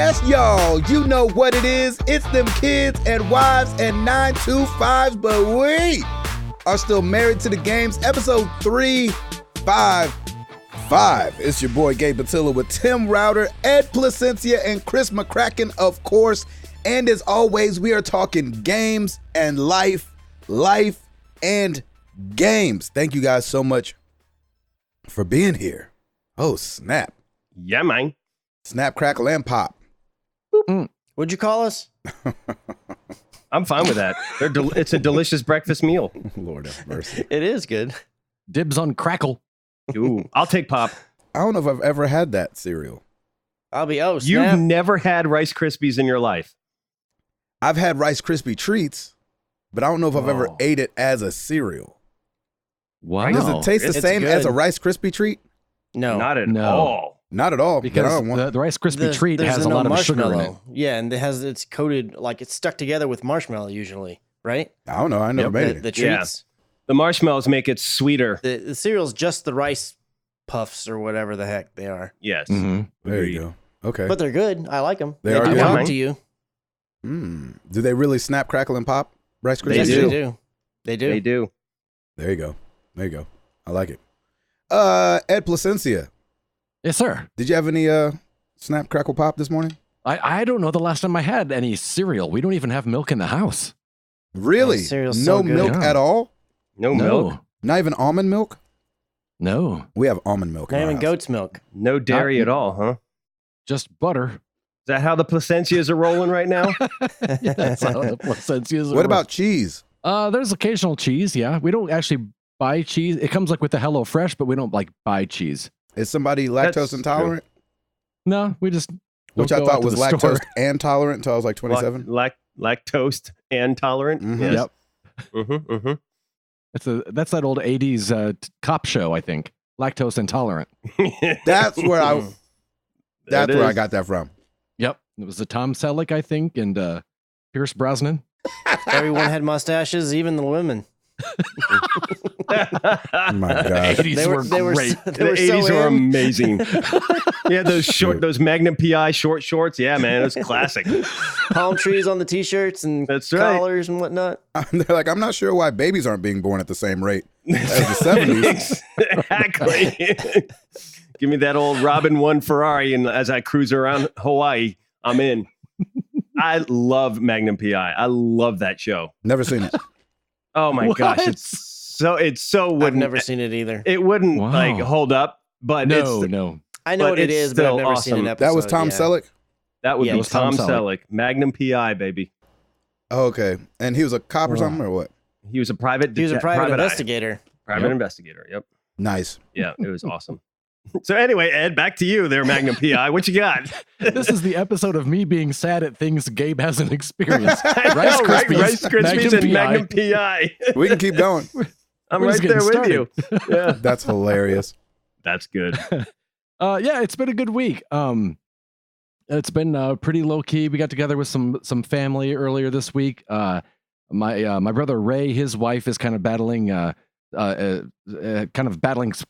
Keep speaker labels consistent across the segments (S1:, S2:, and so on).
S1: podcast. Y'all, you know what it is. It's them kids and wives and 925s, but we are still married to the games. Episode 355. It's your boy Gabe Batilla with Tim Router, Ed Placencia, and Chris McCracken, of course. And as always, we are talking games and life and games. Thank you guys so much for being here. Oh, snap.
S2: Yeah, man.
S1: Snap, crackle, and pop.
S3: What'd you call us?
S2: I'm fine with that. It's a delicious breakfast meal.
S1: Lord have mercy.
S3: It is good.
S4: Dibs on crackle.
S2: Ooh, I'll take pop.
S1: I don't know if I've ever had that cereal.
S3: Snap.
S2: You've never had Rice Krispies in your life.
S1: I've had Rice Krispie treats, but I don't know if I've ever ate it as a cereal.
S4: Wow.
S1: Does it taste the
S3: It's
S1: same
S3: good.
S1: as a Rice Krispie treat?
S3: No.
S2: Not at
S4: No.
S2: all.
S1: Not at all.
S4: Because
S1: I don't want
S4: the Rice Krispie
S3: There's-
S4: treat
S3: there's
S4: has a
S3: no
S4: lot of sugar in it.
S3: marshmallow. Yeah, and it's coated, like it's stuck together with marshmallow usually, right?
S1: I don't know. I never made
S3: The,
S1: it.
S3: the treats.
S2: The marshmallows make it sweeter.
S3: The cereal's just the rice puffs or whatever the heck they are.
S2: Yes.
S4: Mm-hmm.
S1: There you go. Okay.
S3: But they're good. I like them.
S1: They are
S3: do
S1: good.
S3: talk
S2: Yeah.
S3: to you.
S1: Do they really snap, crackle, and pop Rice Krispies?
S2: They
S3: Yes,
S2: do.
S3: they do. They do.
S2: They do.
S1: There you go. There you go. I like it. Ed Placencia,
S4: Yes, sir.
S1: did you have any snap, crackle, pop this morning?
S4: I don't know the last time I had any cereal. We don't even have milk in the house.
S1: Really?
S3: cereal's
S1: No
S3: so good.
S1: milk
S4: Yeah.
S1: at all?
S2: No milk.
S1: Not even almond milk?
S4: No.
S1: We have almond milk.
S3: Not
S1: in our
S3: even
S1: house.
S3: goat's milk.
S2: No dairy at all, huh?
S4: Just butter.
S2: Is that how the placencias are rolling right now?
S4: Yeah, that's how the placencias
S1: What
S4: are.
S1: about cheese?
S4: There's occasional cheese, yeah. We don't actually buy cheese. It comes like with the Hello Fresh, but we don't like buy cheese.
S1: Is somebody
S2: That's
S1: lactose intolerant?
S4: No, we just
S1: Which
S4: don't
S1: I
S4: go out
S1: thought
S4: to
S1: was
S4: the
S1: lactose
S4: store.
S1: and tolerant until I was like 27.
S2: Lactose and tolerant.
S1: Mhm.
S2: Yes.
S4: Yep.
S2: Mm-hmm, mm-hmm.
S4: That's that old 80s cop show, I think. Lactose intolerant.
S1: That's where I
S2: There it
S1: I
S2: is.
S1: got that from.
S4: Yep. It was the Tom Selleck, I think, and Pierce Brosnan.
S3: Everyone had mustaches, even the women.
S1: Oh my gosh.
S4: 80s
S3: They were
S4: great.
S3: they
S2: The
S3: were
S2: 80s
S3: so
S2: are
S3: in.
S2: amazing. Yeah, those Magnum PI short shorts. Yeah, man, it's classic.
S3: Palm trees on the t-shirts and
S2: That's right.
S3: collars and whatnot.
S1: They're like, I'm not sure why babies aren't being born at the same rate as the 70s.
S2: Exactly. Give me that old Robin 1 Ferrari, and as I cruise around Hawaii, I'm in. I love Magnum PI. I love that show.
S1: Never seen it.
S2: Oh my
S4: What?
S2: gosh, it's so
S3: I've
S2: wouldn't
S3: never seen it either.
S2: it wouldn't
S4: Wow.
S2: like hold up, but
S4: No,
S2: it's
S4: no.
S3: I know
S2: but
S3: what it
S2: it's
S3: is, but I've
S2: still
S3: never seen an
S2: awesome.
S3: episode.
S1: That was Tom
S3: yeah.
S1: Selleck?
S2: that would
S3: Yeah,
S2: be
S3: it was
S2: Tom
S4: Tom
S2: Selleck, Magnum PI, baby.
S1: Oh, okay. And he was a cop or something or what?
S2: He was a private.
S3: He was a private
S2: eye.
S3: investigator.
S2: Private
S4: Yep.
S2: investigator. Yep.
S1: Nice.
S2: Yeah, it was awesome. So anyway, Ed, back to you there, Magnum PI. What you got?
S4: This is the episode of me being sad at things Gabe hasn't experienced.
S2: I
S4: Rice
S2: know, right?
S4: Krispies,
S2: Rice Krispies
S4: Magnum
S2: and
S4: PI.
S2: Magnum PI.
S1: We can keep going.
S2: I'm
S4: We're
S2: right
S4: just
S2: there with
S4: getting
S2: you. Yeah,
S1: That's hilarious.
S2: that's good.
S4: Yeah, it's been a good week. It's been pretty low key. We got together with some family earlier this week. My brother Ray, his wife is kind of battling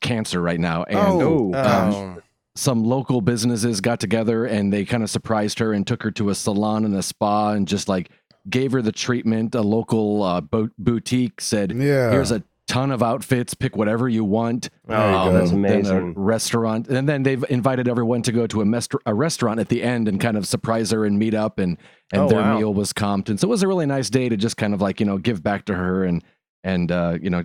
S4: cancer right now, and
S1: Oh.
S3: Oh.
S4: some local businesses got together and they kind of surprised her and took her to a salon and a spa and just like gave her the treatment. A local boutique said,
S1: Yeah.
S4: "Here's a ton of outfits. Pick whatever you want."
S1: There you
S2: Oh,
S1: go.
S2: that's
S4: Then a
S2: amazing.
S4: restaurant, and then they've invited everyone to go to a restaurant at the end and kind of surprise her and meet up, and
S3: Oh,
S4: their
S3: wow.
S4: meal was comped, and so it was a really nice day to just kind of like give back to her, and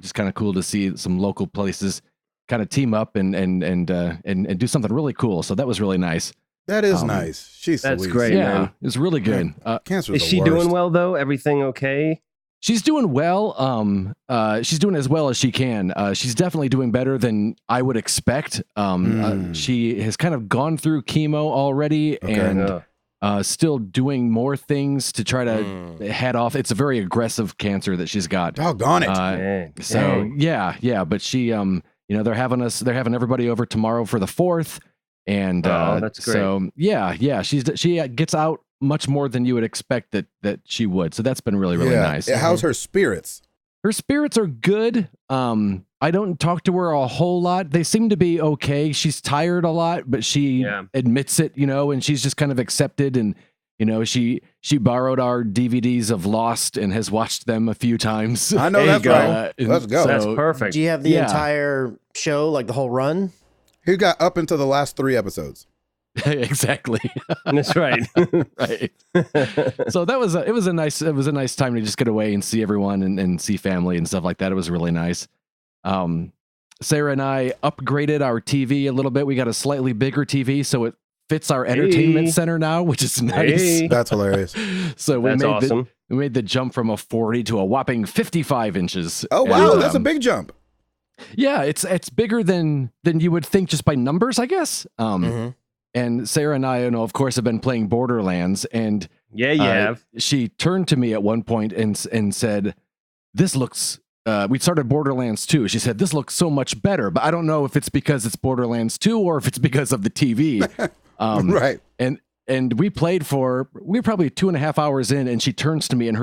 S4: just kind of cool to see some local places kind of team up and do something really cool. So that was really nice.
S1: That is nice. She's
S2: That's
S1: sweet.
S2: great. Hey,
S4: Yeah,
S2: man.
S4: it was really good.
S1: Cancer
S2: Is she doing well though? Everything okay?
S4: She's doing well. She's doing as well as she can. She's definitely doing better than I would expect. She has kind of gone through chemo already,
S1: Okay.
S4: and still doing more things to try to head off. It's a very aggressive cancer that she's got.
S1: Doggone it.
S2: Man,
S4: So
S2: dang.
S4: yeah, but she, they're having everybody over tomorrow for the 4th, and
S2: that's great.
S4: So yeah, she gets out much more than you would expect that she would. So that's been really
S1: Yeah.
S4: nice.
S1: How's her spirits?
S4: Her spirits are good. I don't talk to her a whole lot. They seem to be okay. She's tired a lot, but she admits it, and she's just kind of accepted. And, she borrowed our DVDs of Lost and has watched them a few times.
S1: I know that's right. Let's go.
S2: That's perfect.
S3: Do you have the entire show, like the whole run?
S1: He got up into the last 3 episodes.
S4: Exactly.
S2: That's right.
S4: Right. So it was a nice time to just get away and see everyone and see family and stuff like that. It was really nice. Sarah and I upgraded our TV a little bit. We got a slightly bigger TV, so it fits our entertainment center now, which is nice.
S1: That's hilarious.
S4: So we
S2: awesome.
S4: We made the jump from a 40 to a whopping 55 inches.
S1: Oh wow, that's a big jump.
S4: Yeah, it's bigger than you would think just by numbers, I guess. And Sarah and I, of course, have been playing Borderlands, and she turned to me at one point and said, "This looks." We started Borderlands 2. She said, "This looks so much better," but I don't know if it's because it's Borderlands 2 or if it's because of the TV.
S1: Right.
S4: And we played we're probably 2.5 hours in, and she turns to me, and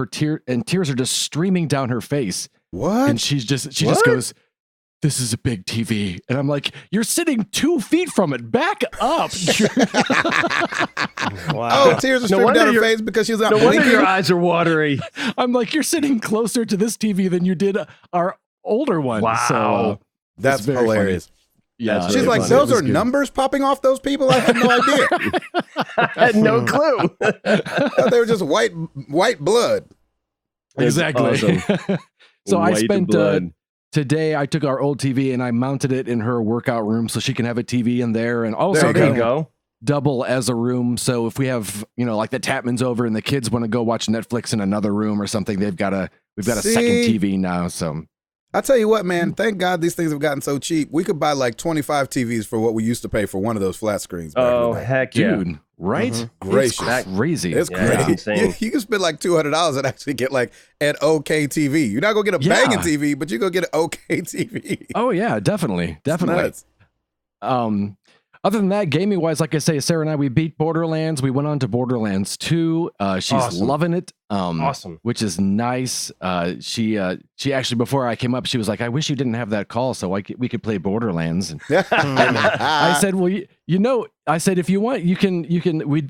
S4: tears are just streaming down her face.
S1: What?
S4: And she just goes, "This is a big TV." And I'm like, "You're sitting 2 feet from it. Back up."
S1: Wow. Oh, tears are streaming down her face because she's not
S2: No wonder
S1: blinking.
S2: your eyes are watery.
S4: I'm like, "You're sitting closer to this TV than you did our older one."
S2: Wow.
S4: So,
S1: that's hilarious.
S4: Funny. Yeah.
S1: She's like,
S4: funny.
S1: "Those are numbers popping off those people? I had no idea."
S2: I had no clue.
S1: They were just white blood.
S4: Exactly.
S2: Awesome.
S4: So
S2: White
S4: I spent
S2: blood.
S4: today, I took our old TV and I mounted it in her workout room so she can have a TV in there, and also
S2: There you go.
S4: double as a room. So if we have, like the Tapmans over and the kids want to go watch Netflix in another room or something, we've got a second TV now. So
S1: I tell you what, man, thank God these things have gotten so cheap. We could buy like 25 TVs for what we used to pay for one of those flat screens. Back in the day.
S2: Heck yeah.
S4: dude, right?
S1: Gracious.
S4: It's crazy.
S1: It's
S2: Yeah,
S1: great.
S2: it's insane.
S1: You can spend like $200 and actually get like an okay TV. You're not gonna get a banging TV, but you're gonna get an okay TV.
S4: Oh yeah, definitely.
S1: Nuts.
S4: Other than that, gaming wise, like I say, Sarah and I, we beat Borderlands. We went on to Borderlands 2. She's
S2: Awesome.
S4: loving it.
S2: Awesome.
S4: Which is nice. She actually, before I came up, she was like, "I wish you didn't have that call so we could play Borderlands." And I said, "Well, I said, if you want, you can,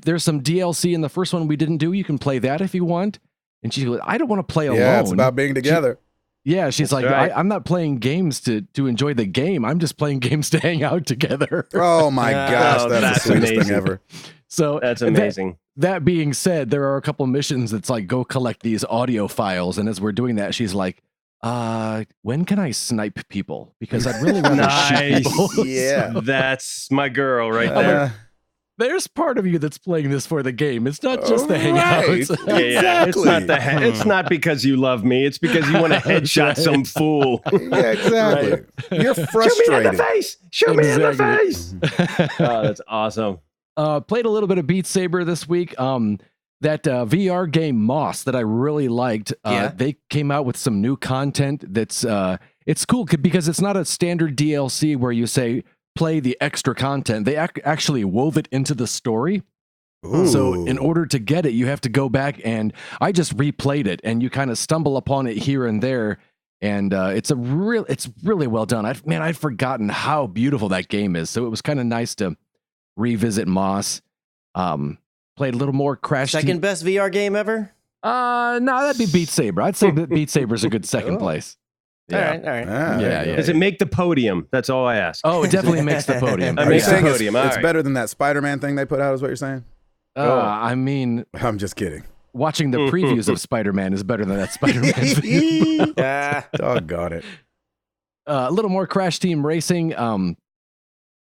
S4: there's some DLC in the first one we didn't do. You can play that if you want." And she goes, "I don't want to play alone."
S1: Yeah, it's about being together.
S4: She's
S2: That's
S4: like,
S2: right.
S4: I'm not playing games to enjoy the game. I'm just playing games to hang out together.
S1: Oh my gosh, that's the sweetest
S2: amazing.
S1: thing ever.
S4: So
S2: That's amazing.
S4: That being said, there are a couple missions that's like, go collect these audio files. And as we're doing that, she's like, when can I snipe people? Because I'd really rather shoot
S2: Nice.
S4: people.
S1: Yeah.
S2: That's my girl right
S4: I'm
S2: there.
S4: like, there's part of you that's playing this for the game. It's not just the
S1: Right.
S4: hangouts.
S2: Yeah. It's
S1: Exactly.
S2: not it's not because you love me. It's because you want to headshot some fool.
S1: Yeah, exactly.
S4: Right.
S1: You're
S2: Shoot me in
S1: frustrated.
S2: the face. Shoot me in the
S4: Exactly.
S2: face. Oh, that's awesome.
S4: Played a little bit of Beat Saber this week. That VR game Moss that I really liked. They came out with some new content that's it's cool because it's not a standard DLC where you say play the extra content. They actually wove it into the story.
S1: Ooh.
S4: So in order to get it, you have to go back, and I just replayed it, and you kind of stumble upon it here and there. And it's really well done. I'd forgotten how beautiful that game is. So it was kind of nice to revisit Moss. Played a little more Crash.
S3: Second best VR game ever?
S4: No, that'd be Beat Saber. I'd say that Beat Saber's a good second place. Yeah.
S3: All right.
S1: Ah,
S4: Yeah.
S2: Does it make the podium? That's all I ask.
S4: Oh, it definitely makes the podium.
S2: I
S1: Are you
S2: mean,
S1: saying
S2: podium, all
S1: it's
S2: right.
S1: better than that Spider-Man thing they put out is what you're saying?
S4: I mean,
S1: I'm just kidding.
S4: watching the previews of Spider-Man is better than that Spider-Man video.
S1: Doggone it.
S4: A little more Crash Team Racing.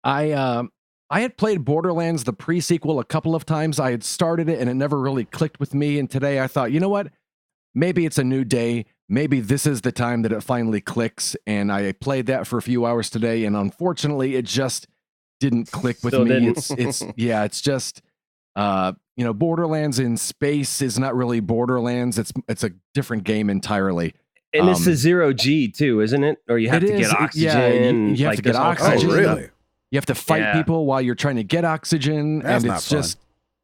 S4: I had played Borderlands, the pre-sequel, a couple of times. I had started it and it never really clicked with me. And today I thought, you know what? Maybe it's a new day. Maybe this is the time that it finally clicks. And I played that for a few hours today. And unfortunately, it just didn't click with
S2: Still
S4: me.
S2: didn't.
S4: It's just, Borderlands in space is not really Borderlands. It's a different game entirely.
S2: And it's the 0G too, isn't it? Or you have
S4: It
S2: to
S4: is.
S2: get oxygen.
S4: Yeah, you have to get
S2: there's all kinds
S4: oxygen.
S1: Oh,
S2: of stuff.
S1: really?
S4: You have to fight
S2: Yeah.
S4: people while you're trying to get oxygen.
S1: That's
S4: and
S1: not
S4: it's
S1: fun.
S4: just,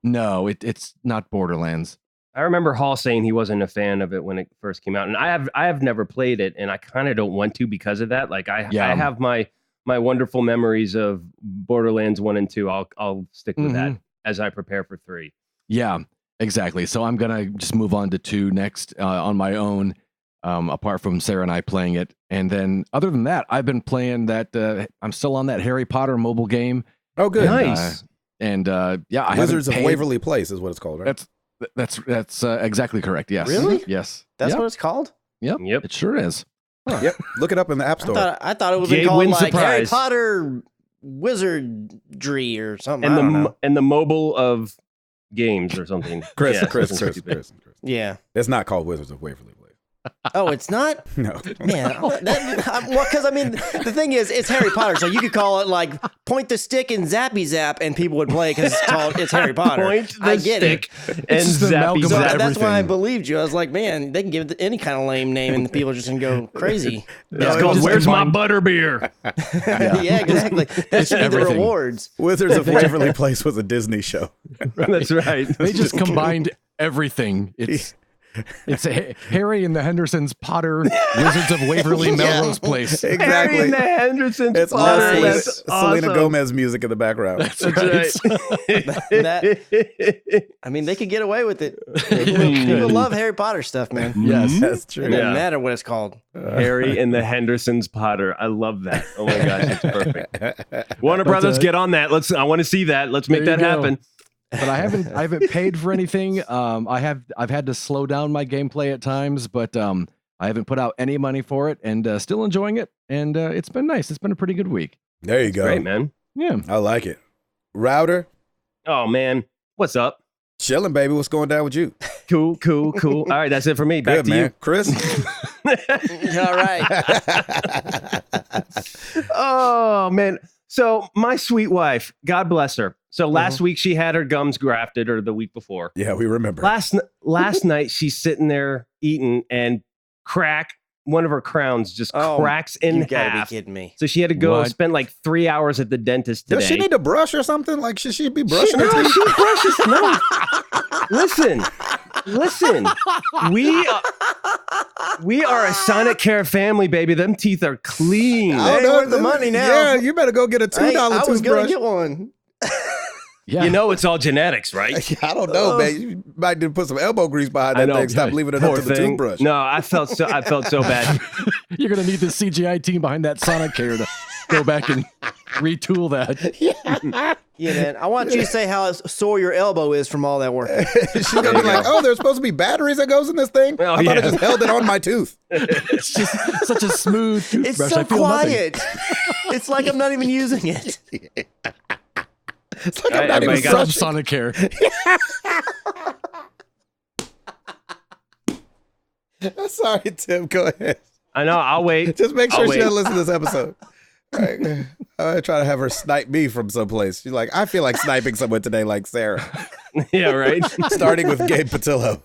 S4: no, it's not Borderlands.
S2: I remember Hall saying he wasn't a fan of it when it first came out, and I have never played it, and I kind of don't want to because of that. Like I have my wonderful memories of Borderlands 1 and 2. I'll stick with that as I prepare for 3.
S4: Yeah, exactly. So I'm gonna just move on to 2 next on my own. Apart from Sarah and I playing it, and then other than that, I've been playing that. I'm still on that Harry Potter mobile game.
S1: Oh, good.
S2: Nice.
S4: I
S1: Wizards of
S4: haven't paid.
S1: Waverly Place is what it's called, right?
S4: That's exactly correct. Yes.
S3: Really?
S4: Yes.
S3: That's
S4: Yep.
S3: what it's called?
S4: Yep. It sure is.
S1: Yep. Look it up in the App Store.
S3: I thought it was
S2: Gabe
S3: called
S2: wins
S3: like
S2: the
S3: Harry
S2: prize.
S3: Potter Wizardry or something. I don't know.
S2: And the mobile of games or something.
S1: Chris.
S3: Yeah.
S1: It's not called Wizards of Waverly Place.
S3: Oh, it's not?
S1: No.
S3: Man, because I mean, the thing is, it's Harry Potter, so you could call it like Point the Stick and Zappy Zap, and people would play because it's Harry Potter.
S2: Point the
S3: I get
S2: stick
S3: it.
S2: and
S4: just an
S2: zappy
S4: amalgam of
S2: zap.
S3: That's why I
S4: everything.
S3: believed you. I was like, man, they can give it any kind of lame name, and the people are just gonna go crazy.
S2: It's
S4: Yeah,
S2: called
S4: just
S2: Where's My
S4: combine-
S2: Butterbeer?
S3: Yeah, exactly. That should be the
S4: everything.
S3: rewards.
S1: Wizards of Waverly Place was a Disney show.
S2: That's right.
S4: They just combined everything. It's Harry and the Hendersons Potter Wizards of Waverly Melrose Place.
S2: Harry
S1: Exactly.
S2: and the Hendersons.
S1: It's
S2: Potter.
S1: also
S2: That's
S1: Selena
S2: awesome.
S1: Gomez music in the background.
S2: That's right.
S3: I mean, they could get away with it. People love Harry Potter stuff, man.
S4: Yes.
S1: That's
S3: It
S1: true.
S3: doesn't
S2: Yeah.
S3: matter what it's called.
S2: Harry and the Hendersons Potter. I love that. Oh my gosh, that's perfect. Warner Brothers,
S4: But,
S2: get on that. I want to see that. Let's make
S4: there
S2: that
S4: you go.
S2: happen.
S4: But I haven't paid for anything. I've had to slow down my gameplay at times, but I haven't put out any money for it, and still enjoying it. And it's been nice. It's been a pretty good week.
S1: There you go.
S2: Great, man.
S4: Yeah.
S1: I like it. Router,
S2: Oh man, what's up?
S1: chilling, baby. What's going down with you?
S2: Cool. All right, that's it for me. Back
S1: Good,
S2: to
S1: man.
S2: you.
S1: Chris?
S3: All right.
S2: Oh man. So my sweet wife, God bless her. So last week she had her gums grafted, or the week before.
S1: Yeah, we remember.
S2: Last night she's sitting there eating, and one of her crowns just cracks in
S3: You gotta
S2: half.
S3: be kidding me.
S2: So she had to go
S4: What?
S2: spend like 3 hours at the dentist today.
S1: Does she need to brush or something? Like, should she be brushing her
S2: No,
S1: teeth?
S2: she brushes. No. Listen. We are a Sonic Care family, baby. Them teeth are clean.
S3: Hey, worth the money now.
S1: Yeah, you better go get a $2
S3: Hey, I was gonna
S1: toothbrush.
S3: get one.
S4: Yeah.
S2: You know it's all genetics, right?
S1: I don't know, man. You might need to put some elbow grease behind that thing. Stop leaving it up
S2: Poor
S1: to the
S2: thing.
S1: toothbrush.
S2: No, I felt so bad.
S4: You're gonna need the CGI team behind that Sonic Care to go back and retool that.
S3: Yeah, man. I want you to say how sore your elbow is from all that work.
S1: She's gonna be like, "Oh, there's supposed to be batteries that goes in this thing.
S2: Oh,
S1: I thought I
S2: yeah.
S1: just held it on my tooth."
S4: It's just such a smooth toothbrush.
S3: It's so
S4: I feel nothing.
S3: quiet. It's like I'm not even using it.
S1: It's like
S2: Hey,
S1: I'm not even
S2: everybody got
S4: Sub
S1: brushing.
S4: Sonic Care.
S1: Sorry, Tim. Go ahead.
S2: I know. I'll wait.
S1: Just make sure
S2: I'll
S1: she
S2: wait.
S1: doesn't listen to this episode. All right. I'm gonna try to have her snipe me from someplace. She's like, I feel like sniping someone today, like Sarah.
S2: Yeah, right.
S1: Starting with Gabe Patillo.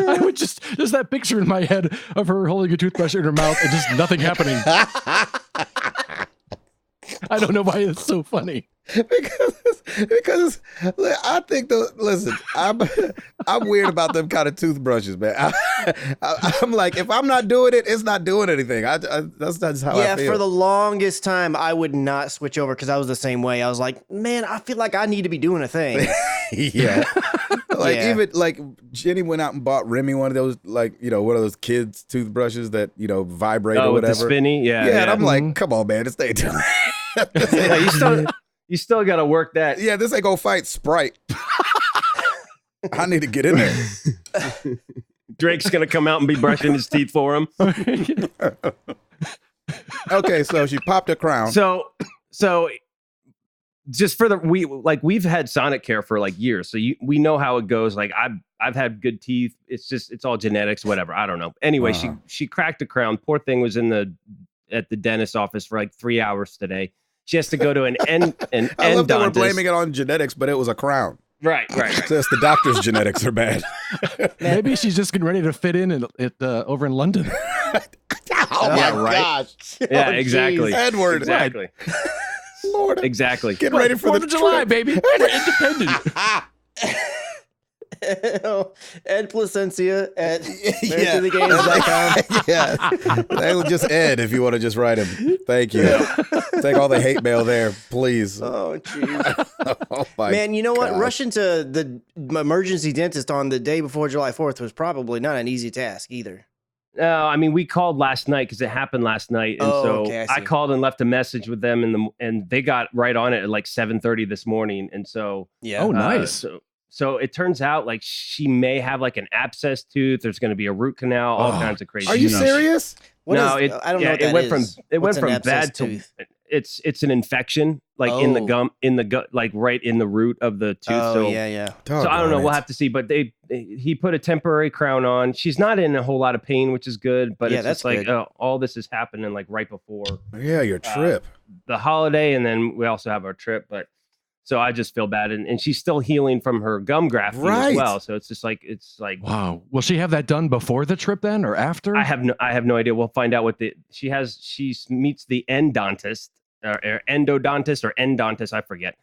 S4: I would just that picture in my head of her holding a toothbrush in her mouth and just nothing happening. I don't know why it's so funny.
S1: because I think listen, I'm weird about them kind of toothbrushes, man. I'm like, if I'm not doing it, it's not doing anything. That's just how I
S3: Yeah,
S1: feel.
S3: for the longest time, I would not switch over because I was the same way. I was like, man, I feel like I need to be doing a thing.
S1: Yeah. Like
S3: Yeah.
S1: even like Jenny went out and bought Remy one of those, like, one of those kids toothbrushes that, vibrate or
S2: With the
S1: whatever.
S2: spinny. Yeah.
S1: Yeah, and I'm like, come on, man, this ain't doing
S2: Yeah, you still got to work that.
S1: Yeah, this ain't gonna fight Sprite. I need to get in there.
S2: Drake's gonna come out and be brushing his teeth for him.
S1: Okay, so she popped a crown.
S2: So just for we've had Sonic Care for like years, so we know how it goes. Like I've had good teeth. It's all genetics, whatever. I don't know. Anyway, she cracked a crown. Poor thing was at the dentist's office for like 3 hours today. She has to go to an
S1: I love that we're
S2: endodontist.
S1: blaming it on genetics, but it was a crown.
S2: Right.
S1: So it's the doctor's genetics are bad.
S4: Maybe she's just getting ready to fit in over in London.
S1: Oh
S2: Yeah,
S1: my
S2: right.
S1: gosh.
S2: Yeah,
S3: Oh,
S2: exactly.
S3: geez.
S1: Edward.
S2: Exactly.
S1: Lord.
S2: Exactly.
S1: Get ready for
S4: 4th
S1: the
S4: of July,
S1: trip.
S4: baby. We're independent.
S3: Ed Placencia at
S1: Yeah.
S3: AmericanTheGames.com.
S1: Yeah. They would just Ed if you want to just write him. Thank you. Take all the hate mail there, please.
S3: Oh, jeez.
S1: Oh, my
S3: Man, you know what?
S1: God.
S3: Rushing to the emergency dentist on the day before July 4th was probably not an easy task either.
S2: No, I mean, we called last night because it happened last night, and
S3: Oh,
S2: so
S3: okay, I
S2: I
S3: see.
S2: called and left a message with them, and they got right on it at like 7:30 this morning, and so
S3: Yeah.
S4: Oh, nice.
S2: so it turns out like she may have like an abscess tooth. There's going to be a root canal, all
S4: Oh,
S2: kinds of crazy.
S1: Are you
S2: stuff.
S1: serious?
S3: What
S2: No,
S3: is- I don't know what that
S2: it went
S3: is.
S2: from
S3: What's an
S2: from
S3: abscess
S2: bad to
S3: tooth?
S2: it's an infection like in the
S3: Oh.
S2: gum like right in the root of the tooth.
S3: Oh,
S2: so
S3: yeah.
S2: so I don't know.
S1: Doggone
S2: We'll
S1: it.
S2: have to see. But he put a temporary crown on. She's not in a whole lot of pain, which is good. But
S3: Yeah,
S2: it's
S3: that's
S2: just like
S3: good.
S2: all this is happening like right before
S1: Yeah, your trip.
S2: the holiday, and then we also have our trip. But so I just feel bad, and she's still healing from her gum grafting
S1: Right.
S2: as well. So it's like
S4: Wow. Will she have that done before the trip then, or after?
S2: I have no idea. We'll find out what she meets the endodontist or endodontist or endodontist, I forget.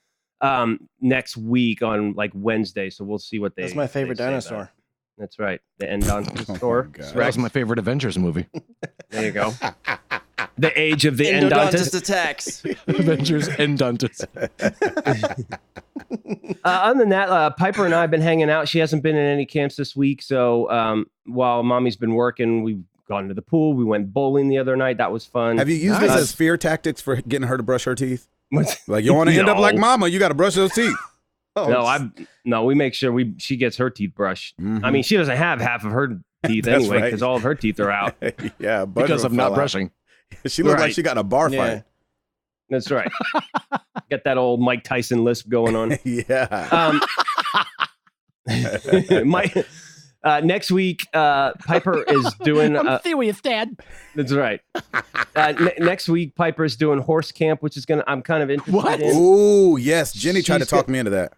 S2: Next week on like Wednesday, so we'll see what they.
S3: That's my favorite
S2: they say about
S3: dinosaur.
S2: it. That's right, the endodontist
S1: Oh
S2: store.
S1: my God.
S4: That was my favorite Avengers movie.
S2: There you go. The age of the
S3: Endodontist
S2: endodontist.
S3: attacks.
S4: Avengers Endodontist.
S2: Other than that, Piper and I have been hanging out. She hasn't been in any camps this week, so while Mommy's been working, we've gone to the pool. We went bowling the other night. That was fun.
S1: Have you used this
S4: Nice.
S1: as fear tactics for getting her to brush her teeth?
S2: What's-
S1: Like, you want to end up
S2: No.
S1: like mama, you got to brush those teeth.
S2: No, we make sure she gets her teeth brushed.
S1: Mhm.
S2: I mean, she doesn't have half of her teeth
S1: That's
S2: anyway
S1: right.
S2: because all of her teeth are out.
S1: Yeah, a bunch
S4: Because
S1: them
S4: of not
S1: fell out.
S4: brushing.
S1: She looked like
S2: Right.
S1: she got in a bar
S3: Yeah.
S1: fight.
S2: That's right. Got that old Mike Tyson lisp going on.
S1: Yeah.
S2: Next week, Piper is doing.
S4: serious, Dad.
S2: That's right. Next week, Piper is doing horse camp, which is I'm kind of interested
S4: What?
S2: in.
S1: Ooh, yes. Jenny tried to
S2: She's
S1: talk me into that.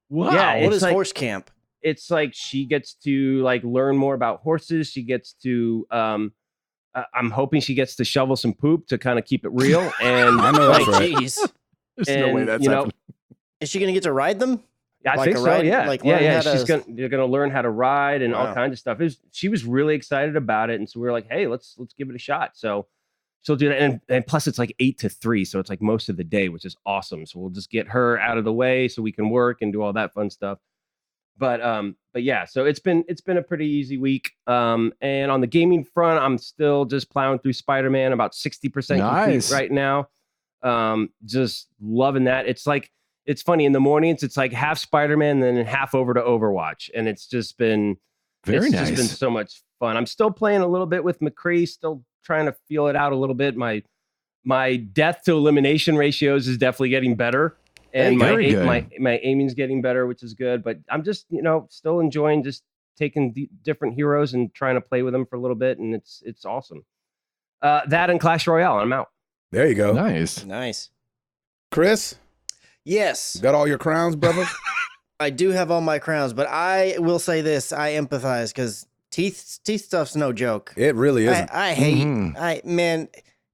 S4: Wow.
S2: Yeah,
S3: What
S2: it's
S3: is
S2: like-
S3: horse camp?
S2: It's like she gets to like learn more about horses. She gets to. I'm hoping she gets to shovel some poop to kind of keep it real. And
S1: I know that's
S3: Like,
S1: right.
S3: jeez.
S4: There's
S2: and,
S4: no way that's
S2: you know,
S4: happening.
S3: Is she going to get to ride them?
S2: I
S3: Like
S2: think
S3: a
S2: so.
S3: ride-
S2: Yeah,
S3: like
S2: yeah,
S3: learn
S2: yeah.
S3: how to-
S2: You're gonna learn how to ride and all
S3: Wow.
S2: kinds of stuff. She was really excited about it, and so we were like, hey, let's give it a shot. So she'll do that, and plus it's like 8 to 3, so it's like most of the day, which is awesome. So we'll just get her out of the way so we can work and do all that fun stuff. But yeah, so it's been a pretty easy week. And on the gaming front, I'm still just plowing through Spider-Man, about 60%
S4: Nice.
S2: complete right now. Just loving that. It's funny in the mornings, it's like half Spider-Man, then half over to Overwatch. And it's just been
S4: Very
S2: just
S4: nice.
S2: been so much fun. I'm still playing a little bit with McCree, still trying to feel it out a little bit. My death to elimination ratios is definitely getting better. And
S4: Very good.
S2: my aiming's getting better, which is good. But I'm just, still enjoying just taking different heroes and trying to play with them for a little bit. And it's awesome. That and Clash Royale, I'm out.
S1: There you go.
S4: Nice.
S3: Nice.
S1: Chris,
S3: Yes,
S1: got all your crowns, brother?
S3: I do have all my crowns, but I will say this: I empathize because teeth stuff's no joke.
S1: It really isn't.
S3: I hate.
S4: Mhm.
S3: Man,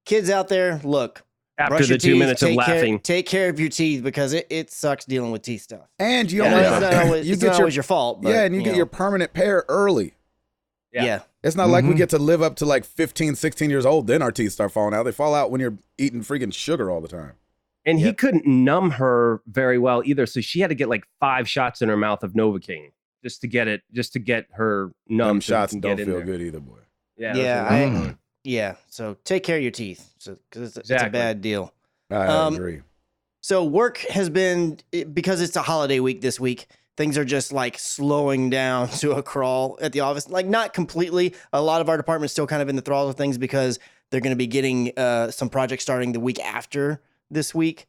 S3: kids out there, look.
S2: After
S3: brush
S2: the
S3: your
S2: 2
S3: teeth,
S2: minutes of
S3: take
S2: laughing.
S3: take care of your teeth because it sucks dealing with teeth stuff.
S1: And you
S3: And
S1: only
S3: it's not always,
S1: you
S3: it's
S1: get
S3: not
S1: your
S3: always your fault. But,
S1: yeah, and you get
S3: know,
S1: your permanent pair early.
S3: yeah.
S1: It's not like we
S4: Mhm.
S1: get to live up to like 15, 16 years old, then our teeth start falling out. They fall out when you're eating freaking sugar all the time.
S2: And he
S3: Yep.
S2: couldn't numb her very well either. So she had to get like 5 shots in her mouth of Novocaine just to get her numb.
S1: Them
S2: so we
S1: shots
S2: can
S1: don't
S2: get in
S1: feel
S2: there.
S1: good either, boy.
S2: Yeah.
S3: Yeah,
S2: those are
S3: I-
S2: not fun.
S3: Yeah. So take care of your teeth, because it's a
S2: Exactly.
S3: bad deal.
S1: I
S3: Um,
S1: agree.
S3: So work has been, because it's a holiday week this week, things are just like slowing down to a crawl at the office. Like not completely. A lot of our department's still kind of in the thralls of things because they're going to be getting some projects starting the week after this week.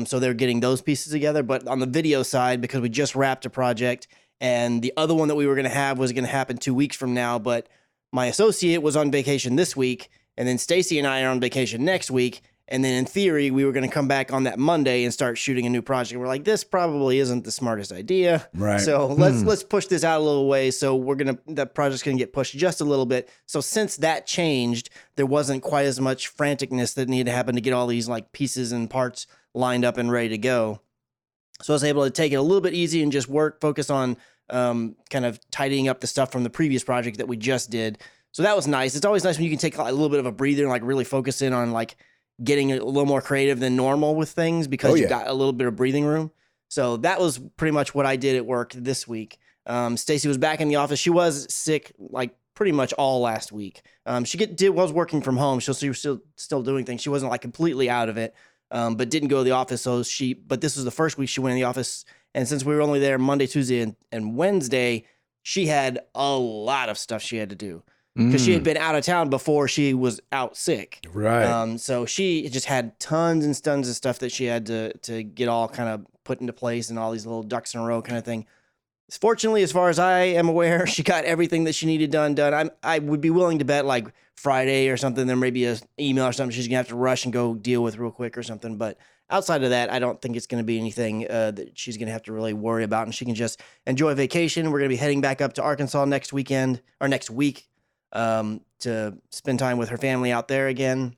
S3: So they're getting those pieces together. But on the video side, because we just wrapped a project and the other one that we were going to have was going to happen 2 weeks from now, but my associate was on vacation this week, and then Stacy and I are on vacation next week. And then in theory, we were going to come back on that Monday and start shooting a new project. We're like, this probably isn't the smartest idea.
S1: Right.
S3: So let's push this out a little way. So that project's gonna get pushed just a little bit. So since that changed, there wasn't quite as much franticness that needed to happen to get all these like pieces and parts lined up and ready to go. So I was able to take it a little bit easy and just focus on kind of tidying up the stuff from the previous project that we just did. So that was nice. It's always nice when you can take a little bit of a breather and like really focus in on like getting a little more creative than normal with things because you got a little bit of breathing room. So that was pretty much what I did at work this week. Stacy was back in the office. She was sick like pretty much all last week. She was working from home. She was still doing things. She wasn't like completely out of it, but didn't go to the office. But this was the first week she went in the office. And since we were only there Monday, Tuesday, and Wednesday, she had a lot of stuff she had to do because she had been out of town before she was out sick.
S1: Right.
S3: So she just had tons and tons of stuff that she had to get all kind of put into place and all these little ducks in a row kind of thing. Fortunately, as far as I am aware, she got everything that she needed done. I would be willing to bet like Friday or something, there may be an email or something she's going to have to rush and go deal with real quick or something. But outside of that, I don't think it's going to be anything that she's going to have to really worry about. And she can just enjoy vacation. We're going to be heading back up to Arkansas next week to spend time with her family out there again.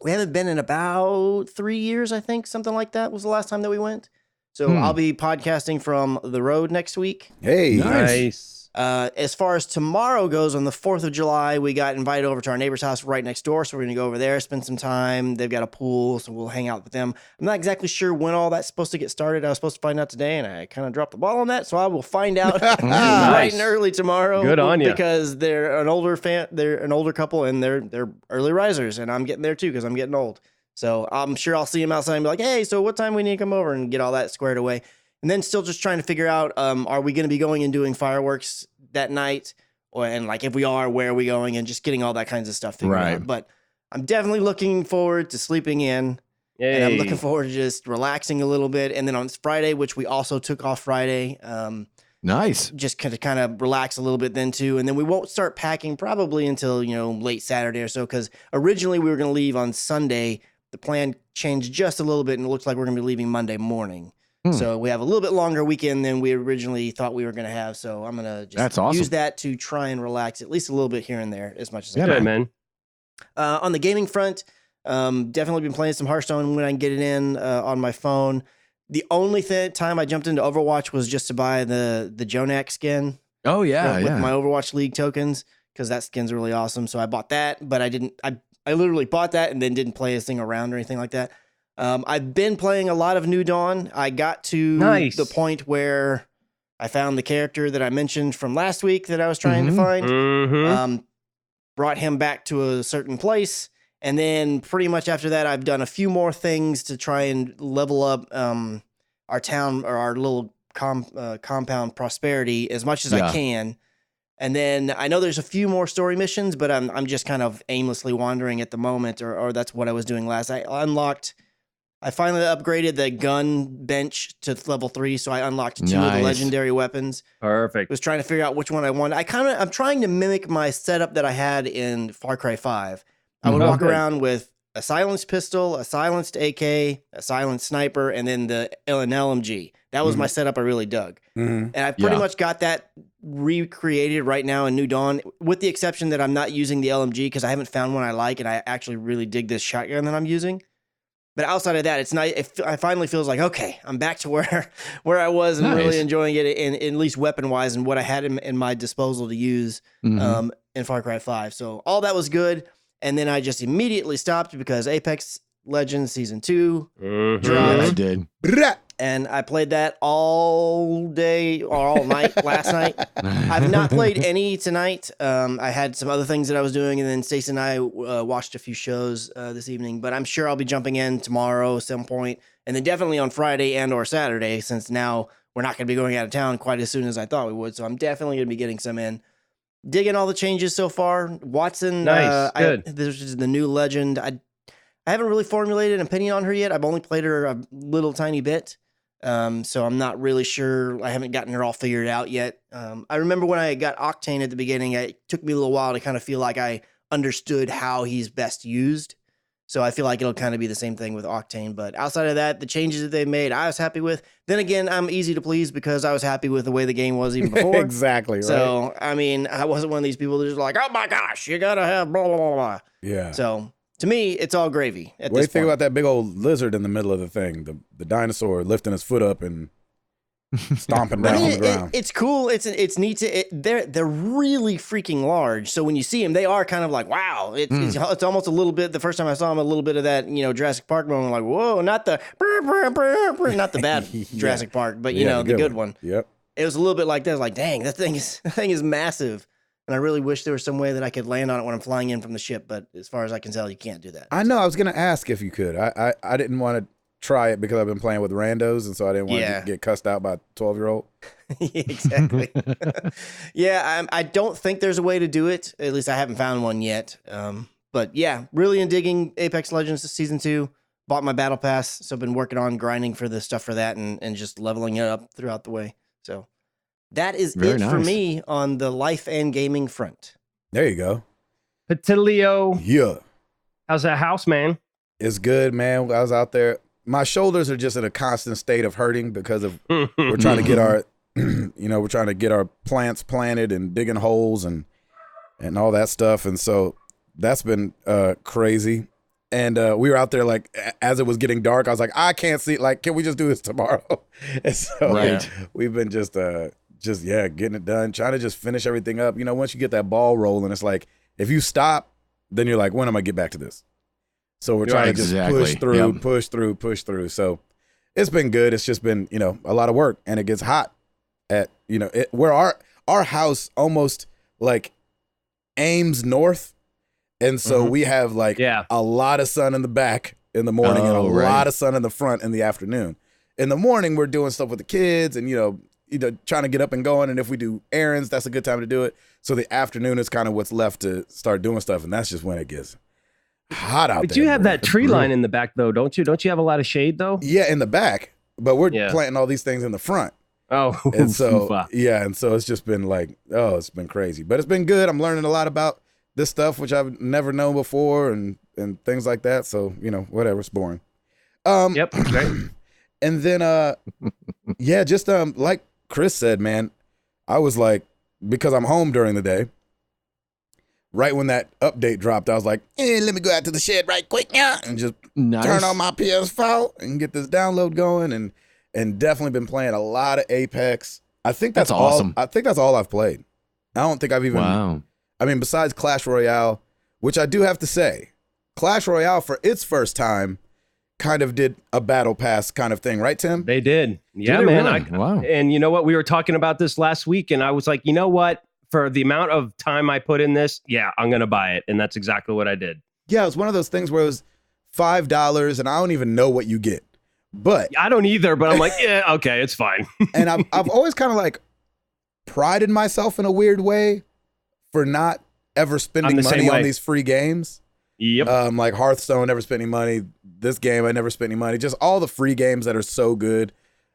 S3: We haven't been in about 3 years, I think. Something like that was the last time that we went. So I'll be podcasting from the road next week.
S1: Hey,
S2: Nice.
S3: As far as tomorrow goes, on the 4th of July, we got invited over to our neighbor's house right next door. So we're going to go over there, spend some time. They've got a pool, so we'll hang out with them. I'm not exactly sure when all that's supposed to get started. I was supposed to find out today, and I kind of dropped the ball on that. So I will find out bright and early tomorrow.
S2: Good on you.
S3: Because they're an older couple, and they're early risers, and I'm getting there too because I'm getting old. So I'm sure I'll see him outside and be like, hey, so what time we need to come over and get all that squared away. And then still just trying to figure out, are we going to be going and doing fireworks that night? And like, if we are, where are we going? And just getting all that kinds of stuff figured out. But I'm definitely looking forward to sleeping in. Yay. And I'm looking forward to just relaxing a little bit. And then on Friday, which we also took off Friday.
S4: Nice.
S3: Just kind of relax a little bit then too. And then we won't start packing probably until, late Saturday or so. Because originally we were going to leave on Sunday. The plan changed just a little bit, and it looks like we're going to be leaving Monday morning. So we have a little bit longer weekend than we originally thought we were going to have. So I'm going to just use that to try and relax at least a little bit here and there as much as I can.
S2: Good, man.
S3: On the gaming front, definitely been playing some Hearthstone when I can get it in on my phone. The only time I jumped into Overwatch was just to buy the Jonak skin.
S4: Oh, yeah.
S3: With my Overwatch League tokens, because that skin's really awesome. So I bought that, but I literally bought that and then didn't play a thing around or anything like that. I've been playing a lot of New Dawn. I got to the point where I found the character that I mentioned from last week that I was trying to find. Brought him back to a certain place. And then pretty much after that, I've done a few more things to try and level up our town or our little compound prosperity as much as I can. And then I know there's a few more story missions, but I'm just kind of aimlessly wandering at the moment, or that's what I was doing last. I finally upgraded the gun bench to level 3, so I unlocked 2 of the legendary weapons.
S2: Perfect.
S3: Was trying to figure out which one I wanted. I'm trying to mimic my setup that I had in Far Cry 5. I would walk around with a silenced pistol, a silenced AK, a silenced sniper, and then an LMG. That was my setup I really dug. And I've pretty much got that recreated right now in New Dawn, with the exception that I'm not using the LMG because I haven't found one I like, and I actually really dig this shotgun that I'm using. But outside of that, it's nice. I finally feels like, okay, I'm back to where I was and really enjoying it, at least weapon-wise, and what I had in my disposal to use in Far Cry 5. So all that was good. And then I just immediately stopped because Apex Legends Season 2 dropped.
S4: I did.
S3: And I played that all day or all night last night. I've not played any tonight. I had some other things that I was doing, and then Stacey and I watched a few shows this evening. But I'm sure I'll be jumping in tomorrow at some point, and then definitely on Friday and or Saturday, since now we're not going to be going out of town quite as soon as I thought we would. So I'm definitely going to be getting some in. Digging all the changes so far. Watson,
S2: nice, good.
S3: This is the new legend. I haven't really formulated an opinion on her yet. I've only played her a little tiny bit. So I'm not really sure. I haven't gotten her all figured out yet. I remember when I got Octane at the beginning, it took me a little while to kind of feel like I understood how he's best used. So I feel like it'll kind of be the same thing with Octane. But outside of that, the changes that they've made, I was happy with. Then again, I'm easy to please because I was happy with the way the game was even before.
S1: Exactly, right.
S3: So, I mean, I wasn't one of these people that just like, oh my gosh, you got to have blah, blah, blah, blah.
S1: Yeah.
S3: So to me, it's all gravy at
S1: What do you
S3: this
S1: think
S3: point.
S1: about that big old lizard in the middle of the thing? The dinosaur lifting his foot up and stomping down on the ground.
S3: It's cool. It's neat to. They're really freaking large. So when you see them, they are kind of like, wow. It's almost a little bit. The first time I saw them, a little bit of that Jurassic Park moment. Like, whoa, not the not the bad Jurassic Park, but the good one.
S1: Yep.
S3: It was a little bit like that. I was like, dang, that thing is massive. And I really wish there was some way that I could land on it when I'm flying in from the ship. But as far as I can tell, you can't do that.
S1: I know. I was going to ask if you could. I didn't want to try it because I've been playing with randos, and so I didn't want to get cussed out by a 12-year-old.
S3: Exactly. I don't think there's a way to do it. At least I haven't found one yet. But yeah, really in digging Apex Legends Season 2. Bought my Battle Pass, so I've been working on grinding for the stuff for that and just leveling it up throughout the way. So that is Very nice. For me on the life and gaming front.
S1: There you go.
S2: Patilio.
S1: Yeah.
S2: How's that house, man?
S1: It's good, man. I was out there. My shoulders are just in a constant state of hurting because of we're trying to get our we're trying to get our plants planted and digging holes and all that stuff. And so that's been crazy. And we were out there like as it was getting dark, I was like, I can't see, like, can we just do this tomorrow? And so we've been just getting it done, trying to just finish everything up. Once you get that ball rolling, it's like if you stop, then you're like, when am I get back to this? So we're trying to just push through. So it's been good. It's just been, a lot of work, and it gets hot at, where our house almost like aims north. And so we have like a lot of sun in the back in the morning and a lot of sun in the front in the afternoon. In the morning, we're doing stuff with the kids and, trying to get up and going. And if we do errands, that's a good time to do it. So the afternoon is kind of what's left to start doing stuff. And that's just when it gets hot out there.
S2: But you have that tree line in the back, though, don't you? Don't you have a lot of shade, though?
S1: Yeah, in the back. But we're planting all these things in the front.
S2: Oh,
S1: and so, and so it's just been like, it's been crazy. But it's been good. I'm learning a lot about this stuff, which I've never known before and things like that. So, whatever, it's boring.
S2: Yep, great.
S1: And then, just like Chris said, man, I was like, because I'm home during the day, right when that update dropped, I was like, let me go out to the shed right quick now and just turn on my PS4 and get this download going and definitely been playing a lot of Apex. I think that's
S4: awesome.
S1: I think that's all I've played. I don't think I've even...
S4: Wow.
S1: I mean, besides Clash Royale, which I do have to say, Clash Royale for its first time kind of did a battle pass kind of thing, right, Tim?
S2: They did. Yeah,
S4: did
S2: man.
S4: Really? Wow.
S2: And you know what? We were talking about this last week, and I was like, you know what? For the amount of time I put in this, I'm going to buy it. And that's exactly what I did.
S1: Yeah, it was one of those things where it was $5, and I don't even know what you get. But
S2: I don't either, but I'm like, okay, it's fine.
S1: And I've always kind of like prided myself in a weird way for not ever spending money on these free games.
S2: Yep.
S1: Like Hearthstone, never spent any money. This game, I never spent any money. Just all the free games that are so good,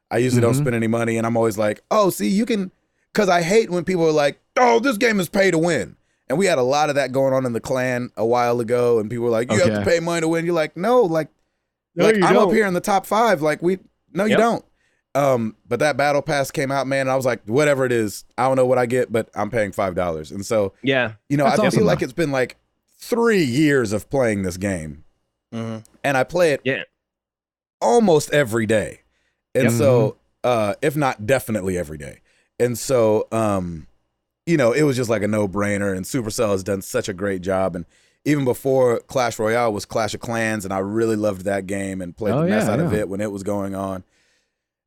S1: I usually don't spend any money. And I'm always like, oh, see, you can, because I hate when people are like, oh, this game is pay to win. And we had a lot of that going on in the clan a while ago. And people were like, you have to pay money to win. You're like, no, I'm up here in the top 5. Like, you don't. But that battle pass came out, man, and I was like, whatever it is, I don't know what I get, but I'm paying $5. And so, I feel like it's been like 3 years of playing this game, and I play it almost every day. And so, if not definitely every day. And so, it was just like a no-brainer, and Supercell has done such a great job. And even before Clash Royale was Clash of Clans, and I really loved that game and played the mess out of it when it was going on.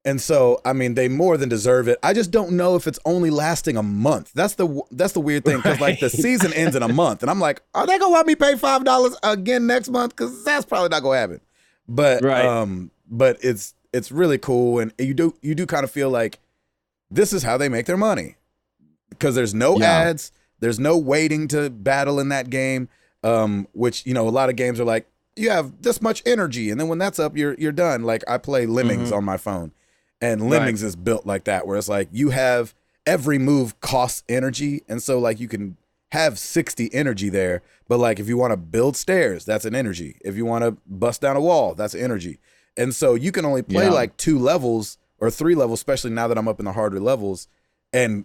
S1: And so, I mean, they more than deserve it. I just don't know if it's only lasting a month. That's the weird thing, because like the season ends in a month, and I'm like, are they gonna let me pay $5 again next month? Because that's probably not gonna happen. But but it's really cool, and you do kind of feel like this is how they make their money, because there's no ads, there's no waiting to battle in that game. Which a lot of games are like, you have this much energy, and then when that's up, you're done. Like I play Lemmings on my phone. And Lemmings is built like that, where it's like you have every move costs energy. And so like you can have 60 energy there. But like if you want to build stairs, that's an energy. If you want to bust down a wall, that's energy. And so you can only play like 2 levels or 3 levels, especially now that I'm up in the harder levels, and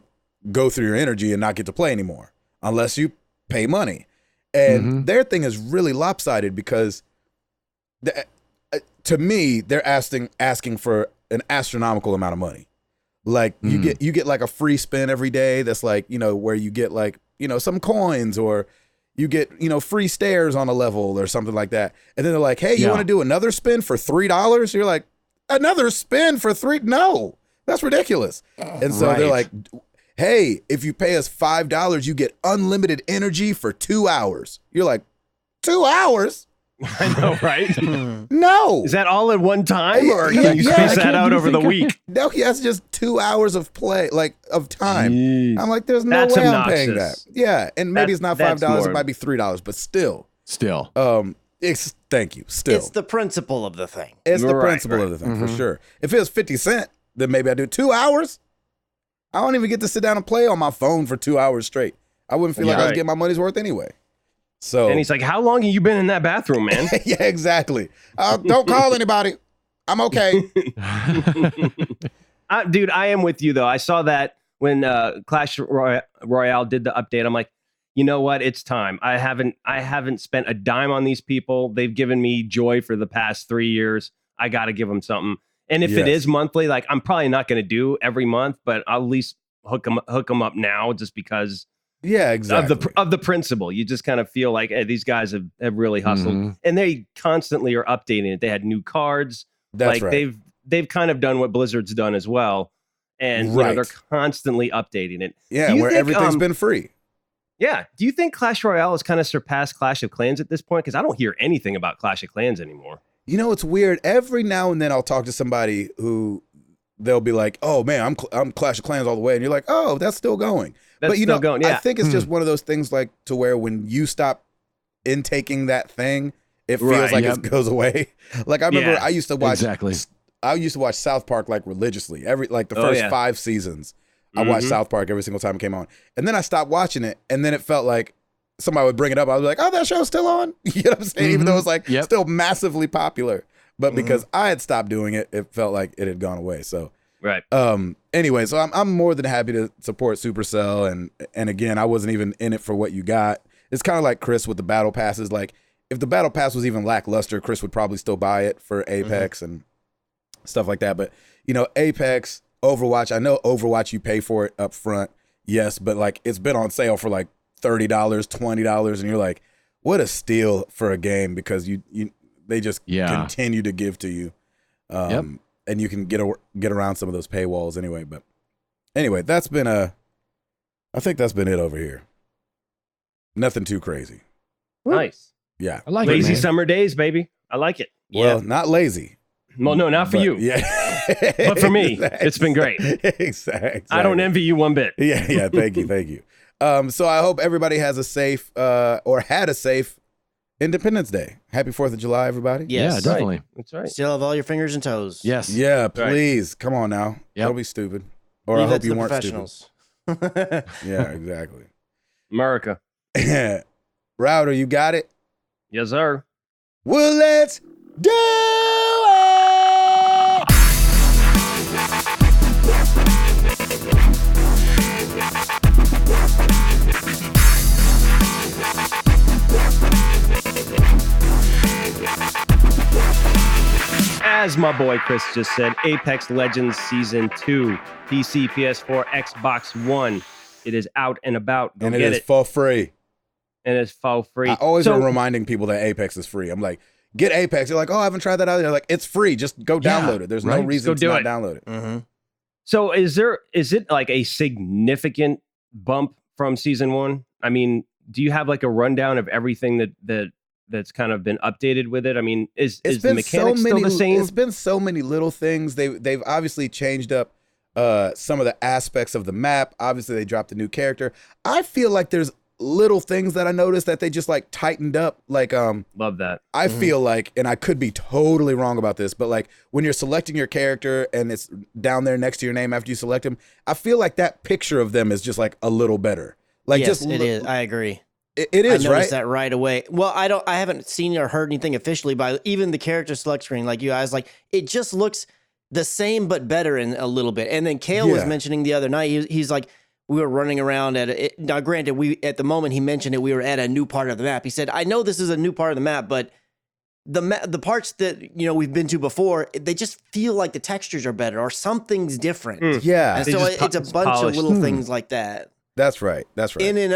S1: go through your energy and not get to play anymore unless you pay money. And their thing is really lopsided because to me, they're asking for an astronomical amount of money. Like you get like a free spin every day. That's like, where you get like, some coins, or you get, free stairs on a level or something like that. And then they're like, hey, you want to do another spin for $3? You're like, another spin for $3? No, that's ridiculous. And so they're like, hey, if you pay us $5, you get unlimited energy for 2 hours. You're like, 2 hours?
S2: I know, right?
S1: No.
S2: Is that all at one time, or can you space that out over the week?
S1: No, he has just 2 hours of play, like of time.
S2: Jeez.
S1: I'm like, there's no
S2: That's
S1: way I'm paying that.
S2: obnoxious.
S1: Yeah, and maybe it's not $5,
S2: more.
S1: it might be $3, but still. Thank you. Still,
S3: It's the principle of the thing.
S1: it's the
S2: Right,
S1: principle of the thing for sure. If it was 50 cent, then maybe I do 2 hours. I don't even get to sit down and play on my phone for 2 hours straight. I wouldn't feel like I was
S2: Right.
S1: getting my money's worth anyway. So
S2: And he's like, how long have you been in that bathroom, man?
S1: yeah, exactly. Don't call anybody. I'm okay.
S2: Dude, I am with you, though. I saw that when Clash Royale did the update. I'm like, you know what? It's time. I haven't spent a dime on these people. They've given me joy for the past 3 years. I got to give them something. And if it
S1: Yes.
S2: is monthly, like I'm probably not going to do every month, but I'll at least hook them up now, just because
S1: Yeah, exactly.
S2: of the principle. You just kind of feel like, hey, these guys have really hustled, and they constantly are updating it. They had new cards.
S1: That's
S2: like
S1: right.
S2: they've kind of done what Blizzard's done as well, and
S1: Right.
S2: they're constantly updating it.
S1: Yeah,
S2: Do you
S1: where
S2: think,
S1: everything's been free.
S2: Yeah. Do you think Clash Royale has kind of surpassed Clash of Clans at this point? Because I don't hear anything about Clash of Clans anymore.
S1: It's weird. Every now and then I'll talk to somebody who they'll be like, "Oh man, I'm Clash of Clans all the way," and you're like, "Oh, that's still going."
S2: That's
S1: but
S2: still going. Yeah.
S1: I think it's just one of those things like to where when you stop intaking that thing, it feels
S2: Right.
S1: like
S4: Yep.
S1: it goes away. Like I remember
S2: Yeah.
S1: I used to watch
S4: Exactly.
S1: I used to watch South Park like religiously. The
S2: Oh,
S1: first
S2: yeah.
S1: 5 seasons. I watched
S2: Mhm.
S1: South Park every single time it came on. And then I stopped watching it, and then it felt like somebody would bring it up. I was like, "Oh, that show's still on." You know what I'm saying? Even though it's like
S4: Yep.
S1: still massively popular. But because I had stopped doing it, it felt like it had gone away. So
S2: Right.
S1: anyway, so I'm more than happy to support Supercell, and again, I wasn't even in it for what you got. It's kind of like Chris with the battle passes. Like if the battle pass was even lackluster, Chris would probably still buy it for Apex and stuff like that. But Apex, Overwatch, I know Overwatch you pay for it up front, yes, but like it's been on sale for like $30, $20, and you're like, what a steal for a game, because they just continue to give to you. And you can get around some of those paywalls anyway. But anyway, I think that's been it over here. Nothing too crazy.
S2: Nice.
S1: Yeah.
S4: I like
S2: Lazy
S4: it, man.
S2: summer days, baby. I like it.
S1: Well, not lazy.
S2: Well, no, not for
S1: but
S2: you.
S1: Yeah.
S2: But for me, it's been great.
S1: Exactly.
S2: I don't envy you one bit.
S1: Yeah. Thank you. So I hope everybody has a safe or had a safe Independence Day. Happy 4th of July, everybody.
S3: Yes.
S4: Yeah, definitely.
S2: That's right.
S3: Still have all your fingers and toes.
S4: Yes.
S1: Yeah, please. Come on now.
S4: Yep.
S1: Don't be stupid. Or
S3: Leave
S1: I
S3: that
S1: hope
S3: to
S1: you
S3: the
S1: weren't
S3: professionals.
S1: stupid. Yeah, exactly.
S2: America.
S1: Router, you got it?
S2: Yes, sir.
S1: Well, let's do it!
S2: As my boy Chris just said, Apex Legends Season 2, PC, PS4, Xbox One. It is out and about. Go
S1: And it
S2: get
S1: is
S2: it.
S1: for free.
S2: And it's for free.
S1: I always
S2: So-
S1: am reminding people that Apex is free. I'm like, get Apex. They're like, oh, I haven't tried that out. They're like, it's free. Just go download it. There's no
S4: right.
S1: reason
S2: go
S1: to
S2: do
S1: not
S2: it.
S1: download it.
S3: Mm-hmm.
S2: So is it like a significant bump from Season 1? I mean, do you have like a rundown of everything that's kind of been updated with it? I mean, is the mechanics still the same?
S1: It's been so many little things. They've obviously changed up some of the aspects of the map. Obviously, they dropped a new character. I feel like there's little things that I noticed that they just like tightened up. Like
S2: Love that.
S1: I feel like, and I could be totally wrong about this, but like when you're selecting your character and it's down there next to your name after you select him, I feel like that picture of them is just like a little better. Like
S3: Yes,
S1: just
S3: it is. I agree.
S1: It
S3: I
S1: is,
S3: noticed
S1: right?
S3: that right away. Well, I haven't seen or heard anything officially, but even the character select screen, like you guys, like it just looks the same but better in a little bit. And then Kale was
S1: Yeah.
S3: mentioning the other night, he's like, we were running around now granted, at the moment he mentioned it, we were at a new part of the map. He said, I know this is a new part of the map, but the parts that we've been to before, they just feel like the textures are better or something's different.
S1: Yeah.
S3: And
S2: They
S3: so
S2: just
S3: it's a bunch
S2: polished.
S3: of little things like that.
S1: That's right.
S3: In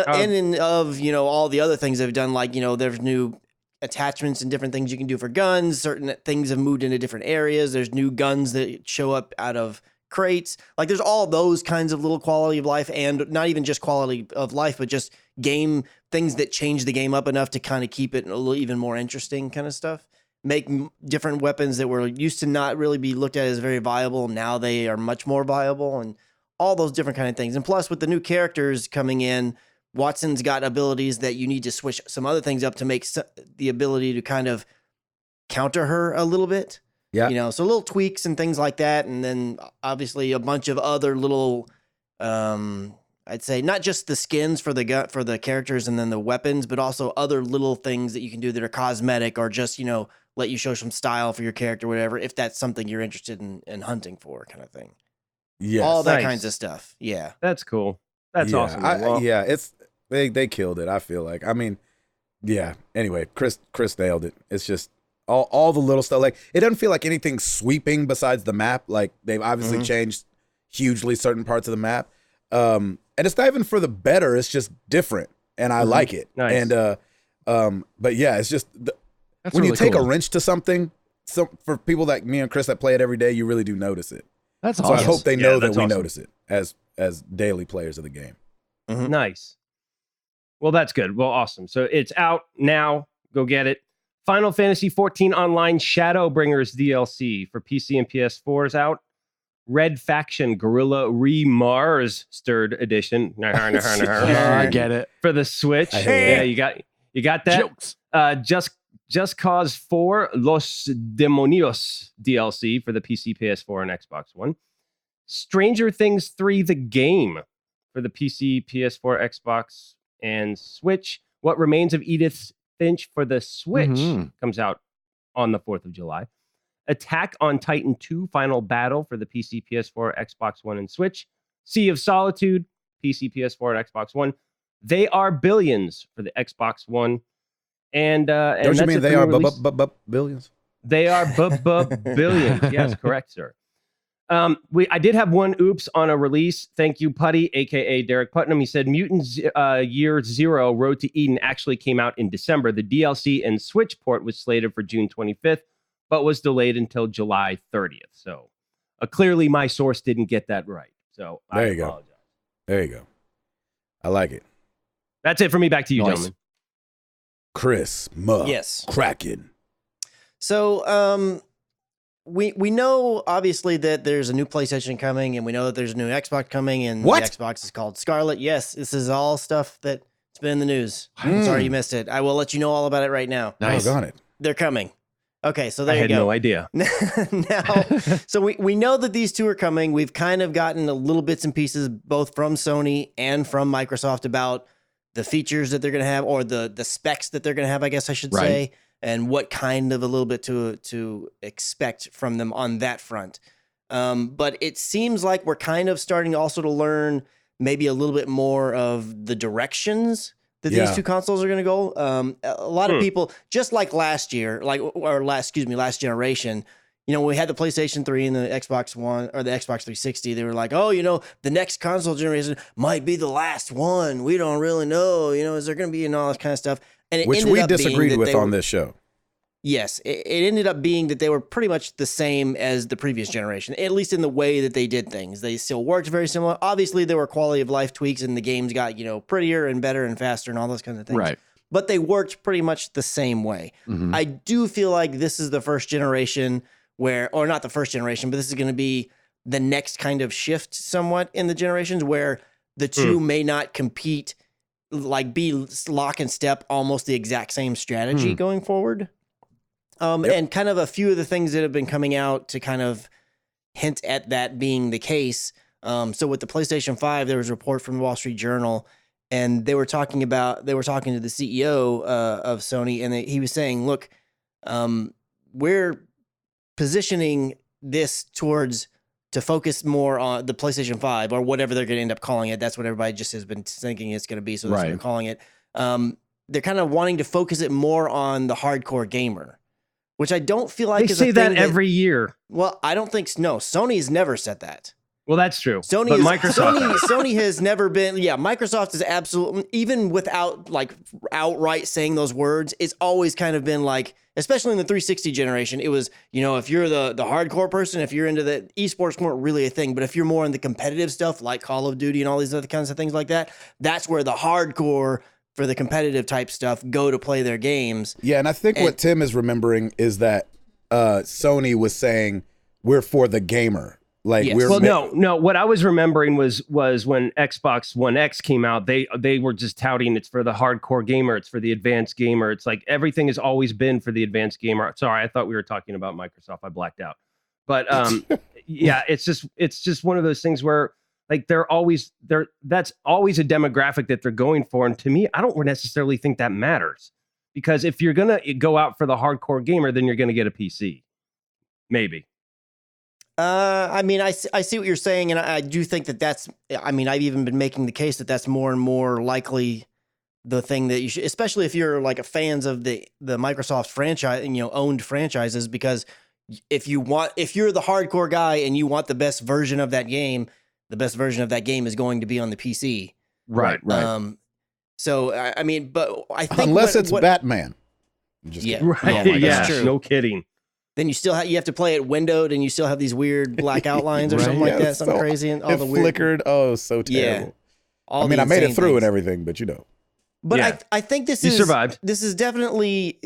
S3: of all the other things they've done, like there's new attachments and different things you can do for guns. Certain things have moved into different areas. There's new guns that show up out of crates. Like there's all those kinds of little quality of life, and not even just quality of life, but just game things that change the game up enough to kind of keep it a little even more interesting kind of stuff. Make different weapons that were used to not really be looked at as very viable. Now they are much more viable, and all those different kind of things. And plus with the new characters coming in, Watson's got abilities that you need to switch some other things up to make the ability to kind of counter her a little bit.
S1: Yeah.
S3: So little tweaks and things like that. And then obviously a bunch of other little, I'd say not just the skins for the characters and then the weapons, but also other little things that you can do that are cosmetic or just, let you show some style for your character, whatever, if that's something you're interested in hunting for kind of thing.
S1: Yes.
S3: All that
S2: Nice.
S3: kinds of stuff. Yeah.
S2: That's cool. That's
S1: Yeah,
S2: awesome. Well,
S1: it's they killed it. I feel like. I mean, yeah. Anyway, Chris nailed it. It's just all the little stuff. Like it doesn't feel like anything sweeping besides the map. Like they've obviously changed hugely certain parts of the map. And it's not even for the better. It's just different, and I like it.
S2: Nice.
S1: And but yeah, it's just
S4: That's
S1: when
S4: really
S1: you take
S4: cool.
S1: a wrench to something. So for people like me and Chris that play it every day, you really do notice it.
S4: That's
S1: So
S4: awesome.
S1: I hope they know that
S2: that's
S1: we
S2: awesome.
S1: notice it as daily players of the game.
S2: Nice. Well, that's good. Well, awesome. So it's out now. Go get it. Final Fantasy 14 Online Shadowbringers DLC for PC and PS4 is out. Red Faction Guerrilla Remars Stirred Edition.
S4: I get it.
S2: For the Switch.
S1: Hey.
S2: Yeah, you got that.
S4: Jokes.
S2: Just Cause 4 Los Demonios DLC for the PC, PS4, and Xbox One. Stranger Things 3 The Game for the PC, PS4, Xbox, and Switch. What Remains of Edith Finch for the Switch comes out on the 4th of July. Attack on Titan 2 Final Battle for the PC, PS4, Xbox One, and Switch. Sea of Solitude, PC, PS4, and Xbox One. They Are Billions for the Xbox One. And
S1: Don't you mean they are billions?
S2: They are billions. Yes, correct, sir. I did have one oops on a release. Thank you, Putty, aka Derek Putnam. He said Mutant Year Zero Road to Eden actually came out in December. The DLC and Switch port was slated for June 25th, but was delayed until July 30th. So clearly my source didn't get that right. So
S1: There
S2: I
S1: you go.
S2: apologize.
S1: There you go. I like it.
S2: That's it for me. Back to you,
S4: Nice.
S2: gentlemen.
S1: Chris,
S3: Yes.
S1: Kraken.
S3: So we know obviously that there's a new PlayStation coming, and we know that there's a new Xbox coming, and
S1: What?
S3: the Xbox is called Scarlet. Yes, this is all stuff that's been in the news. I'm sorry you missed it. I will let you know all about it right now.
S4: Nice.
S1: Doggone it.
S3: They're coming. Okay, so
S2: I
S3: there you
S2: had
S3: go.
S2: no idea.
S3: Now, so we know that these two are coming. We've kind of gotten a little bits and pieces both from Sony and from Microsoft about the features that they're going to have, or the specs that they're going to have, I guess I should
S4: Right.
S3: say, and what kind of a little bit to expect from them on that front. But it seems like we're kind of starting also to learn maybe a little bit more of the directions that
S1: Yeah.
S3: these two consoles are going to go. A lot of people, just like last year, last generation, we had the PlayStation 3 and the Xbox One or the Xbox 360. They were like, oh, the next console generation might be the last one. We don't really know. Is there going to be all this kind of stuff? And it
S1: Which
S3: ended
S1: we
S3: up being
S1: disagreed
S3: that
S1: with
S3: they
S1: on
S3: were-
S1: this show.
S3: Yes, it ended up being that they were pretty much the same as the previous generation, at least in the way that they did things. They still worked very similar. Obviously, there were quality of life tweaks, and the games got prettier and better and faster and all those kinds of things.
S4: Right.
S3: But they worked pretty much the same way.
S4: Mhm.
S3: I do feel like this is the first generation or not the first generation, but this is going to be the next kind of shift somewhat in the generations where the two may not compete, like be lock and step, almost the exact same strategy going forward. And kind of a few of the things that have been coming out to kind of hint at that being the case. So with the PlayStation 5, there was a report from the Wall Street Journal, and they were talking to the CEO of Sony, and he was saying, look, we're positioning this to focus more on the PlayStation 5 or whatever they're going to end up calling it. That's what everybody just has been thinking it's going to be. So that's what they're calling it. They're kind of wanting to focus it more on the hardcore gamer. which I don't feel like
S2: They
S3: is
S2: say
S3: a
S2: that
S3: thing
S2: every year.
S3: Well, I don't think no. Sony's never said that.
S2: Well, that's true.
S3: Sony
S2: but
S3: is,
S2: Microsoft.
S3: Sony has never been. Yeah, Microsoft is absolutely, even without like outright saying those words, it's always kind of been like, especially in the 360 generation, it was, if you're the hardcore person, if you're into the esports, weren't really a thing. But if you're more in the competitive stuff like Call of Duty and all these other kinds of things like that, that's where the hardcore for the competitive type stuff go to play their games.
S1: Yeah, and I think what Tim is remembering is that Sony was saying we're for the gamer. Like
S3: Yes.
S1: we're
S2: No. What I was remembering was when Xbox One X came out, they were just touting it's for the hardcore gamer, it's for the advanced gamer. It's like everything has always been for the advanced gamer. Sorry, I thought we were talking about Microsoft. I blacked out. But yeah, it's just one of those things where like that's always a demographic that they're going for. And to me, I don't necessarily think that matters, because if you're gonna go out for the hardcore gamer, then you're gonna get a PC, maybe.
S3: I mean, I see what you're saying, and I do think that's. I mean, I've even been making the case that that's more and more likely the thing that you should, especially if you're like fans of the Microsoft franchise and owned franchises, because if you're the hardcore guy and you want the best version of that game, the best version of that game is going to be on the PC.
S4: Right.
S3: So I mean, but I think
S1: unless it's Batman. Just
S3: Yeah.
S1: kidding.
S2: Right.
S3: Yeah,
S2: Yeah.
S3: that's true.
S2: No kidding.
S3: then you still you have to play it windowed, and you still have these weird black outlines or
S4: Right.
S3: something like
S1: Yeah,
S3: that, something
S1: so
S3: crazy, and all
S1: It
S3: the weird.
S1: flickered. Oh, so terrible.
S3: all
S1: I mean,
S3: the
S1: I made it
S3: insane
S1: through
S3: things.
S1: and everything, but
S3: But
S2: Yeah.
S3: I think this
S2: You
S3: is
S2: survived.
S3: This is definitely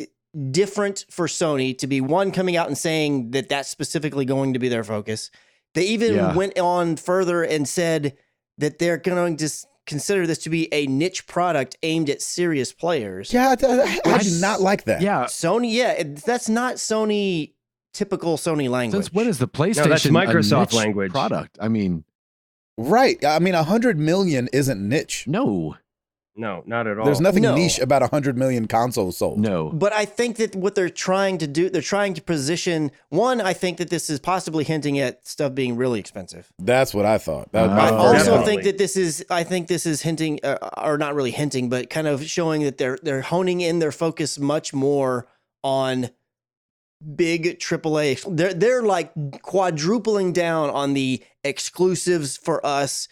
S3: different for Sony to be one coming out and saying that that's specifically going to be their focus. They even went on further and said that they're going to consider this to be a niche product aimed at serious players.
S1: Yeah, I do not like that.
S4: Yeah.
S3: Sony, that's not Sony typical Sony language.
S4: Since when is the PlayStation
S2: that's
S4: a
S2: Microsoft
S4: niche
S2: language.
S4: product? I mean,
S1: Right. I mean, 100 million isn't niche.
S4: no.
S2: No, not at all.
S1: There's nothing
S3: No.
S1: niche about 100 million consoles sold.
S4: No.
S3: But I think that what they're trying to do, they're trying to position. One, I think that this is possibly hinting at stuff being really expensive.
S1: That's what I thought. That was my
S3: I
S1: first
S3: also
S1: thought.
S2: Definitely.
S3: think that this is hinting, or not really hinting, but kind of showing that they're honing in their focus much more on big AAA. They're like quadrupling down on the exclusives for us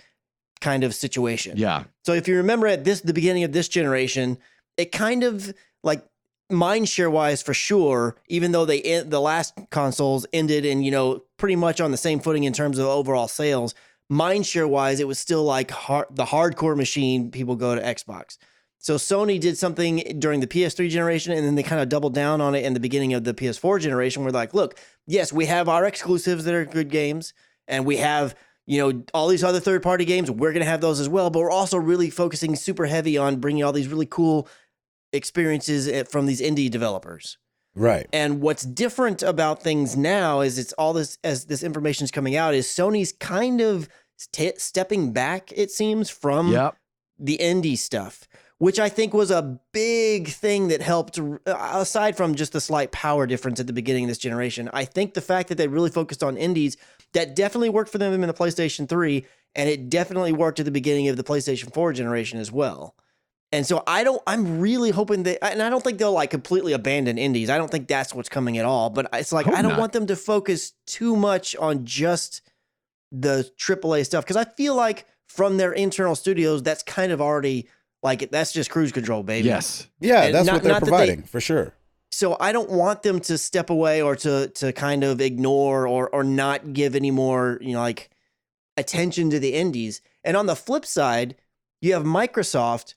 S3: kind of situation.
S4: Yeah.
S3: So if you remember at the beginning of this generation, it kind of like mindshare wise for sure, even though the last consoles ended in, pretty much on the same footing in terms of overall sales, mindshare wise, it was still like the hardcore machine people go to Xbox. So Sony did something during the PS3 generation, and then they kind of doubled down on it in the beginning of the PS4 generation. We're like, look, yes, we have our exclusives that are good games, and we have all these other third-party games. We're going to have those as well, but we're also really focusing super heavy on bringing all these really cool experiences from these indie developers.
S1: Right.
S3: And what's different about things now is it's all this, as this information is coming out, is Sony's kind of stepping back, it seems, from the indie stuff, which I think was a big thing that helped, aside from just the slight power difference at the beginning of this generation. I think the fact that they really focused on indies, that definitely worked for them in the PlayStation 3, and it definitely worked at the beginning of the PlayStation 4 generation as well. And so I'm really hoping that, and I don't think they'll like completely abandon indies. I don't think that's what's coming at all, but it's like, I don't want them to focus too much on just the AAA stuff. Cause I feel like from their internal studios, that's kind of already like, that's just cruise control, baby.
S4: Yes.
S1: Yeah,
S3: And
S1: that's
S3: not-
S1: what they're
S3: not that
S1: providing for sure.
S3: So I don't want them to step away or to kind of ignore or not give any more, like attention to the indies. And on the flip side, you have Microsoft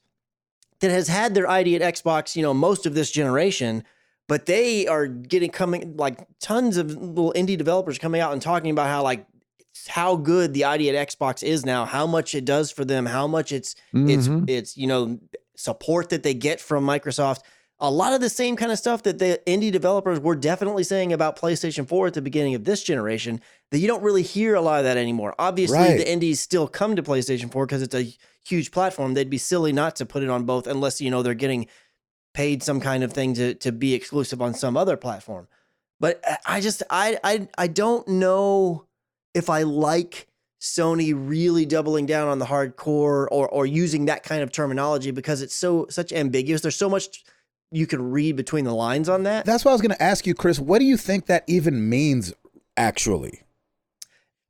S3: that has had their ID at Xbox, most of this generation, but they are coming like tons of little indie developers coming out and talking about how good the ID at Xbox is now, how much it does for them, how much it's support that they get from Microsoft. A lot of the same kind of stuff that the indie developers were definitely saying about PlayStation 4 at the beginning of this generation, that you don't really hear a lot of that anymore. Obviously,
S1: Right.
S3: the indies still come to PlayStation 4 because it's a huge platform. They'd be silly not to put it on both unless, they're getting paid some kind of thing to be exclusive on some other platform. But I don't know if I like Sony really doubling down on the hardcore or using that kind of terminology, because it's such ambiguous. There's so much you could read between the lines on that.
S1: That's what I was going to ask you, Chris. What do you think that even means actually?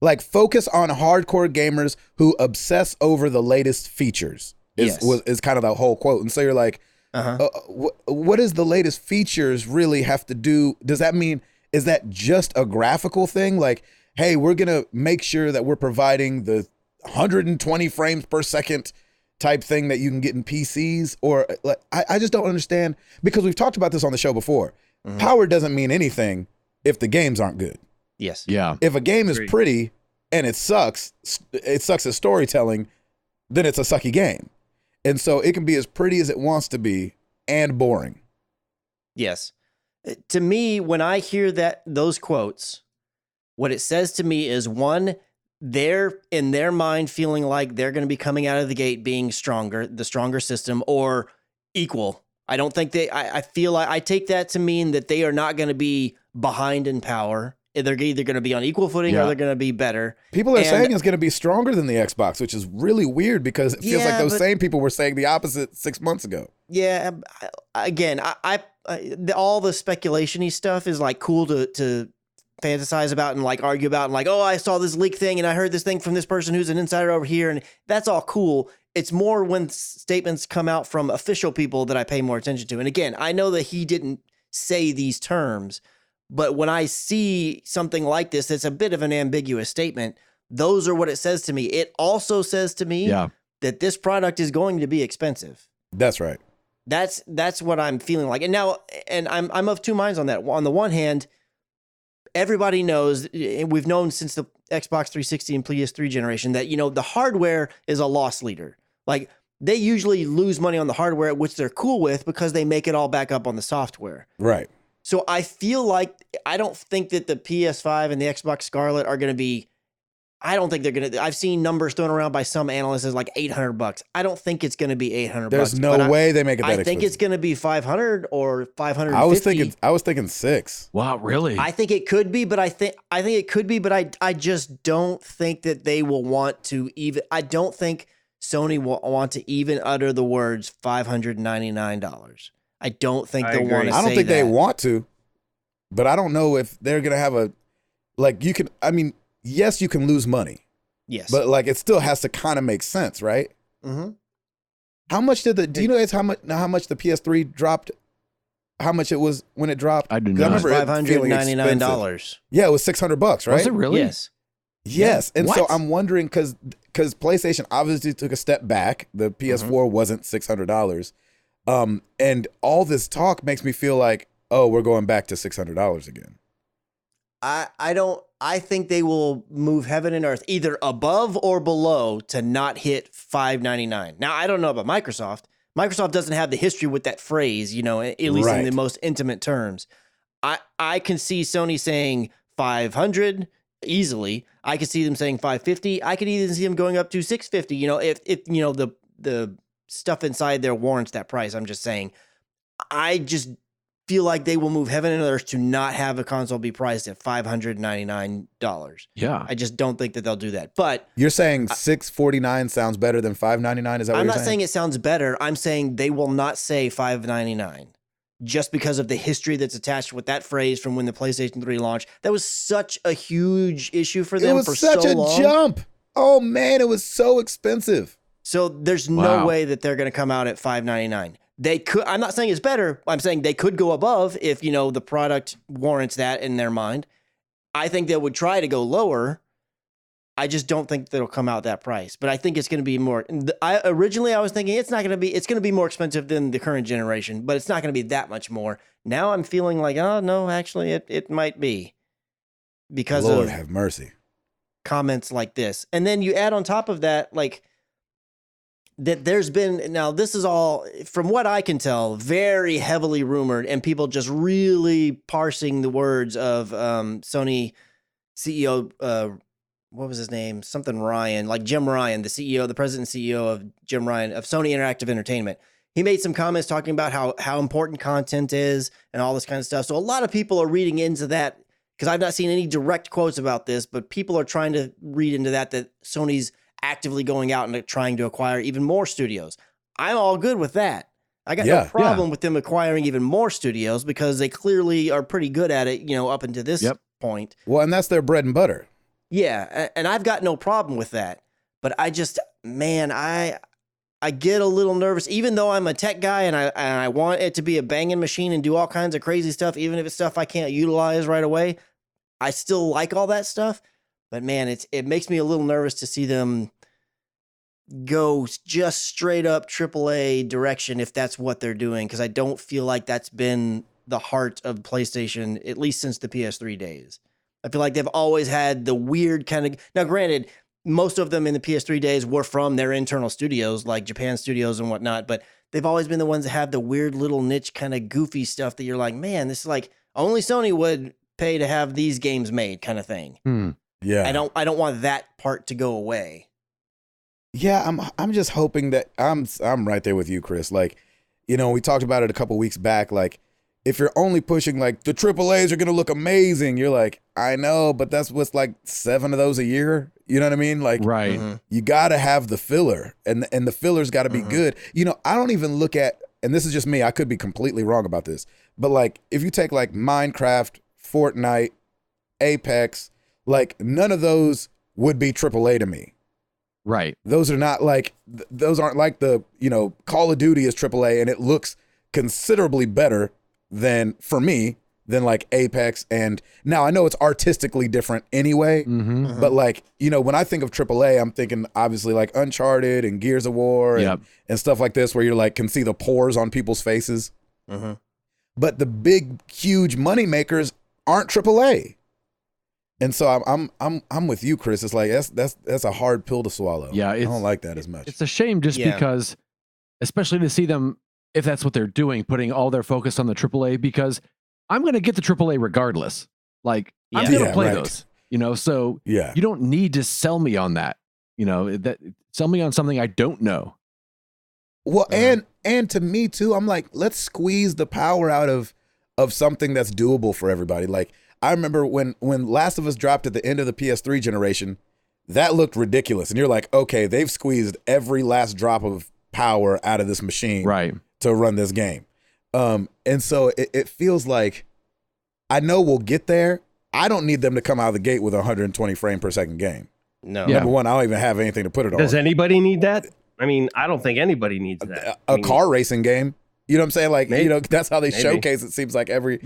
S1: Like, focus on hardcore gamers who obsess over the latest features is kind of the whole quote. And so you're like, what does the latest features really have to do? Does that mean, is that just a graphical thing? Like, hey, we're going to make sure that we're providing the 120 frames per second type thing that you can get in PCs? Or like, I just don't understand, because we've talked about this on the show before. Power doesn't mean anything if the games aren't good.
S3: Yes.
S4: Yeah.
S1: If a game is pretty and it sucks at storytelling, then it's a sucky game. And so it can be as pretty as it wants to be and boring.
S3: Yes. To me, when I hear those quotes, what it says to me is, one, they're in their mind feeling like they're going to be coming out of the gate being stronger, the stronger system, or equal. I don't think I feel like I take that to mean that they are not going to be behind in power. They're either going to be on equal footing or they're going to be better.
S1: People are saying it's going to be stronger than the Xbox, which is really weird, because it feels like those same people were saying the opposite 6 months ago.
S3: Yeah. Again, all the speculation-y stuff is like cool to fantasize about and like argue about, and like, oh, I saw this leak thing and I heard this thing from this person who's an insider over here, and that's all cool. It's more when statements come out from official people that I pay more attention to. And again, I know that he didn't say these terms, but when I see something like this, it's a bit of an ambiguous statement. Those are what it says to me. It also says to me that this product is going to be expensive.
S1: That's right.
S3: That's what I'm feeling like. And I'm of two minds on that. On the one hand, everybody knows, and we've known since the Xbox 360 and PS3 generation, that, the hardware is a loss leader. Like, they usually lose money on the hardware, which they're cool with because they make it all back up on the software.
S1: Right.
S3: So I feel like, I don't think that the PS5 and the Xbox Scarlet are going to be, I don't think they're going to, I've seen numbers thrown around by some analysts as like $800. I don't think it's going to be $800.
S1: There's no way they make it that expensive.
S3: I think it's going to be $500 or $550.
S1: I was thinking $600.
S4: Wow, really?
S3: I think it could be, but I think it could be, but I just don't think that they will want to even, I don't think Sony will want to even utter the words $599. I don't think they'll want to say that.
S1: I don't think they want to, but I don't know if they're going to have a, like, you can, I mean, yes, you can lose money.
S3: Yes.
S1: But like, it still has to kind of make sense, right?
S3: Mm-hmm.
S1: How much do you know guys how much the PS3 dropped? How much it was when it dropped?
S4: I do not.
S1: I remember
S3: $599.
S1: Yeah, it was $600, right?
S4: Was it really?
S3: Yes.
S1: Yes.
S3: Yeah.
S1: And so I'm wondering, because PlayStation obviously took a step back. The PS4 wasn't $600. And all this talk makes me feel like, oh, we're going back to $600 again.
S3: I think they will move heaven and earth either above or below to not hit $599. Now, I don't know about Microsoft. Microsoft doesn't have the history with that phrase, at least in the most intimate terms. I can see Sony saying 500 easily. I could see them saying 550. I could even see them going up to 650. If the stuff inside there warrants that price. I'm just saying, I just feel like they will move heaven and earth to not have a console be priced at $599.
S4: Yeah.
S3: I just don't think that they'll do that. But
S1: you're saying $649 sounds better than $599? Is that what you're saying?
S3: I'm not saying it sounds better. I'm saying they will not say $599 just because of the history that's attached with that phrase from when the PlayStation 3 launched. That was such a huge issue for them for so long. It was such a
S1: jump. Oh man, it was so expensive.
S3: So there's no way that they're going to come out at $599. They could. I'm not saying it's better. I'm saying they could go above if the product warrants that in their mind. I think they would try to go lower. I just don't think that'll come out that price. But I think it's going to be more. Originally I was thinking it's going to be more expensive than the current generation, but it's not going to be that much more. Now I'm feeling like, oh no, actually it might be, because
S1: Lord have mercy.
S3: Comments like this, and then you add on top of that, like, that there's been, now this is all, from what I can tell, very heavily rumored, and people just really parsing the words of Sony CEO, what was his name? Something Ryan, like Jim Ryan, the president and CEO of Jim Ryan of Sony Interactive Entertainment. He made some comments talking about how important content is and all this kind of stuff. So a lot of people are reading into that, because I've not seen any direct quotes about this, but people are trying to read into that Sony's actively going out and trying to acquire even more studios. I'm all good with that. I got no problem with them acquiring even more studios because they clearly are pretty good at it, up until this point.
S1: Well, and that's their bread and butter.
S3: Yeah, and I've got no problem with that. But I just, man, I get a little nervous, even though I'm a tech guy and I want it to be a banging machine and do all kinds of crazy stuff, even if it's stuff I can't utilize right away. I still like all that stuff. But man, it makes me a little nervous to see them go just straight up AAA direction if that's what they're doing, because I don't feel like that's been the heart of PlayStation, at least since the PS3 days. I feel like they've always had the weird kind of... Now, granted, most of them in the PS3 days were from their internal studios, like Japan studios and whatnot, but they've always been the ones that have the weird little niche kind of goofy stuff that you're like, man, this is like only Sony would pay to have these games made kind of thing.
S1: Yeah.
S3: I don't want that part to go away.
S1: Yeah, I'm just hoping that I'm right there with you, Chris. Like, we talked about it a couple weeks back. Like, if you're only pushing like the AAAs are gonna look amazing, you're like, I know, but that's what's like 7 of those a year. You know what I mean? Like,
S4: right.
S1: You gotta have the filler, and the filler's got to be good. I don't even look at, and this is just me. I could be completely wrong about this, but like, if you take like Minecraft, Fortnite, Apex, like none of those would be AAA to me.
S4: Right.
S1: Those are not like, those aren't like the, Call of Duty is AAA and it looks considerably better than, for me, than like Apex. And now I know it's artistically different anyway, but like, when I think of AAA, I'm thinking obviously like Uncharted and Gears of War and stuff like this, where you're like, can see the pores on people's faces. But the big, huge money makers aren't AAA. And so I'm with you, Chris. It's like that's a hard pill to swallow.
S4: Yeah,
S1: I don't like that as much.
S4: It's a shame just because, especially to see them, if that's what they're doing, putting all their focus on the AAA, because I'm going to get the AAA regardless. Like, I'm going to play those, so you don't need to sell me on that, sell me on something I don't know.
S1: Well, and to me too, I'm like, let's squeeze the power out of something that's doable for everybody. Like, I remember when Last of Us dropped at the end of the PS3 generation, that looked ridiculous. And you're like, okay, they've squeezed every last drop of power out of this machine to run this game. And so it feels like, I know we'll get there. I don't need them to come out of the gate with a 120 frame per second game.
S3: No.
S1: Number one, I don't even have anything to put it on.
S2: Does anybody need that? I mean, I don't think anybody needs that.
S1: A car racing game. You know what I'm saying? Like, that's how they showcase it. Seems like every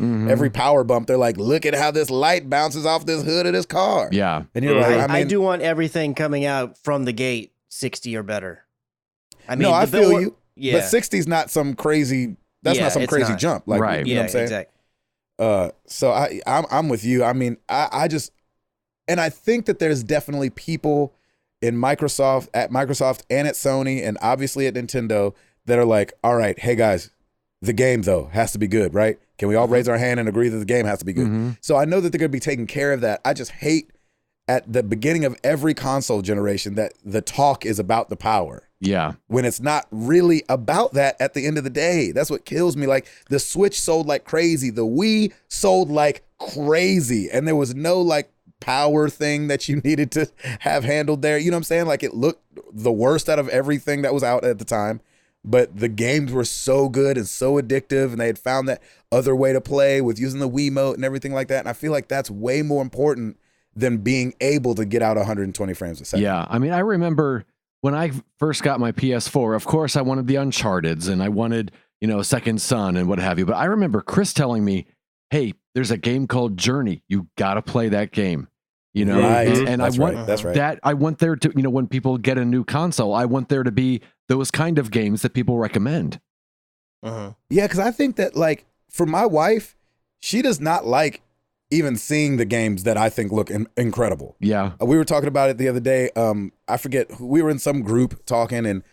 S1: power bump, they're like, look at how this light bounces off this hood of this car.
S4: Yeah.
S1: And you're like,
S3: I do want everything coming out from the gate 60 or better. I mean,
S1: no, I feel you.
S3: Yeah.
S1: But 60 is not some crazy, that's not some crazy jump. Like, you know what I'm saying?
S3: Exactly.
S1: So I'm with you. I mean, I just, and I think that there's definitely people at Microsoft and at Sony and obviously at Nintendo that are like, all right, hey guys, the game though has to be good, right? Can we all raise our hand and agree that the game has to be good? So I know that they're going to be taking care of that. I just hate at the beginning of every console generation that the talk is about the power.
S4: Yeah.
S1: When it's not really about that at the end of the day. That's what kills me. Like, the Switch sold like crazy. The Wii sold like crazy. And there was no like power thing that you needed to have handled there. You know what I'm saying? Like, it looked the worst out of everything that was out at the time. But the games were so good and so addictive, and they had found that other way to play with using the Wiimote and everything like that. And I feel like that's way more important than being able to get out 120 frames a second.
S4: Yeah. I mean, I remember when I first got my PS4, of course, I wanted the Uncharted's and I wanted, Second Son and what have you. But I remember Chris telling me, hey, there's a game called Journey. You got to play that game.
S1: Right.
S4: And
S1: that's
S4: I want
S1: right. That's right.
S4: that. I want there to, when people get a new console, I want there to be those kind of games that people recommend.
S1: Yeah, because I think that, like, for my wife, she does not like even seeing the games that I think look incredible.
S4: Yeah.
S1: We were talking about it the other day. I forget, we were in some group talking, and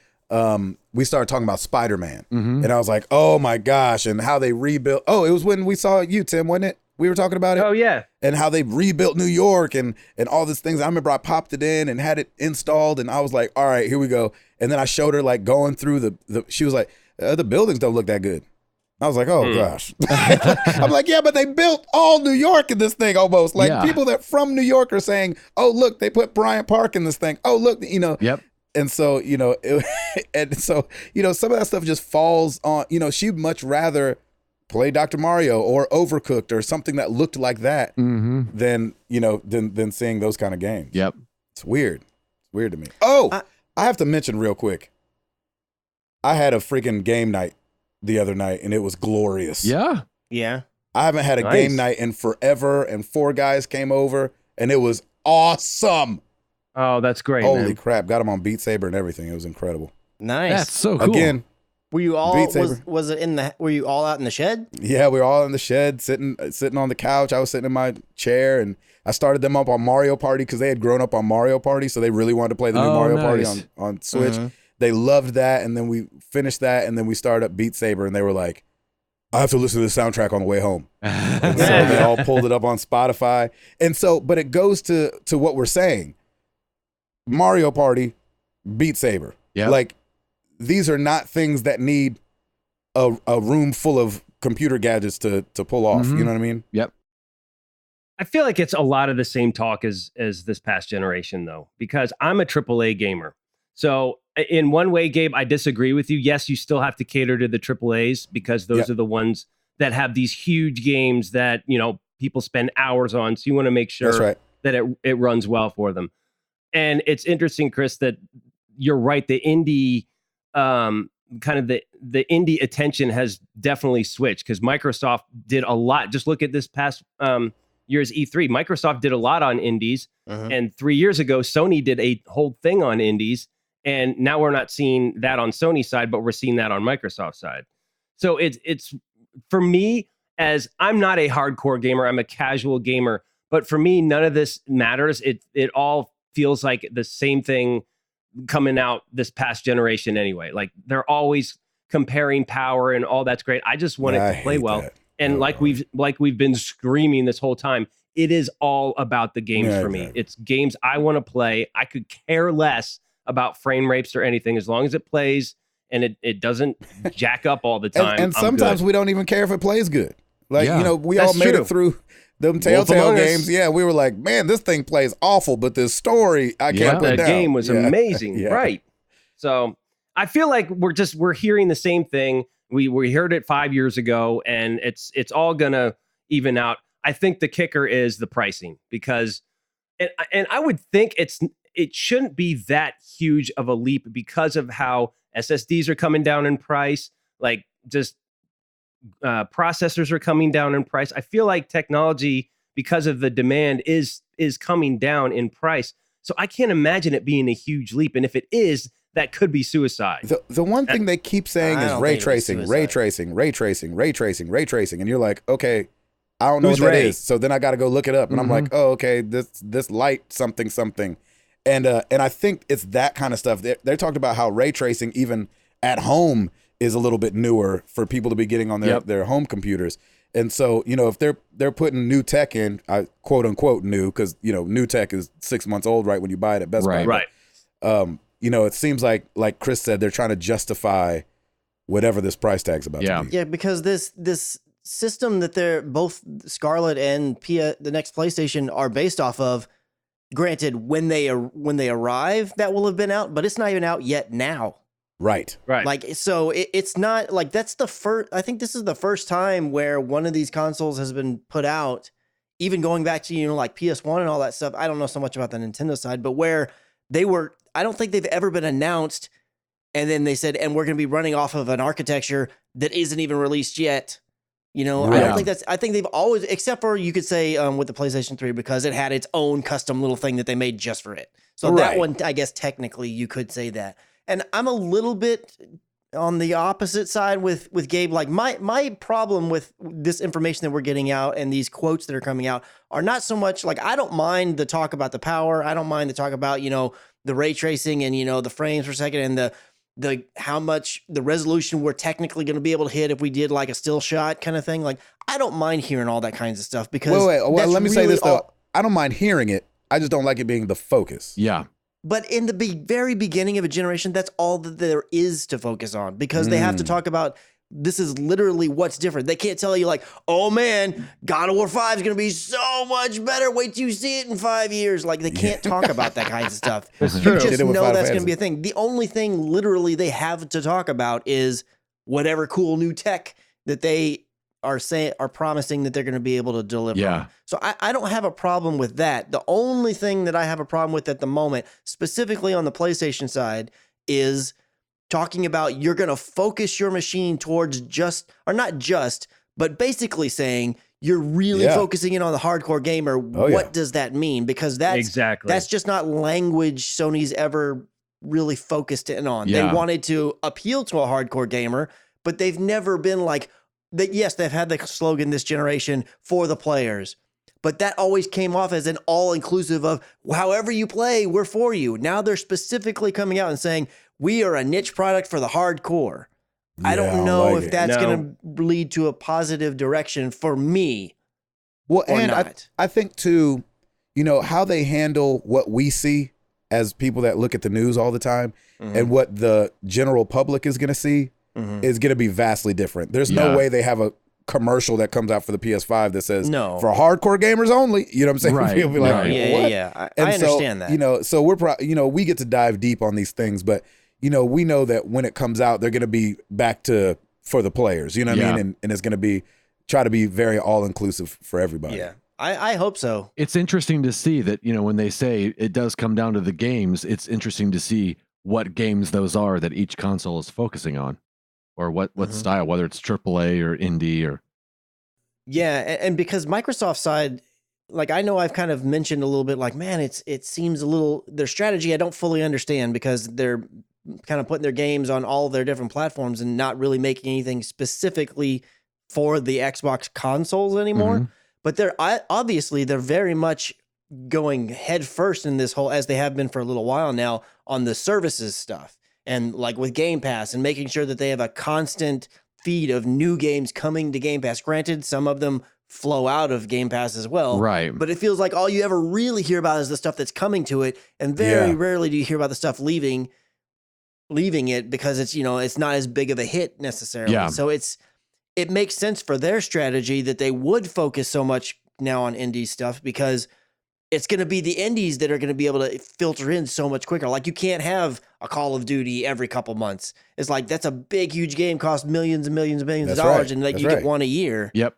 S1: we started talking about Spider-Man. And I was like, oh my gosh, and how they rebuilt. Oh, it was when we saw you, Tim, wasn't it? We were talking about it.
S2: Oh yeah.
S1: And how they rebuilt New York and all these things. I remember I popped it in and had it installed, and I was like, all right, here we go. And then I showed her like going through the she was like, the buildings don't look that good. I was like, oh gosh. I'm like, yeah, but they built all New York in this thing almost. Like, people that from New York are saying, oh, look, they put Bryant Park in this thing. Oh, look,
S4: Yep.
S1: And so, and so, some of that stuff just falls on, she'd much rather play Dr. Mario or Overcooked or something that looked like that than seeing those kind of games.
S4: Yep.
S1: It's weird. It's weird to me. Oh, I have to mention real quick. I had a freaking game night the other night and it was glorious.
S4: Yeah.
S3: Yeah.
S1: I haven't had a game night in forever, and 4 guys came over and it was awesome.
S2: Oh, that's great.
S1: Holy crap. Got them on Beat Saber and everything. It was incredible.
S3: Nice.
S4: That's so cool.
S1: Again,
S3: were you all
S1: Beat Saber.
S3: was it were you all out in the shed?
S1: Yeah, we were all in the shed sitting on the couch. I was sitting in my chair and I started them up on Mario Party because they had grown up on Mario Party, so they really wanted to play the new Mario Party on Switch. They loved that, and then we finished that, and then we started up Beat Saber, and they were like, I have to listen to the soundtrack on the way home. And so they all pulled it up on Spotify. And so, but it goes to what we're saying. Mario Party, Beat Saber.
S4: Yeah.
S1: Like, these are not things that need a room full of computer gadgets to pull off. You know what I mean?
S4: Yep.
S2: I feel like it's a lot of the same talk as this past generation, though, because I'm a AAA gamer. So in one way, Gabe, I disagree with you. Yes, you still have to cater to the AAAs because those are the ones that have these huge games that, people spend hours on. So you want to make sure that it runs well for them. And it's interesting, Chris, that you're right. The indie, kind of the indie attention has definitely switched because Microsoft did a lot. Just look at this past year's E3. Microsoft did a lot on indies. And 3 years ago, Sony did a whole thing on indies. And now we're not seeing that on Sony's side, but we're seeing that on Microsoft's side. So it's for me, as I'm not a hardcore gamer, I'm a casual gamer. But for me, none of this matters. It all feels like the same thing coming out this past generation anyway. Like they're always comparing power and all that's great. I just want it to play well. That. And like we've been screaming this whole time, it is all about the games for me. It's games I want to play. I could care less about frame rates or anything as long as it plays and it doesn't jack up all the time.
S1: And sometimes we don't even care if it plays good. Like, we all made it through them Telltale games. Yeah, we were like, man, this thing plays awful, but this story I can't put down.
S2: That game was amazing, right? So I feel like we're hearing the same thing. We heard it 5 years ago, and it's all gonna even out. I think the kicker is the pricing because, and I would think it shouldn't be that huge of a leap because of how SSDs are coming down in price, like just processors are coming down in price. I feel like technology, because of the demand, is coming down in price. So I can't imagine it being a huge leap. And if it is, that could be suicide.
S1: The one thing they keep saying is ray tracing. And you're like, okay, I don't know what that is. So then I got to go look it up. And I'm like, oh, okay, this light something. And I think it's that kind of stuff. They talked about how ray tracing, even at home, is a little bit newer for people to be getting on their home computers. And so, if they're putting new tech in, quote unquote new, because new tech is 6 months old right when you buy it at Best Buy.
S2: Right.
S1: It seems like Chris said, they're trying to justify whatever this price tag's about to be.
S3: Yeah, because this system that they're both Scarlet and the next PlayStation are based off of. Granted, when they arrive, that will have been out, but it's not even out yet now.
S1: Right.
S3: Like, so it's not like that's the first. I think this is the first time where one of these consoles has been put out, even going back to like PS1 and all that stuff. I don't know so much about the Nintendo side, but where they were, I don't think they've ever been announced, and then they said, and we're going to be running off of an architecture that isn't even released yet. I don't think I think they've always, except for you could say with the PlayStation 3, because it had its own custom little thing that they made just for it. So that one, I guess technically you could say that. And I'm a little bit on the opposite side with Gabe. Like my problem with this information that we're getting out and these quotes that are coming out are not so much like, I don't mind the talk about the power. I don't mind the talk about, the ray tracing and, the frames per second and the how much the resolution we're technically going to be able to hit if we did like a still shot kind of thing. Like, I don't mind hearing all that kinds of stuff because
S1: well, let me say this though. I don't mind hearing it. I just don't like it being the focus.
S4: Yeah.
S3: But in the very beginning of a generation, that's all that there is to focus on because they have to talk about this is literally what's different. They can't tell you like, oh man, God of War 5 is going to be so much better. Wait till you see it in 5 years. Like they can't talk about that kind of stuff.
S2: It's
S3: You
S2: true.
S3: just know
S1: Final
S3: that's going
S1: Fantasy.
S3: to be a thing. The only thing literally they have to talk about is whatever cool new tech that they are promising that they're going to be able to deliver.
S4: Yeah.
S3: on. So I don't have a problem with that. The only thing that I have a problem with at the moment, specifically on the PlayStation side, is talking about you're going to focus your machine towards but basically saying you're really focusing in on the hardcore gamer. What does that mean? Because that's just not language Sony's ever really focused in on.
S4: Yeah.
S3: They wanted to appeal to a hardcore gamer, but they've never been like that. Yes, they've had the slogan this generation for the players, but that always came off as an all-inclusive of however you play, we're for you. Now they're specifically coming out and saying, we are a niche product for the hardcore. I don't know if that's going to lead to a positive direction for me.
S1: Well,
S3: or
S1: and
S3: not.
S1: I think too, how they handle what we see as people that look at the news all the time and what the general public is going to see is going to be vastly different. There's no way they have a commercial that comes out for the PS5 that says for hardcore gamers only. You know what I'm saying?
S4: Right.
S1: People be like, what?
S3: Yeah.
S1: And
S3: I understand that.
S1: So we're we get to dive deep on these things, but we know that when it comes out, they're going to be back to for the players. You know what I mean? And it's going to try to be very all inclusive for everybody.
S3: Yeah. I hope so.
S4: It's interesting to see that, when they say it does come down to the games, it's interesting to see what games those are that each console is focusing on, or what style, whether it's AAA or indie or.
S3: Yeah, and because Microsoft side, like I know I've kind of mentioned a little bit, like man, it seems a little their strategy I don't fully understand because they're kind of putting their games on all their different platforms and not really making anything specifically for the Xbox consoles anymore. But they're obviously they're very much going head first in this whole, as they have been for a little while now, on the services stuff and like with Game Pass and making sure that they have a constant feed of new games coming to Game Pass. Granted, some of them flow out of Game Pass as well.
S4: Right.
S3: But it feels like all you ever really hear about is the stuff that's coming to it. And very rarely do you hear about the stuff leaving it because it's, it's not as big of a hit necessarily.
S4: Yeah.
S3: So it makes sense for their strategy that they would focus so much now on indie stuff because it's going to be the indies that are going to be able to filter in so much quicker. Like you can't have a Call of Duty every couple months. It's like, that's a big, huge game, costs millions and millions and millions of dollars. And like you get one a year.
S4: Yep.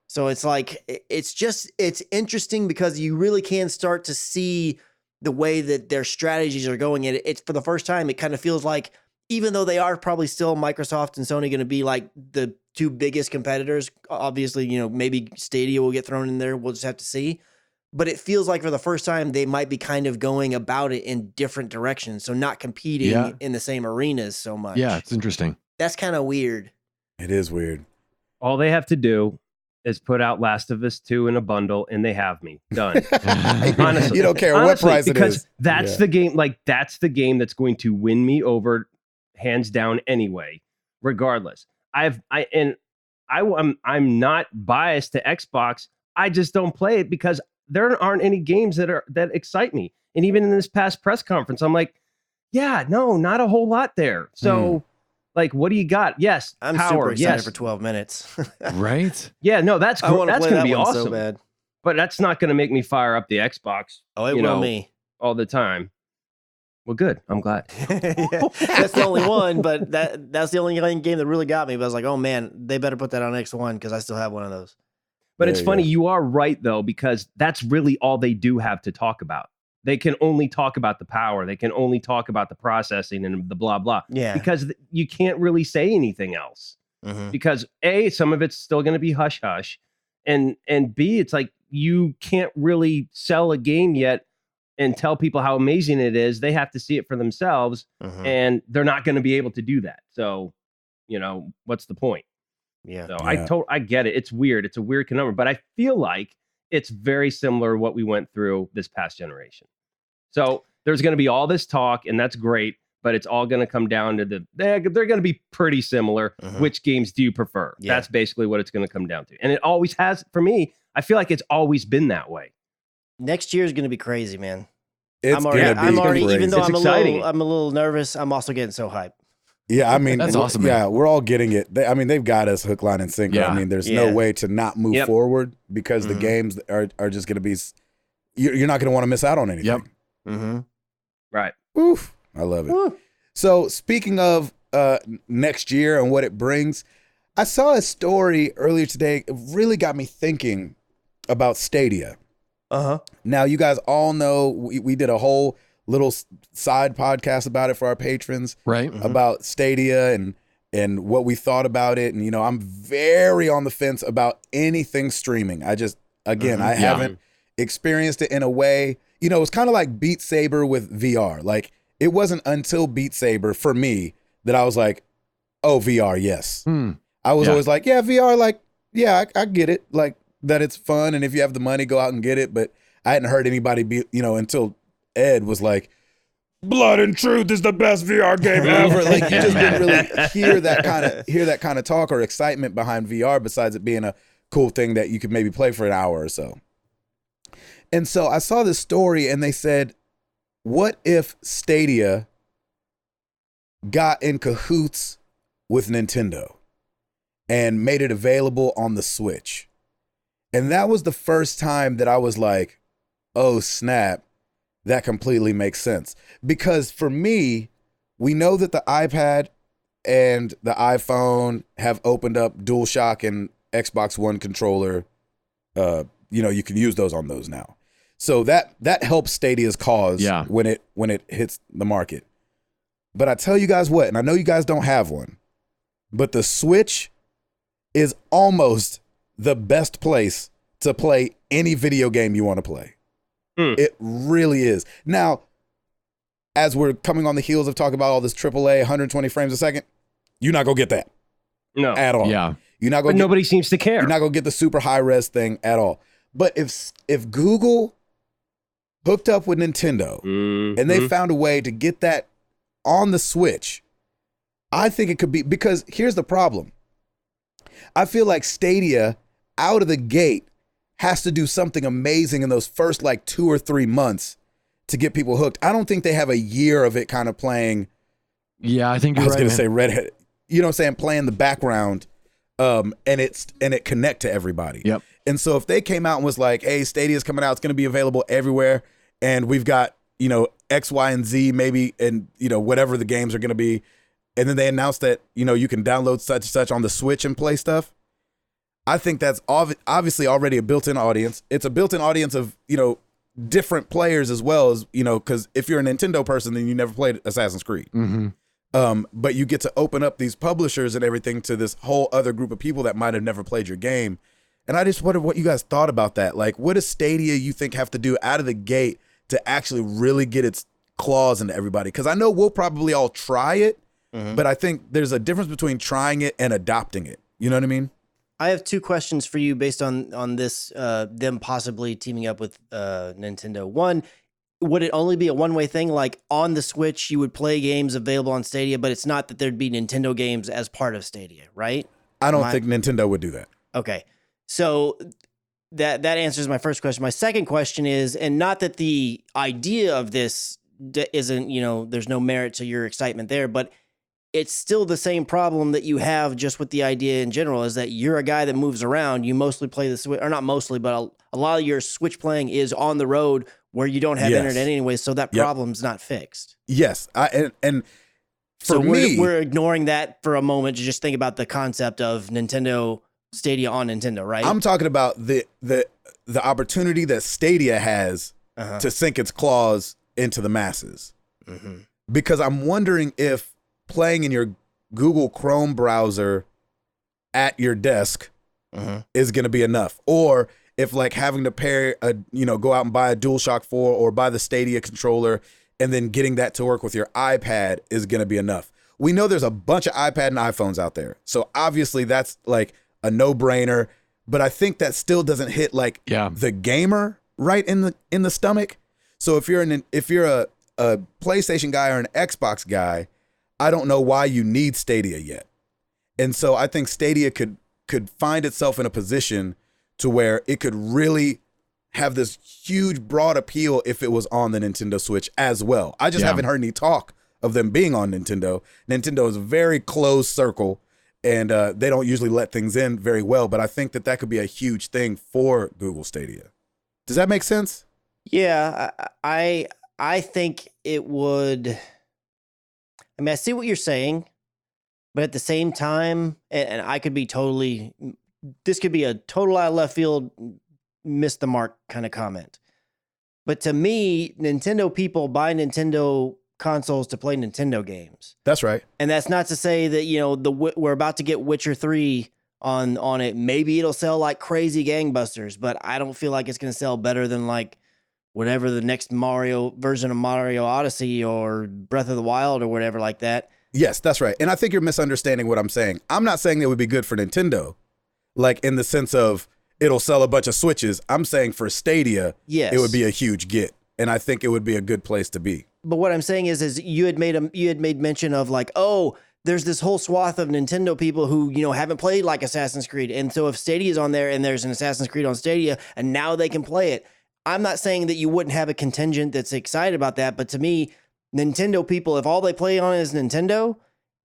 S3: So it's like, it's interesting because you really can start to see the way that their strategies are going. And it's for the first time, it kind of feels like, even though they are probably still Microsoft and Sony going to be like the two biggest competitors, obviously, maybe Stadia will get thrown in there. We'll just have to see. But it feels like for the first time, they might be kind of going about it in different directions. So not competing in the same arenas so much.
S4: Yeah, it's interesting.
S3: That's kind of weird.
S1: It is weird.
S2: All they have to do is put out Last of Us 2 in a bundle and they have me. Done. Honestly.
S1: You don't care what price it is.
S2: Because that's the game, that's the game that's going to win me over hands down anyway, regardless. I'm not biased to Xbox. I just don't play it because there aren't any games that excite me. And even in this past press conference, I'm like, not a whole lot there. So like, what do you got? Yes,
S3: I'm
S2: power.
S3: super excited
S2: Yes.
S3: for 12 minutes.
S4: Right?
S2: Yeah, no, that's cool. That's going to be awesome.
S3: So bad.
S2: But that's not going to make me fire up the Xbox.
S3: Oh, it will me
S2: all the time. Well, good. I'm glad.
S3: That's the only one, but that's the only game that really got me. But I was like, oh man, they better put that on X1 because I still have one of those.
S2: But it's funny. You are right though, because that's really all they do have to talk about. They can only talk about the power. They can only talk about the processing and the blah, blah.
S3: Yeah.
S2: Because you can't really say anything else. Because A, some of it's still going to be hush hush. And B, it's like you can't really sell a game yet and tell people how amazing it is. They have to see it for themselves, and they're not going to be able to do that. So, what's the point?
S3: Yeah.
S2: So I get it. It's weird. It's a weird conundrum, but I feel like it's very similar to what we went through this past generation. So there's going to be all this talk, and that's great, but it's all going to come down to they're going to be pretty similar. Which games do you prefer? Yeah. That's basically what it's going to come down to. And it always has, for me, I feel like it's always been that way.
S3: Next year is going to be crazy, man.
S1: I'm
S3: already,
S1: crazy.
S3: even though
S2: It's
S3: I'm
S2: exciting.
S3: a little nervous, I'm also getting so hyped.
S1: Yeah, I mean,
S4: That's awesome,
S1: Yeah,
S4: man.
S1: we're all getting it. They've got us hook, line, and sinker.
S4: Yeah.
S1: I mean, there's
S3: Yeah.
S1: no way to not move forward because the games are just going to be. You're not going to want to miss out on anything.
S3: Mm-hmm.
S2: Right.
S1: Oof, I love it.
S3: Woo.
S1: So speaking of next year and what it brings, I saw a story earlier today. It really got me thinking about Stadia. Now, you guys all know we did a whole little side podcast about it for our patrons,
S4: Right.
S1: about Stadia and what we thought about it. And, I'm very on the fence about anything streaming. I just, again, I haven't experienced it in a way, it's kind of like Beat Saber with VR. Like, it wasn't until Beat Saber for me that I was like, oh, VR, yes. I was always like, yeah, VR, like, yeah, I get it. Like, that it's fun. And if you have the money, go out and get it. But I hadn't heard anybody be, until Ed was like, Blood and Truth is the best VR game ever. Like, you just didn't really hear that kind of talk or excitement behind VR besides it being a cool thing that you could maybe play for an hour or so. And so I saw this story and they said, what if Stadia got in cahoots with Nintendo and made it available on the Switch? And that was the first time that I was like, oh, snap, that completely makes sense. Because for me, we know that the iPad and the iPhone have opened up DualShock and Xbox One controller. You can use those on those now. So that helps Stadia's cause when it hits the market. But I tell you guys what, and I know you guys don't have one, but the Switch is almost the best place to play any video game you want to play. It really is. Now, as we're coming on the heels of talking about all this AAA 120 frames a second, you're not going to get that.
S2: No.
S1: At all.
S4: Yeah.
S1: You're not going.
S2: But nobody seems to care.
S1: You're not going to get the super high res thing at all. But if Google hooked up with Nintendo and they found a way to get that on the Switch, I think it could be, because here's the problem. I feel like Stadia out of the gate has to do something amazing in those first like 2 or 3 months to get people hooked. I don't think they have a year of it kind of playing.
S4: Yeah, I think you're
S1: I was
S4: right,
S1: going to
S4: man.
S1: say redhead. You know what I'm saying? Playing the background, and it connect to everybody.
S4: Yep.
S1: And so if they came out and was like, hey, Stadia's coming out, it's going to be available everywhere, and we've got, X, Y, and Z maybe, and, whatever the games are going to be, and then they announced that, you can download such and such on the Switch and play stuff, I think that's obviously already a built-in audience. It's a built-in audience of, different players as well as, because if you're a Nintendo person, then you never played Assassin's Creed. But you get to open up these publishers and everything to this whole other group of people that might have never played your game. And I just wonder what you guys thought about that. Like, what does Stadia, you think, have to do out of the gate to actually really get its claws into everybody? Because I know we'll probably all try it, but I think there's a difference between trying it and adopting it. You know what I mean?
S3: I have 2 questions for you based on this, them possibly teaming up with Nintendo. One, would it only be a one-way thing? Like on the Switch, you would play games available on Stadia, but it's not that there'd be Nintendo games as part of Stadia, right?
S1: I don't think Nintendo would do that.
S3: Okay. So that answers my first question. My second question is, and not that the idea of this isn't, there's no merit to your excitement there, but it's still the same problem that you have just with the idea in general, is that you're a guy that moves around. You mostly play the Switch, or not mostly, but a lot of your Switch playing is on the road where you don't have internet anyway, so that problem's not fixed.
S1: Yes. And for
S3: so
S1: me,
S3: we're ignoring that for a moment to just think about the concept of Nintendo Stadia on Nintendo, right?
S1: I'm talking about the opportunity that Stadia has to sink its claws into the masses. Because I'm wondering if playing in your Google Chrome browser at your desk is going to be enough, or if like having to pair go out and buy a DualShock 4 or buy the Stadia controller and then getting that to work with your iPad is going to be enough. We know there's a bunch of iPad and iPhones out there, so obviously that's like a no-brainer, but I think that still doesn't hit like the gamer right in the stomach. So if you're a PlayStation guy or an Xbox guy, I don't know why you need Stadia yet. And so I think Stadia could find itself in a position to where it could really have this huge broad appeal if it was on the Nintendo Switch as well. I just haven't heard any talk of them being on Nintendo. Nintendo is a very closed circle, and they don't usually let things in very well. But I think that could be a huge thing for Google Stadia. Does that make sense?
S3: Yeah, I think it would. I mean, I see what you're saying, but at the same time, and I could be totally. This could be a total out of left field, miss the mark kind of comment. But to me, Nintendo people buy Nintendo consoles to play Nintendo games.
S1: That's right.
S3: And that's not to say that, we're about to get Witcher 3 on it. Maybe it'll sell like crazy gangbusters, but I don't feel like it's going to sell better than like whatever the next Mario version of Mario Odyssey or Breath of the Wild or whatever like that.
S1: Yes, that's right. And I think you're misunderstanding what I'm saying. I'm not saying it would be good for Nintendo, like in the sense of it'll sell a bunch of Switches. I'm saying for Stadia,
S3: yes,
S1: it would be a huge get. And I think it would be a good place to be.
S3: But what I'm saying is you had made mention of like, oh, there's this whole swath of Nintendo people who, haven't played like Assassin's Creed. And so if Stadia's on there and there's an Assassin's Creed on Stadia and now they can play it, I'm not saying that you wouldn't have a contingent that's excited about that. But to me, Nintendo people, if all they play on is Nintendo,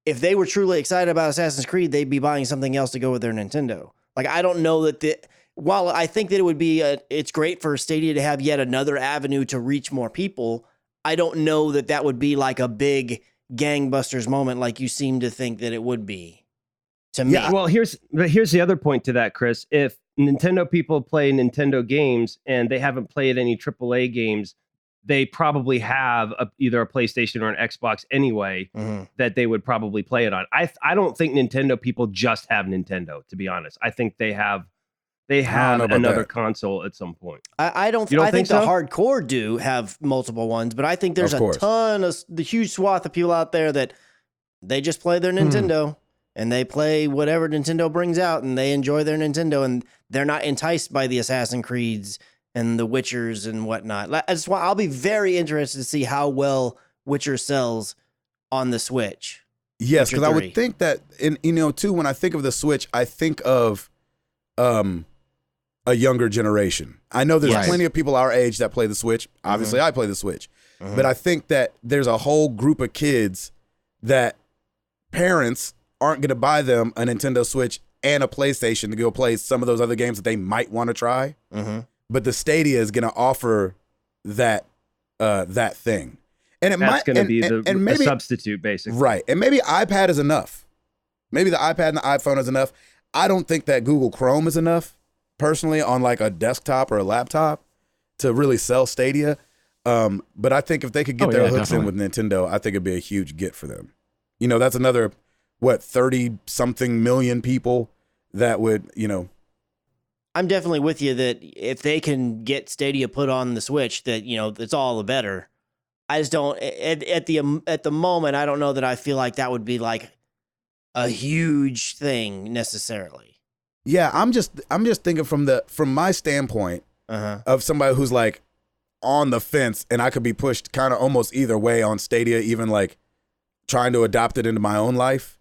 S3: if they were truly excited about Assassin's Creed, they'd be buying something else to go with their Nintendo. Like, I don't know that while I think that it would be, it's great for Stadia to have yet another avenue to reach more people, I don't know that would be like a big gangbusters moment like you seem to think that it would be to me.
S2: Yeah, well, here's the other point to that, Chris. If Nintendo people play Nintendo games and they haven't played any AAA games, they probably have either a PlayStation or an Xbox anyway that they would probably play it on. I don't think Nintendo people just have Nintendo, to be honest. I think they have another console at some point.
S3: I don't. I think the hardcore do have multiple ones, but I think there's a ton of the huge swath of people out there that they just play their Nintendo and they play whatever Nintendo brings out and they enjoy their Nintendo and they're not enticed by the Assassin's Creeds and the Witchers and whatnot. That's why I'll be very interested to see how well Witcher sells on the Switch.
S1: Yes, because I would think that, too, when I think of the Switch, I think of a younger generation. I know there's plenty of people our age that play the Switch. Obviously, I play the Switch. But I think that there's a whole group of kids that parents aren't going to buy them a Nintendo Switch and a PlayStation to go play some of those other games that they might want to try. But the Stadia is going to offer that thing. And
S2: that's going to be a substitute, basically.
S1: Right. And maybe iPad is enough. Maybe the iPad and the iPhone is enough. I don't think that Google Chrome is enough, personally, on like a desktop or a laptop to really sell Stadia. But I think if they could get their hooks in with Nintendo, I think it'd be a huge get for them. That's another, 30-something million people that would,
S3: I'm definitely with you that if they can get Stadia put on the Switch, that, it's all the better. I just don't, at the moment, I don't know that I feel like that would be like a huge thing necessarily.
S1: Yeah, I'm just thinking from my standpoint of somebody who's like on the fence, and I could be pushed kind of almost either way on Stadia, even like trying to adopt it into my own life.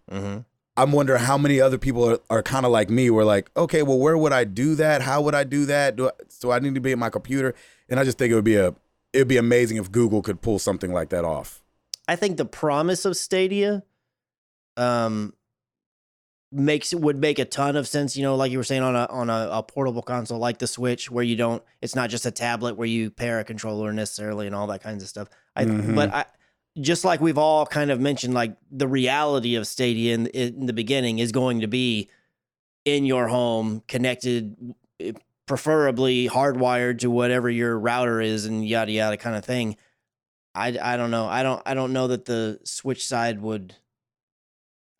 S1: I'm wondering how many other people are kind of like me. We're like, okay, well, where would I do that? How would I do that? So I need to be at my computer, and I just think it'd be amazing if Google could pull something like that off.
S3: I think the promise of Stadia, would make a ton of sense, like you were saying on a portable console like the Switch, where it's not just a tablet where you pair a controller necessarily and all that kinds of stuff. But just like we've all kind of mentioned, like the reality of Stadia in the beginning is going to be in your home, connected, preferably hardwired to whatever your router is and yada yada kind of thing. I don't know. I don't know that the Switch side would.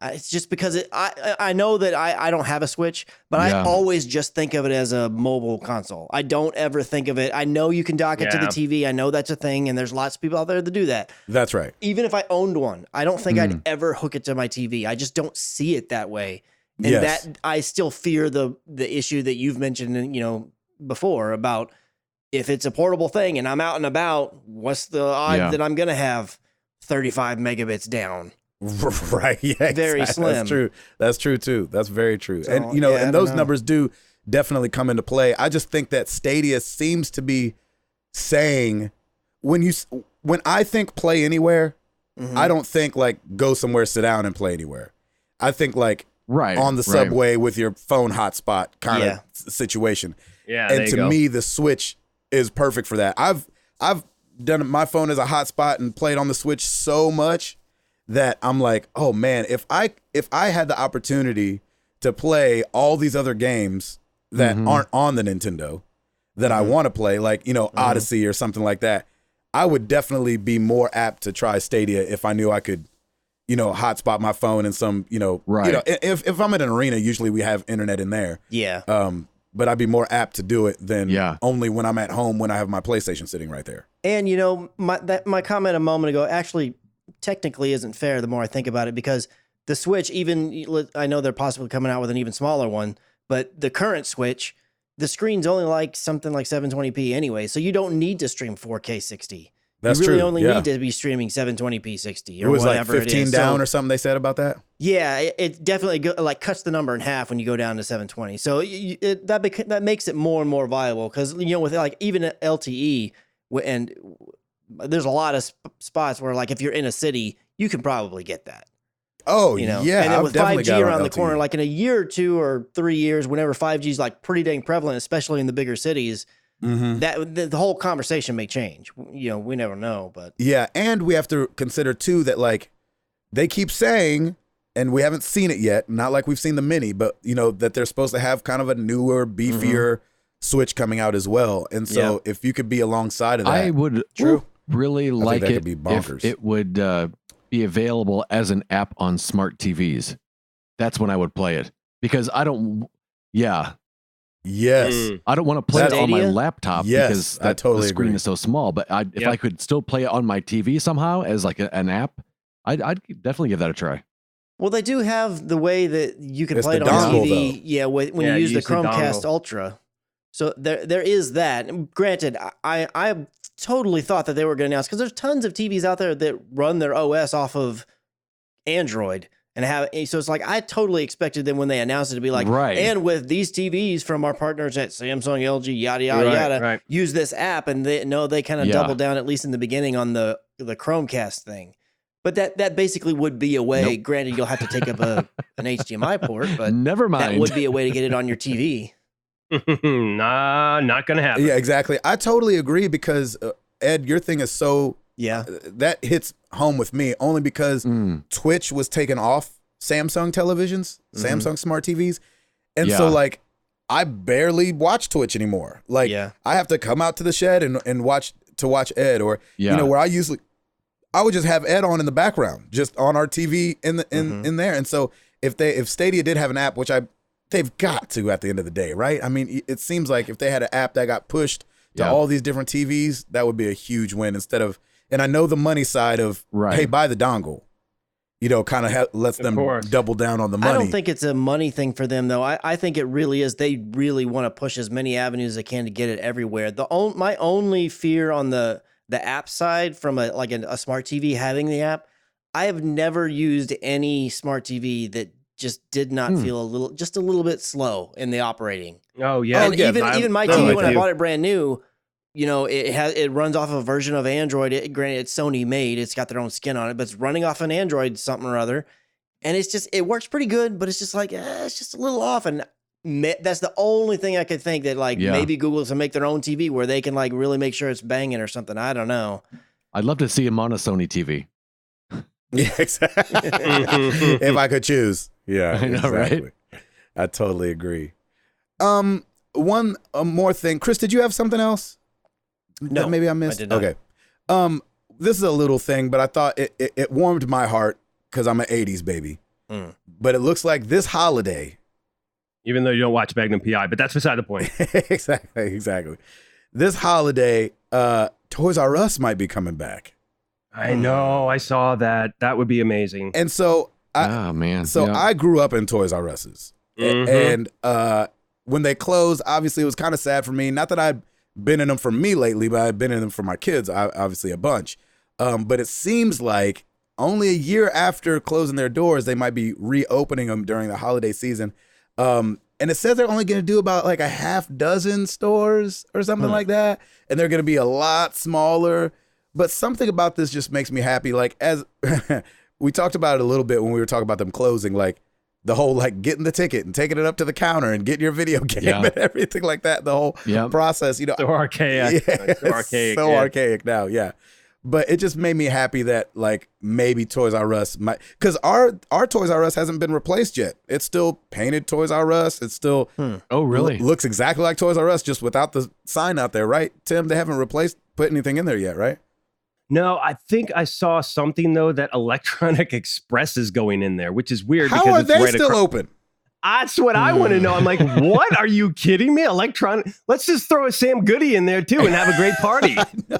S3: It's just because I know that I don't have a Switch, but I always just think of it as a mobile console. I don't ever think of it. I know you can dock it to the TV. I know that's a thing, and there's lots of people out there that do that.
S1: That's right.
S3: Even if I owned one, I don't think I'd ever hook it to my TV. I just don't see it that way. And that I still fear the issue that you've mentioned, before about if it's a portable thing and I'm out and about, what's the odds that I'm going to have 35 megabits down?
S1: Right. Yeah.
S3: Very slim.
S1: That's true. That's true too. That's very true. So, and and those numbers do definitely come into play. I just think that Stadia seems to be saying when I think play anywhere, I don't think like go somewhere, sit down, and play anywhere. I think like on the subway with your phone hotspot kind of situation.
S2: Yeah,
S1: and to me, the Switch is perfect for that. I've done my phone as a hotspot and played on the Switch so much that I'm like, oh man, if I had the opportunity to play all these other games that aren't on the Nintendo that I want to play, like, you know, Odyssey or something like that, I would definitely be more apt to try Stadia if I knew I could, you know, hotspot my phone in some, you know, if I'm at an arena, usually we have internet in there.
S3: Yeah.
S1: But I'd be more apt to do it than only when I'm at home when I have my PlayStation sitting right there.
S3: And, you know, my comment a moment ago actually technically isn't fair the more I think about it, because the Switch, even, I know they're possibly coming out with an even smaller one, but the current Switch, the screen's only like something like 720p anyway, so you don't need to stream 4K 60.
S1: That's
S3: you really
S1: true.
S3: only need to be streaming 720p 60 or
S1: it was
S3: whatever
S1: like 15
S3: it is.
S1: down or something they said about that.
S3: Yeah, it definitely like cuts the number in half when you go down to 720. So that makes it more and more viable, because, you know, with like even LTE, and there's a lot of spots where, like, if you're in a city, you can probably get that.
S1: Oh,
S3: you know?
S1: yeah.
S3: And then with 5G around the
S1: LTE.
S3: corner, like in a year or 2 or 3 years, whenever 5G is like pretty dang prevalent, especially in the bigger cities, that the whole conversation may change. You know, we never know, but
S1: yeah, and we have to consider too that, like, they keep saying, and we haven't seen it yet, not like we've seen the Mini, but, you know, that they're supposed to have kind of a newer, beefier Switch coming out as well. And so if you could be alongside of that,
S4: I would really like
S1: that
S4: it
S1: could be bonkers.
S4: if it would be available as an app on smart TVs. That's when I would play it, because I don't. Yeah.
S1: Yes.
S4: I don't want to play it on my laptop because
S1: I totally
S4: the screen
S1: agree.
S4: is so small. But if I could still play it on my TV somehow as like an app, I'd definitely give that a try.
S3: well, they do have the way that you can
S1: It's
S3: play
S1: the
S3: it on
S1: dongle,
S3: TV.
S1: though.
S3: Yeah, when you use the Chromecast Ultra. So there is that. And granted, I totally thought that they were going to announce, because there's tons of TVs out there that run their OS off of Android and have. So it's like, I totally expected them when they announced it to be like, and with these TVs from our partners at Samsung, LG, yada yada yada, use this app, and they kind of double down, at least in the beginning, on the Chromecast thing. But that basically would be a way. Granted, you'll have to take up an HDMI port, but
S4: never mind.
S3: That would be a way to get it on your TV.
S2: Nah, not gonna happen.
S1: Yeah, exactly. I totally agree, because Ed, your thing is so that hits home with me only because Twitch was taken off Samsung televisions, Samsung smart TVs, and so like I barely watch Twitch anymore. Like I have to come out to the shed and watch Ed, or you know, where I would just have Ed on in the background, just on our TV in there. And so if Stadia did have an app, which they've got to at the end of the day, right? I mean, it seems like if they had an app that got pushed to all these different TVs, that would be a huge win, instead of, and I know the money side of, hey, buy the dongle, you know, kind of lets them double down on the money.
S3: I don't think it's a money thing for them, though. I think it really is. They really want to push as many avenues as they can to get it everywhere. My only fear on the app side, from a smart TV having the app, I have never used any smart TV that just did not feel a little bit slow in the operating.
S2: Oh yeah.
S3: And even my TV, when I bought it brand new, you know, it runs off a version of Android. Granted, it's Sony made. It's got their own skin on it, but it's running off an Android something or other. And it works pretty good, but it's just like, it's just a little off. And that's the only thing I could think that maybe Google's to make their own TV where they can really make sure it's banging or something. I don't know.
S4: I'd love to see him on a Sony TV.
S1: Yeah, exactly. If I could choose. Yeah,
S4: I know,
S1: exactly. Right? I totally agree. One more thing. Chris, did you have something else?
S3: No,
S1: that maybe I missed.
S3: I did not.
S1: Okay. This is a little thing, but I thought it warmed my heart because I'm an 80s baby. But it looks like this holiday,
S2: even though you don't watch Magnum PI, but that's beside the point.
S1: Exactly. This holiday, Toys R Us might be coming back.
S2: I know. I saw that. That would be amazing.
S1: And so, I grew up in Toys R Us's, and when they closed, obviously it was kind of sad for me. Not that I've been in them for me lately, but I've been in them for my kids, obviously a bunch. But it seems like only a year after closing their doors, they might be reopening them during the holiday season. And it says they're only going to do about like a half dozen stores or something like that. And they're going to be a lot smaller. But something about this just makes me happy. Like, as we talked about it a little bit when we were talking about them closing, like the whole like getting the ticket and taking it up to the counter and getting your video game and everything like that. The whole process, you know,
S2: so archaic.
S1: Yeah, so archaic now. Yeah. But it just made me happy that like maybe Toys R Us might, because our Toys R Us hasn't been replaced yet. It's still painted Toys R Us. It's still
S4: oh really
S1: looks exactly like Toys R Us, just without the sign out there, right? Tim, they haven't put anything in there yet, right?
S2: No, I think I saw something though that Electronic Express is going in there, which is weird.
S1: How
S2: because
S1: are
S2: it's
S1: they
S2: right
S1: still open?
S2: That's what I want to know. I'm like, what? Are you kidding me? Electronic. Let's just throw a Sam Goody in there too and have a great party.
S1: No.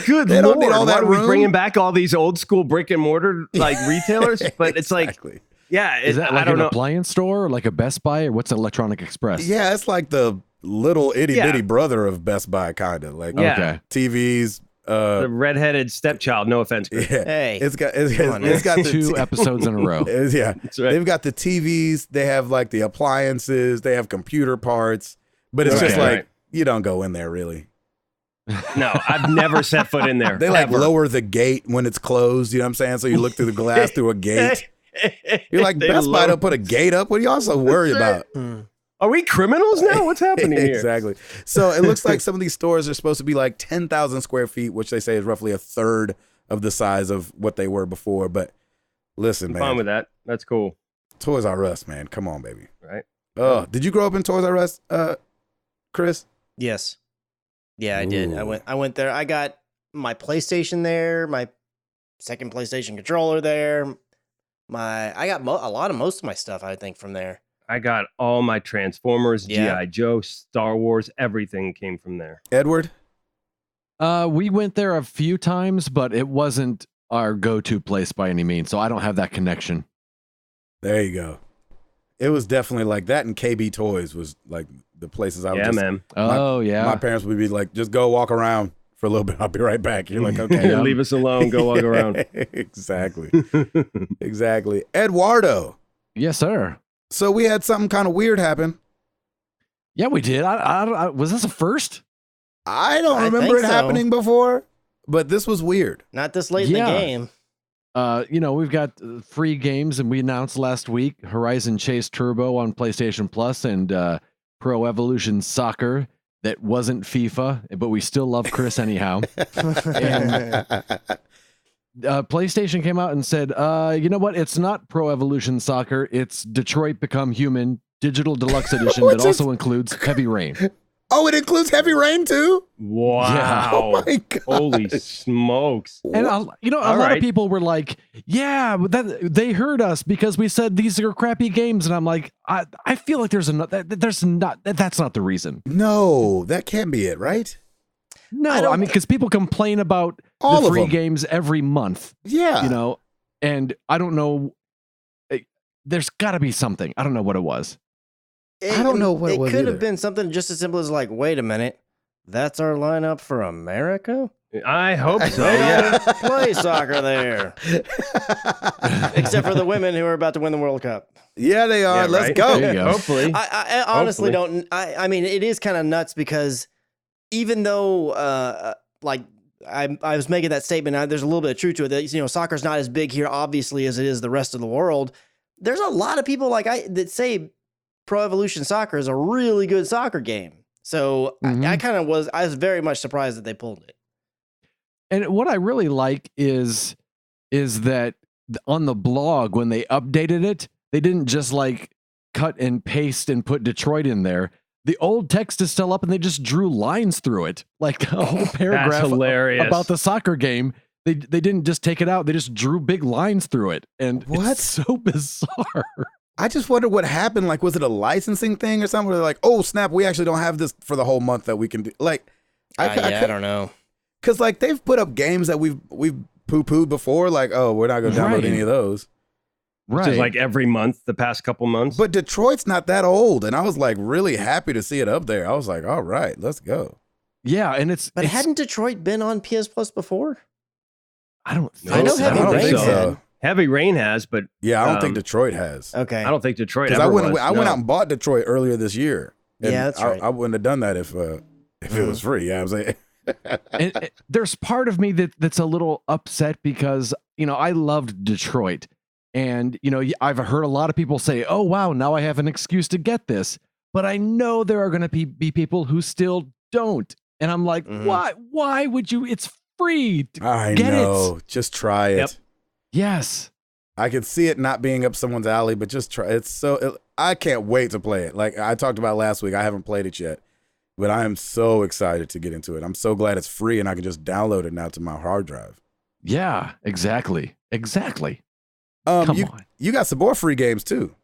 S2: Good
S1: They
S2: Lord.
S1: don't need all that
S2: Why are we
S1: room?
S2: bringing back all these old school brick and mortar like retailers? But it's
S1: Exactly.
S2: like, yeah,
S4: is that like
S2: I don't
S4: an
S2: know.
S4: appliance store or like a Best Buy or what's Electronic Express?
S1: Yeah, it's like the little itty bitty brother of Best Buy, kind of like
S2: Yeah.
S1: TVs.
S2: The redheaded stepchild. No offense, Chris.
S1: Yeah,
S3: Hey,
S1: it's got the
S4: Two episodes in a row.
S1: Yeah,
S2: That's right.
S1: they've got the TVs. They have like the appliances. They have computer parts. But it's just
S2: Okay.
S1: like you don't go in there really.
S2: No, I've never set foot in there.
S1: They like
S2: ever.
S1: lower the gate when it's closed. You know what I'm saying? So you look through the glass through a gate. You're like,
S2: They
S1: Best Buy
S2: lower-
S1: don't put a gate up. What are you also worried about?
S2: Are we criminals now? What's happening here?
S1: Exactly. So it looks like some of these stores are supposed to be like 10,000 square feet, which they say is roughly a third of the size of what they were before. But listen,
S2: I'm
S1: man,
S2: fine with that. That's cool.
S1: Toys R Us, man. Come on, baby.
S2: Right.
S1: Oh, did you grow up in Toys R Us, Chris?
S3: yes. Yeah, I did.
S1: Ooh.
S3: I went there. I got my PlayStation there, my second PlayStation controller there. I got most of my stuff, I think, from there.
S2: I got all my Transformers,
S3: Yeah.
S2: G.I. Joe, Star Wars, everything came from there.
S1: Edward?
S4: We went there a few times, but it wasn't our go-to place by any means, so I don't have that connection.
S1: There you go. It was definitely like that, and KB Toys was like the places I would
S2: Yeah,
S1: just,
S2: man.
S4: Oh, yeah.
S1: my parents would be like, just go walk around for a little bit. I'll be right back. You're like, okay.
S2: Leave us alone. Go walk around.
S1: Exactly. Exactly. Eduardo.
S4: Yes, sir.
S1: So we had something kind of weird happen.
S4: Yeah, we did. Was this a first?
S1: I don't
S3: I
S1: remember
S3: think
S1: it
S3: so.
S1: happening before, but this was weird.
S3: Not this late in the
S4: Yeah.
S3: game.
S4: We've got free games, and we announced last week Horizon Chase Turbo on PlayStation Plus and Pro Evolution Soccer that wasn't FIFA, but we still love Chris anyhow. And PlayStation came out and said, you know what? It's not Pro Evolution Soccer. It's Detroit Become Human Digital Deluxe Edition
S1: Which
S4: that also includes Heavy Rain.
S1: Oh, it includes Heavy Rain too?
S2: Wow.
S1: Oh my God.
S2: Holy smokes.
S4: And a lot
S2: right.
S4: of people were like, "Yeah, but they heard us because we said these are crappy games." And I'm like, I feel like that's not the reason.
S1: No, that can't be it, right?
S4: No,
S3: I don't-
S4: I mean, because people complain about
S1: All
S4: the
S1: of
S4: free
S1: them.
S4: games every month,
S1: Yeah.
S4: and I don't know. There's got to be something. I don't know what it was.
S1: I don't know what it was
S3: could
S1: either.
S3: have been something just as simple as like, wait a minute, that's our lineup for America?
S2: I hope so.
S3: They
S2: Yeah.
S3: don't play soccer there. Except for the women who are about to win the World Cup.
S1: Yeah, they are.
S2: Yeah,
S1: Let's
S2: right?
S1: go.
S4: There you go.
S2: Hopefully.
S3: I honestly
S2: Hopefully.
S3: don't. I mean, it is kind of nuts because even though, like, I was making that statement, there's a little bit of truth to it. That soccer's not as big here, obviously, as it is the rest of the world. There's a lot of people that say Pro Evolution Soccer is a really good soccer game. So
S4: Mhm.
S3: I was very much surprised that they pulled it.
S4: And what I really like is that on the blog when they updated it, they didn't just like cut and paste and put Detroit in there. The old text is still up, and they just drew lines through it, like a whole paragraph
S2: hilarious.
S4: about the soccer game. They didn't just take it out; they just drew big lines through it, and
S1: What?
S4: it's so bizarre.
S1: I just wonder what happened. Like, was it a licensing thing or something? Where they're like, oh, snap, we actually don't have this for the whole month that we can do. Like,
S3: I don't know.
S1: Because, like, they've put up games that we've poo-pooed before. Like, oh, we're not going to download
S4: Right.
S1: any of those.
S4: Right?
S2: Just like every month, the past couple months.
S1: But Detroit's not that old. And I was, like, really happy to see it up there. I was like, all right, let's go.
S4: yeah, and
S3: But hadn't Detroit been on PS Plus before?
S4: I don't.
S2: No,
S3: I know
S2: I
S3: Heavy
S2: don't
S3: Rain
S2: think so.
S3: had.
S2: Heavy Rain has, but
S1: Yeah, I don't think
S2: Um,
S1: Detroit has.
S3: Okay.
S2: I don't think Detroit
S1: Because
S2: ever
S1: I went
S2: was.
S1: out
S2: No.
S1: and bought Detroit earlier this year. And
S3: Yeah, that's right.
S1: I wouldn't have done that if it was free. Yeah, I'm saying.
S4: There's part of me that's a little upset because, I loved Detroit. And, I've heard a lot of people say, oh, wow, now I have an excuse to get this. But I know there are going to be people who still don't. And I'm like, why would you? It's free.
S1: I
S4: get
S1: know.
S4: It.
S1: Just try it.
S2: Yep.
S4: Yes.
S1: I can see it not being up someone's alley, but just try. I can't wait to play it. Like I talked about last week, I haven't played it yet, but I am so excited to get into it. I'm so glad it's free and I can just download it now to my hard drive.
S4: Yeah, exactly. Come on.
S1: You got some more free games too.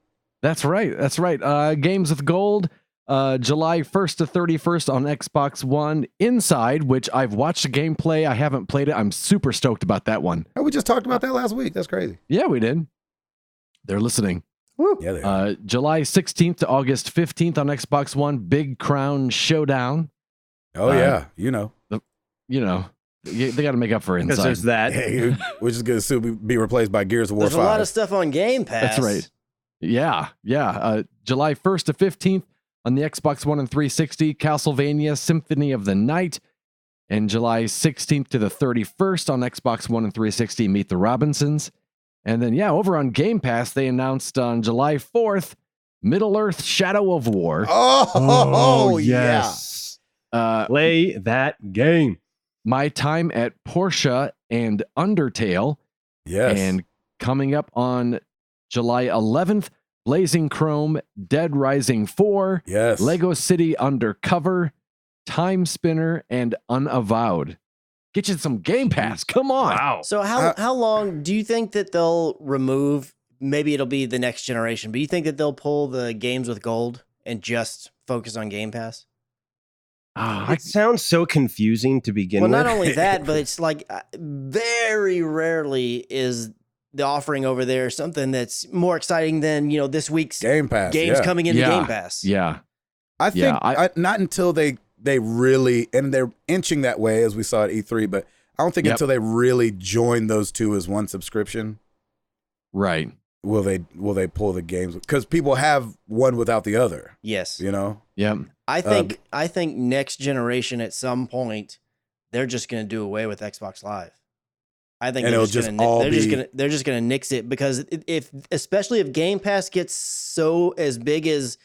S4: That's right. Games with Gold, July 1st to 31st on Xbox One. Inside, which I've watched the gameplay. I haven't played it. I'm super stoked about that one.
S1: Oh, we just talked about that last week. That's crazy.
S4: Yeah, we did. They're listening.
S3: Woo.
S1: Yeah, they are.
S4: July 16th to August 15th on Xbox One, Big Crown Showdown.
S1: Oh, yeah.
S4: They got to make up for Inside.
S2: Because there's that.
S1: Hey, which is going to soon be replaced by Gears of War
S3: There's
S1: 5.
S3: a lot of stuff on Game Pass.
S4: That's right. Yeah. July 1st to 15th on the Xbox One and 360, Castlevania Symphony of the Night. And July 16th to the 31st on Xbox One and 360, Meet the Robinsons. And then, over on Game Pass, they announced on July 4th, Middle-earth Shadow of War.
S1: Oh,
S2: yes. Play that game.
S4: My Time at Portia and Undertale.
S1: Yes.
S4: And coming up on July 11th, Blazing Chrome, Dead Rising 4,
S1: Yes.
S4: Lego City Undercover, Time Spinner, and Unavowed. Get you some Game Pass. Come on.
S2: Wow.
S3: So how long do you think that they'll remove? Maybe it'll be the next generation, but you think that they'll pull the games with gold and just focus on Game Pass?
S2: It sounds so confusing to begin with.
S3: Well, not only that, but it's like very rarely is the offering over there something that's more exciting than this week's
S1: Game Pass.
S3: games coming into
S4: Yeah.
S3: Game Pass.
S4: Yeah.
S1: I think not until they really, and they're inching that way as we saw at E3, but I don't think until they really join those two as one subscription,
S4: Right.
S1: will they pull the games, because people have one without the other.
S3: Yes.
S4: Yep.
S3: I think next generation at some point they're just going to do away with Xbox Live. I think
S1: And
S3: they're
S1: it'll
S3: just
S1: just
S3: gonna,
S1: all
S3: they're just
S1: be-
S3: gonna they're just gonna nix it, because especially if Game Pass gets so as big as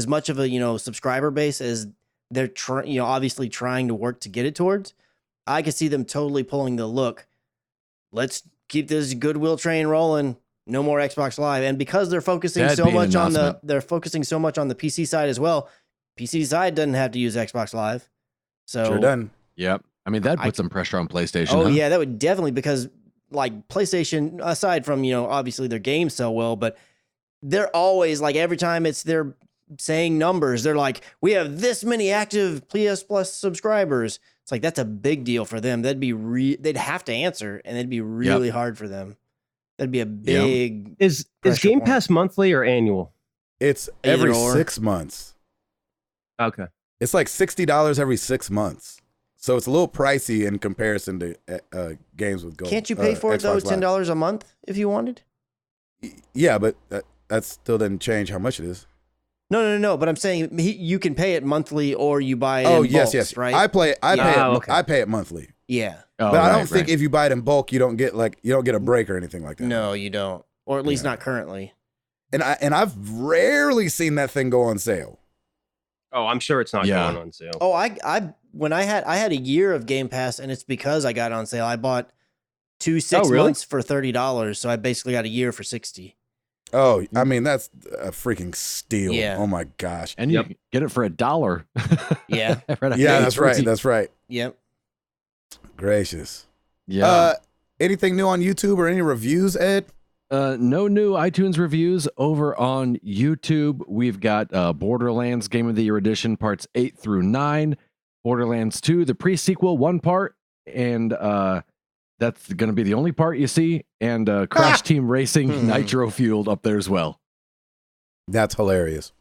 S3: much of a subscriber base as they're obviously trying to work to get it towards, I could see them totally pulling the look. Let's keep this goodwill train rolling. No more Xbox Live, and because they're focusing
S4: That'd
S3: so
S4: be an
S3: much on
S4: announcement.
S3: they're focusing so much on the PC side as well. PC side doesn't have to use Xbox Live, so
S1: Sure done.
S4: Yep. I mean, that put some pressure on PlayStation.
S3: Oh
S4: huh?
S3: yeah, that would definitely, because like PlayStation, aside from obviously their games sell well, but they're always like, every time they're saying numbers, they're like, we have this many active PS Plus subscribers. It's like, that's a big deal for them. That'd be they'd have to answer, and it'd be really hard for them. That'd be a big
S2: Is
S3: pressure
S2: Game
S3: point.
S2: Pass monthly or annual?
S1: It's every
S3: Either or.
S1: 6 months.
S2: Okay.
S1: It's like $60 every 6 months. So it's a little pricey in comparison to games with gold.
S3: Can't you pay for it though?
S1: Xbox Live.
S3: $10 a month if you wanted.
S1: Yeah, but that still doesn't change how much it is.
S3: No. But I'm saying you can pay it monthly, or you buy it.
S1: Oh,
S3: in
S1: yes,
S3: bulks,
S1: yes.
S3: right?
S1: I pay
S2: okay.
S1: I pay it monthly.
S3: Yeah.
S4: Oh,
S1: But I
S4: right,
S1: don't think
S4: right.
S1: if you buy it in bulk, you don't get a break or anything like that.
S3: No, you don't, or at least
S1: Yeah.
S3: not currently.
S1: And I've rarely seen that thing go on sale.
S2: Oh, I'm sure it's not
S4: Yeah.
S2: going on sale.
S3: Oh, I had a year of Game Pass, and it's because I got on sale. I bought 2 6
S2: really?
S3: months for $30, so I basically got a year for $60.
S1: Oh, I mean, that's a freaking steal.
S3: Yeah.
S1: Oh my gosh.
S4: And you get it for $1.
S3: Yeah.
S4: Right
S1: Yeah,
S4: after
S1: that's right.
S4: E3.
S1: That's right.
S3: Yep.
S1: Gracious.
S4: Yeah.
S1: Anything new on YouTube or any reviews, Ed?
S4: No new iTunes reviews over on YouTube. We've got Borderlands Game of the Year Edition parts 8 through 9, Borderlands 2, the pre-sequel, 1 part, and that's going to be the only part you see, and Crash Team Racing Nitro Fueled up there as well.
S1: That's hilarious.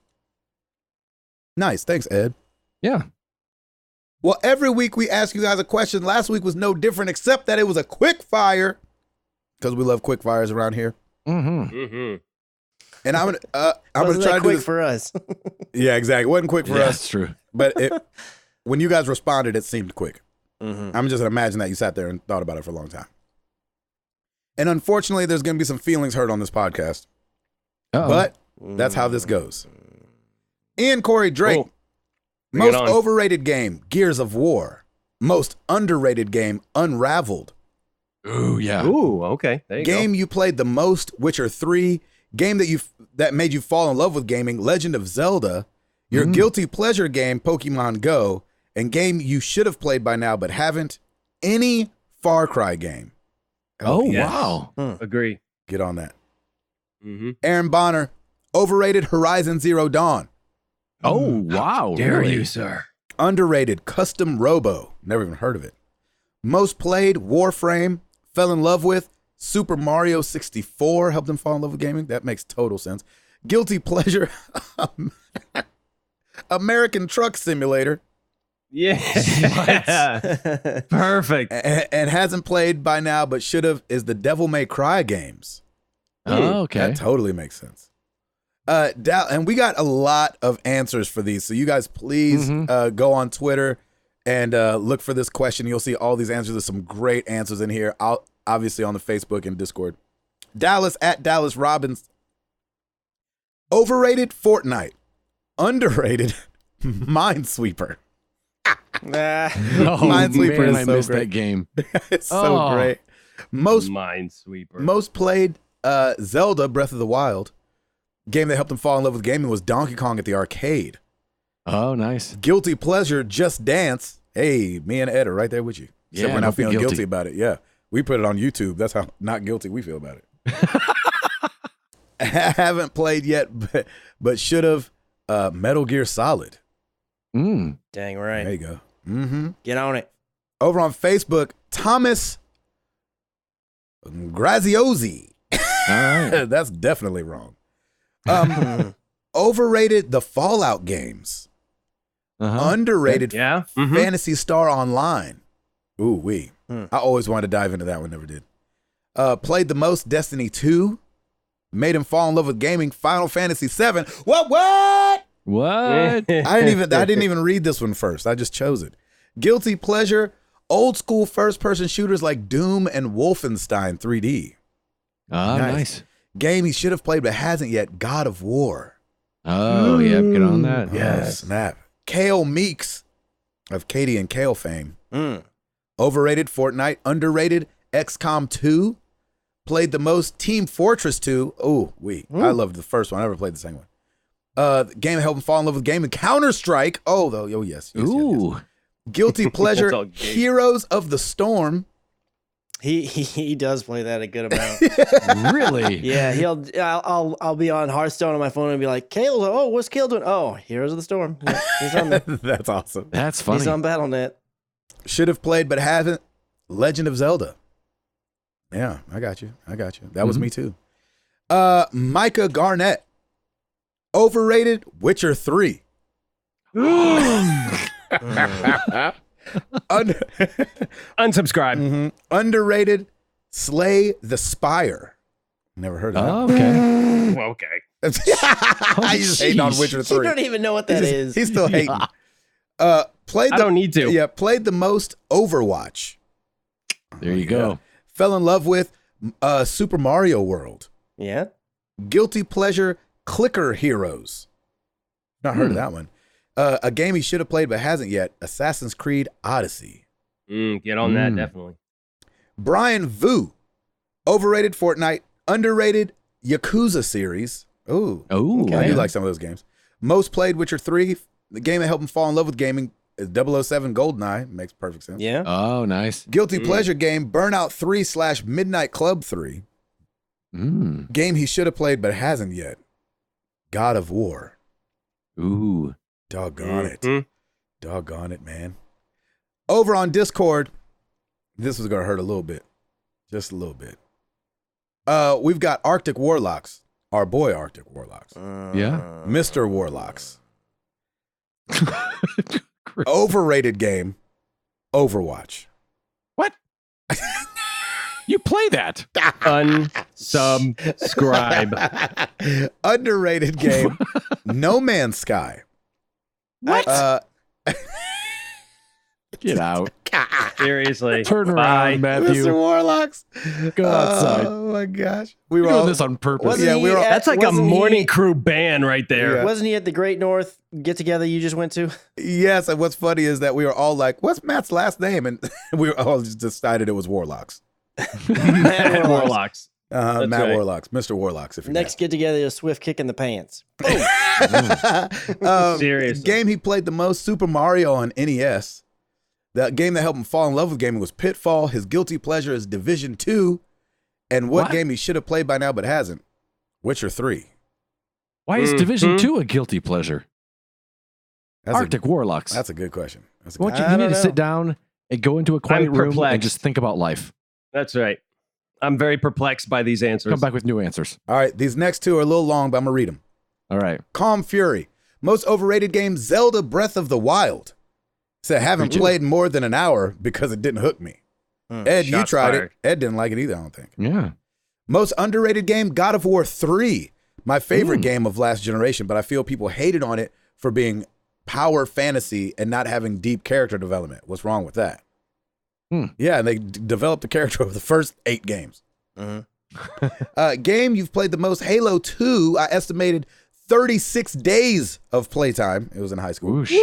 S1: Nice. Thanks, Ed.
S4: Yeah.
S1: Well, every week we ask you guys a question. Last week was no different, except that it was a quick fire, because we love quick fires around here.
S4: Mm-hmm.
S2: Mm-hmm.
S1: And I'm gonna
S3: Wasn't
S1: try
S3: that
S1: to do
S3: quick
S1: this.
S3: for us.
S1: Yeah, exactly. It wasn't quick for
S4: Yeah,
S1: us,
S4: that's true.
S1: but when you guys responded, it seemed quick.
S3: Mhm.
S1: I'm just imagine that you sat there and thought about it for a long time. And unfortunately, there's going to be some feelings hurt on this podcast.
S4: Uh-oh.
S1: But that's how this goes. Ian Corey Drake.
S2: Cool. Bring it
S1: Most
S2: on.
S1: overrated game, Gears of War. Most underrated game, Unraveled.
S4: Ooh, yeah.
S2: Ooh, okay. There you
S1: Game you played the most, Witcher 3. Game that made you fall in love with gaming, Legend of Zelda. Your guilty pleasure game, Pokemon Go. And game you should have played by now but haven't, any Far Cry game.
S4: Oh,
S2: yes.
S4: wow.
S2: go. Agree.
S1: Get on that.
S2: Mm-hmm.
S1: Aaron Bonner, overrated Horizon Zero Dawn.
S4: Oh, wow.
S2: Dare
S4: really?
S2: you, sir?
S1: Underrated Custom Robo. Never even heard of it. Most played Warframe. Fell in love with Super Mario 64. Helped him fall in love with gaming. That makes total sense. Guilty pleasure American Truck Simulator.
S2: Yeah. Perfect.
S1: And hasn't played by now but should have is the Devil May Cry games.
S4: Oh, okay.
S1: That totally makes sense. And we got a lot of answers for these. So you guys please go on Twitter and look for this question. You'll see all these answers. There's some great answers in here. Obviously on the Facebook and Discord. Dallas at Dallas Robbins. Overrated Fortnite. Underrated Minesweeper.
S4: Oh,
S1: Minesweeper
S4: man,
S1: is
S4: I
S1: so
S4: missed
S1: great.
S4: that game.
S1: It's so great. Most
S2: Minesweeper.
S1: Most played Zelda Breath of the Wild. Game that helped him fall in love with gaming was Donkey Kong at the arcade.
S4: Oh, nice.
S1: Guilty pleasure, Just Dance. Hey, me and Ed are right there with you. Except
S4: Yeah,
S1: we're not
S4: don't be
S1: feeling
S4: guilty.
S1: guilty about it. Yeah, we put it on YouTube. That's how not guilty we feel about it. Haven't played yet, but should have. Metal Gear Solid.
S4: Mm.
S3: Dang
S1: There
S3: right.
S1: you go. Mm-hmm.
S3: Get on it.
S1: Over on Facebook, Thomas Graziosi.
S4: All right.
S1: That's definitely wrong. Overrated the Fallout games.
S4: Uh-huh.
S1: Underrated
S2: Yeah. Mhm.
S1: Fantasy Star Online. Ooh, wee.
S3: Hmm.
S1: I always wanted to dive into that one, never did. Played the most Destiny 2. Made him fall in love with gaming, Final Fantasy 7. What?
S4: What?
S1: I didn't even read this one first. I just chose it. Guilty pleasure, old school first person shooters like Doom and Wolfenstein 3D.
S4: Oh,
S1: Nice.
S4: nice.
S1: Game he should have played but hasn't yet, God of War.
S4: Oh, yeah. Get on that.
S1: Yes, snap. Kale Meeks of Katie and Kale fame.
S3: Mm.
S1: Overrated Fortnite, underrated XCOM 2. Played the most Team Fortress 2. Oh, I loved the first one. I never played the second one. The game that helped him fall in love with gaming, Counter-Strike. Oh, yes.
S4: Ooh.
S1: Guilty pleasure,
S2: That's all gay.
S1: Heroes of the Storm.
S3: He does play that a good amount.
S4: Really?
S3: Yeah, I'll be on Hearthstone on my phone and be like, Kale, oh, what's Kale doing? Oh, Heroes of the Storm. Yeah, he's on there.
S1: That's awesome.
S4: That's funny.
S3: He's on BattleNet.
S1: Should have played but haven't. Legend of Zelda. Yeah, I got you. That was me too. Micah Garnett. Overrated Witcher 3.
S2: Unsubscribe.
S1: Underrated Slay the Spire. Never heard of that.
S4: Oh, okay.
S2: Okay.
S1: I just hating on
S4: sheesh.
S1: Witcher
S3: You
S1: 3.
S3: don't even know what that is.
S1: He's still hating. Played
S2: I don't need to.
S1: Yeah, played the most Overwatch.
S4: There you go.
S1: Fell in love with Super Mario World.
S3: Yeah.
S1: Guilty pleasure Clicker Heroes. Not heard of that one. A game he should have played but hasn't yet. Assassin's Creed Odyssey.
S2: Get on that, definitely.
S1: Brian Vu. Overrated Fortnite. Underrated Yakuza series. Ooh.
S4: Oh,
S1: I do
S4: yeah.
S1: like some of those games. Most played Witcher 3. The game that helped him fall in love with gaming is 007 GoldenEye. Makes perfect sense.
S3: Yeah.
S4: Oh, nice.
S1: Guilty pleasure game Burnout 3 / Midnight Club 3.
S4: Mm.
S1: Game he should have played but hasn't yet. God of War.
S4: Ooh.
S1: Doggone it.
S2: Mhm.
S1: Doggone it, man. Over on Discord, this was going to hurt a little bit. Just a little bit. We've got Arctic Warlocks. Our boy Arctic Warlocks.
S4: Yeah.
S1: Mr. Warlocks. Overrated game, Overwatch.
S4: What? You play that?
S2: Unsubscribe.
S1: Underrated game, No Man's Sky.
S3: What?
S4: Get out.
S2: Seriously.
S4: Turn
S2: Bye.
S4: around, Matthew.
S1: Mr. Warlocks.
S4: Go outside.
S1: Oh my gosh.
S4: We're doing this on purpose.
S3: Wasn't
S1: Yeah,
S3: he
S1: we were-
S3: at-
S2: That's like a
S3: wasn't
S2: morning
S3: he-
S2: crew band right there.
S1: Yeah.
S3: Wasn't he at the Great North get together you just went to?
S1: Yes, and what's funny is that we were all like, "What's Matt's last name?" And we were all just decided it was Warlocks.
S3: Matt Warlocks.
S2: Warlocks.
S1: Matt
S2: right.
S1: Warlocks, Mr. Warlocks. If you're
S3: Next get together, a swift kick in the pants.
S2: Seriously.
S1: Game he played the most, Super Mario on NES. The game that helped him fall in love with gaming was Pitfall. His guilty pleasure is Division 2. And what game he should have played by now but hasn't? Witcher 3.
S4: Why is Division 2 a guilty pleasure?
S1: That's
S4: Arctic Warlocks.
S1: That's a good question. That's a
S4: Why
S1: good
S4: don't you,
S3: I
S4: you
S3: don't
S4: need to
S3: know.
S4: sit down and go into a quiet room and
S2: perplexed.
S4: just think about life.
S2: That's right. I'm very perplexed by these answers.
S4: Come back with new answers.
S1: All right, these next two are a little long, but I'm going to read them.
S4: All right.
S1: Calm Fury. Most overrated game, Zelda Breath of the Wild. Said, haven't played more than an hour because it didn't hook me. Ed, you
S2: Shots
S1: tried
S2: fired.
S1: it. Ed didn't like it either, I don't think.
S4: Yeah.
S1: Most underrated game, God of War 3. My favorite game of last generation, but I feel people hated on it for being power fantasy and not having deep character development. What's wrong with that? Yeah, and they developed the character over the first 8 games. Game you've played the most, Halo 2. I estimated 36 days of playtime. It was in high school.
S4: Whoosh.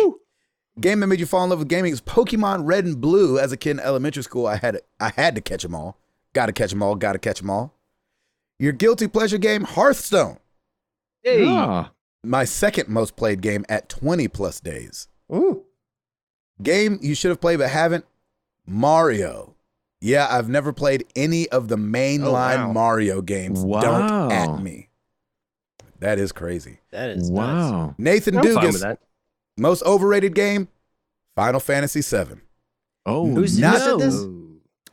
S1: Game that made you fall in love with gaming is Pokemon Red and Blue. As a kid in elementary school, I had to catch them all. Gotta catch them all. Gotta catch them all. Your guilty pleasure game, Hearthstone.
S2: Hey.
S4: Ah.
S1: My second most played game at 20 plus days.
S3: Ooh.
S1: Game you should have played but haven't, Mario. Yeah, I've never played any of the mainline
S3: wow.
S1: Mario games.
S4: Wow.
S1: Don't at me. That is crazy.
S3: That is nuts.
S4: Wow.
S1: Nathan
S2: I'm fine with
S1: Dugas,
S2: that.
S1: most overrated game, Final Fantasy VII.
S4: Oh,
S3: Who's
S1: Not-
S3: said this?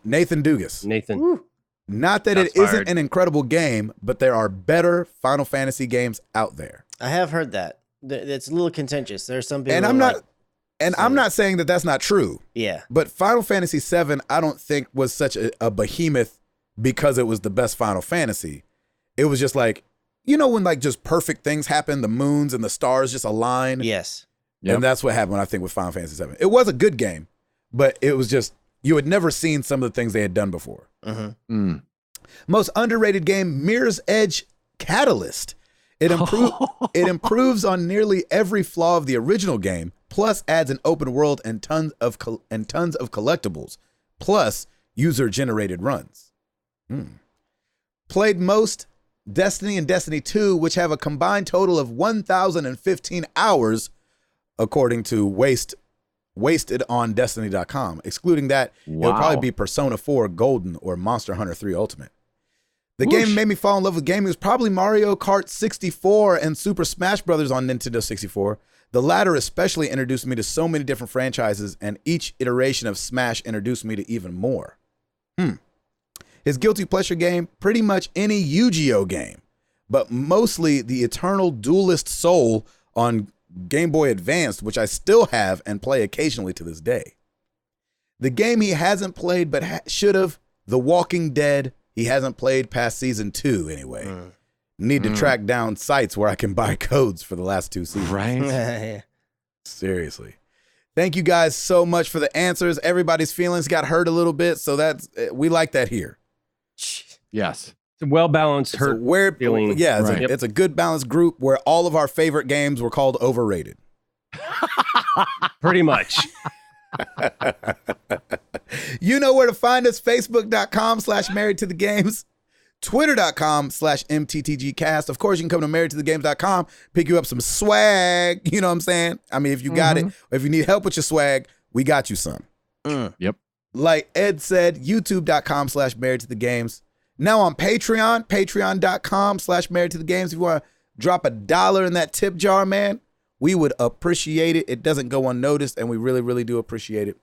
S1: Nathan Dugas.
S2: Nathan.
S3: Ooh.
S1: Not that it
S2: Shots fired.
S1: isn't an incredible game, but there are better Final Fantasy games out there.
S3: I have heard that. It's a little contentious. There's some people.
S1: And
S3: who
S1: I'm
S3: are
S1: not
S3: like,
S1: and I'm not saying that that's not true.
S3: yeah.
S1: But Final Fantasy VII, I don't think was such a behemoth because it was the best Final Fantasy. It was just like, you know, when like just perfect things happen, the moons and the stars just align.
S3: Yes.
S4: Yep.
S1: And that's what happened, I think, with Final Fantasy VII. It was a good game, but it was just, you had never seen some of the things they had done before.
S3: Mm-hmm.
S1: Most underrated game, Mirror's Edge Catalyst. It improves on nearly every flaw of the original game, plus adds an open world and tons of collectibles, plus user-generated runs. Played most Destiny and Destiny 2, which have a combined total of 1,015 hours, according to wastedondestiny.com. Excluding that, it'll probably be Persona 4 Golden or Monster Hunter 3 Ultimate. The game that made me fall in love with gaming was probably Mario Kart 64 and Super Smash Bros. On Nintendo 64. The latter especially introduced me to so many different franchises, and each iteration of Smash introduced me to even more. His guilty pleasure game, pretty much any Yu-Gi-Oh game, but mostly the Eternal Duelist Soul on Game Boy Advance, which I still have and play occasionally to this day. The game he hasn't played but should have, The Walking Dead. He hasn't played past season 2 anyway. Need to track down sites where I can buy codes for the last 2 seasons.
S4: Right.
S1: Seriously. Thank you guys so much for the answers. Everybody's feelings got hurt a little bit, so we like that here.
S4: Yes.
S2: It's a well-balanced
S1: So
S2: hurt
S1: where,
S2: feeling.
S1: yeah, it's,
S4: Right.
S1: it's a good balanced group where all of our favorite games were called overrated.
S2: Pretty much.
S1: You know where to find us, facebook.com/married to the games, twitter.com/mttgcast. Of course, you can come to marriedtothegames.com, pick you up some swag. You know what I'm saying? I mean, if you got it, or if you need help with your swag, we got you some.
S4: Yep.
S1: Like Ed said, youtube.com/married to the games. Now on Patreon, patreon.com/married to the games. If you want to drop $1 in that tip jar, man, we would appreciate it. It doesn't go unnoticed, and we really, really do appreciate it.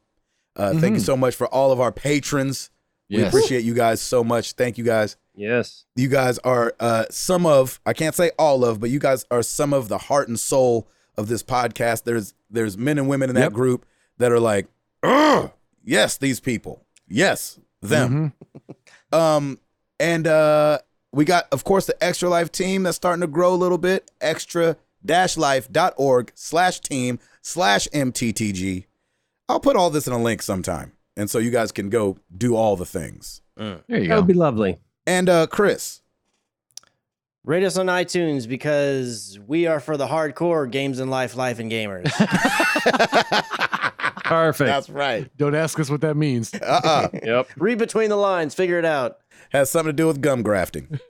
S1: Thank you so much for all of our patrons. We
S4: Yes.
S1: appreciate you guys so much. Thank you guys.
S2: Yes.
S1: You guys are some of, I can't say all of, but you guys are some of the heart and soul of this podcast. There's men and women in that group that are like, ugh, yes, these people. Yes, them. And we got, of course, the Extra Life team that's starting to grow a little bit. Extra-life.org/team/MTTG. I'll put all this in a link sometime, and so you guys can go do all the things.
S4: There you
S2: That
S4: go.
S2: would be lovely.
S1: And Chris,
S3: Rate us on iTunes because we are for the hardcore games and life and gamers.
S2: Perfect.
S1: that's right.
S4: Don't ask us what that means.
S2: Yep.
S3: Read between the lines, figure it out.
S1: Has something to do with gum grafting.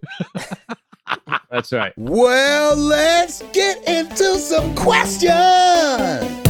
S2: That's right.
S1: Well, let's get into some questions.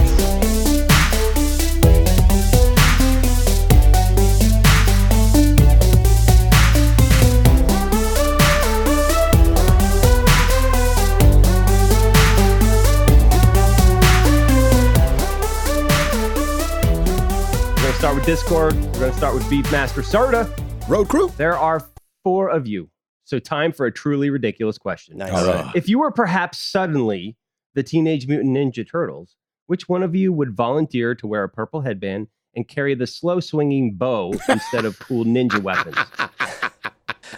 S2: We're going to start with Discord. We're going to start with Beefmaster Soda.
S1: Road crew.
S2: There are 4 of you. So time for a truly ridiculous question.
S3: Nice.
S1: All right.
S2: If you were perhaps suddenly the Teenage Mutant Ninja Turtles, which one of you would volunteer to wear a purple headband and carry the slow swinging bow instead of cool ninja weapons?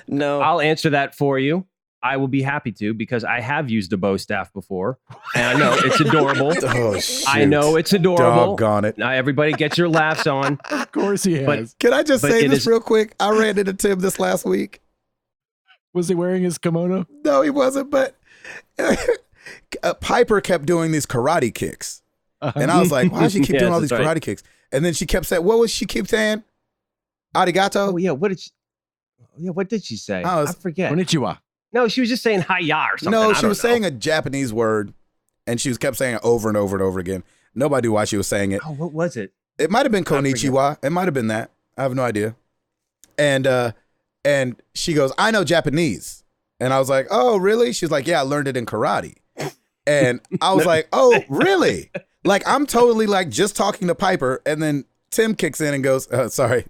S3: No.
S2: I'll answer that for you. I will be happy to because I have used a bow staff before. And I know it's adorable.
S1: Oh, shoot.
S2: I know it's adorable.
S1: Doggone it.
S2: Now everybody gets your laughs on.
S4: Of course he has.
S2: But-
S1: Can I just
S2: But
S1: say
S2: it
S1: this
S2: is-
S1: real quick? I ran into Tim this last week.
S4: Was he wearing his kimono?
S1: No, he wasn't, but Piper kept doing these karate kicks. And I was like, why does she keep
S2: Yes,
S1: doing all these
S2: that's right.
S1: karate kicks? And then she kept saying, what was she keep saying? Arigato?
S2: Oh yeah, what did she say?
S1: Oh,
S2: I
S1: it's-
S2: forget.
S4: Konnichiwa.
S2: No, she was just saying hi-ya or something.
S1: No,
S2: I
S1: she
S2: don't
S1: was
S2: know.
S1: saying a Japanese word, and she kept saying it over and over and over again. Nobody knew why she was saying it.
S2: Oh, what was it?
S1: It might have been
S2: forget.
S1: konnichiwa. It might have been that. I have no idea. And she goes, I know Japanese. And I was like, oh, really? She's like, yeah, I learned it in karate. And I was like, oh, really? Like, I'm totally like just talking to Piper. And then Tim kicks in and goes, sorry,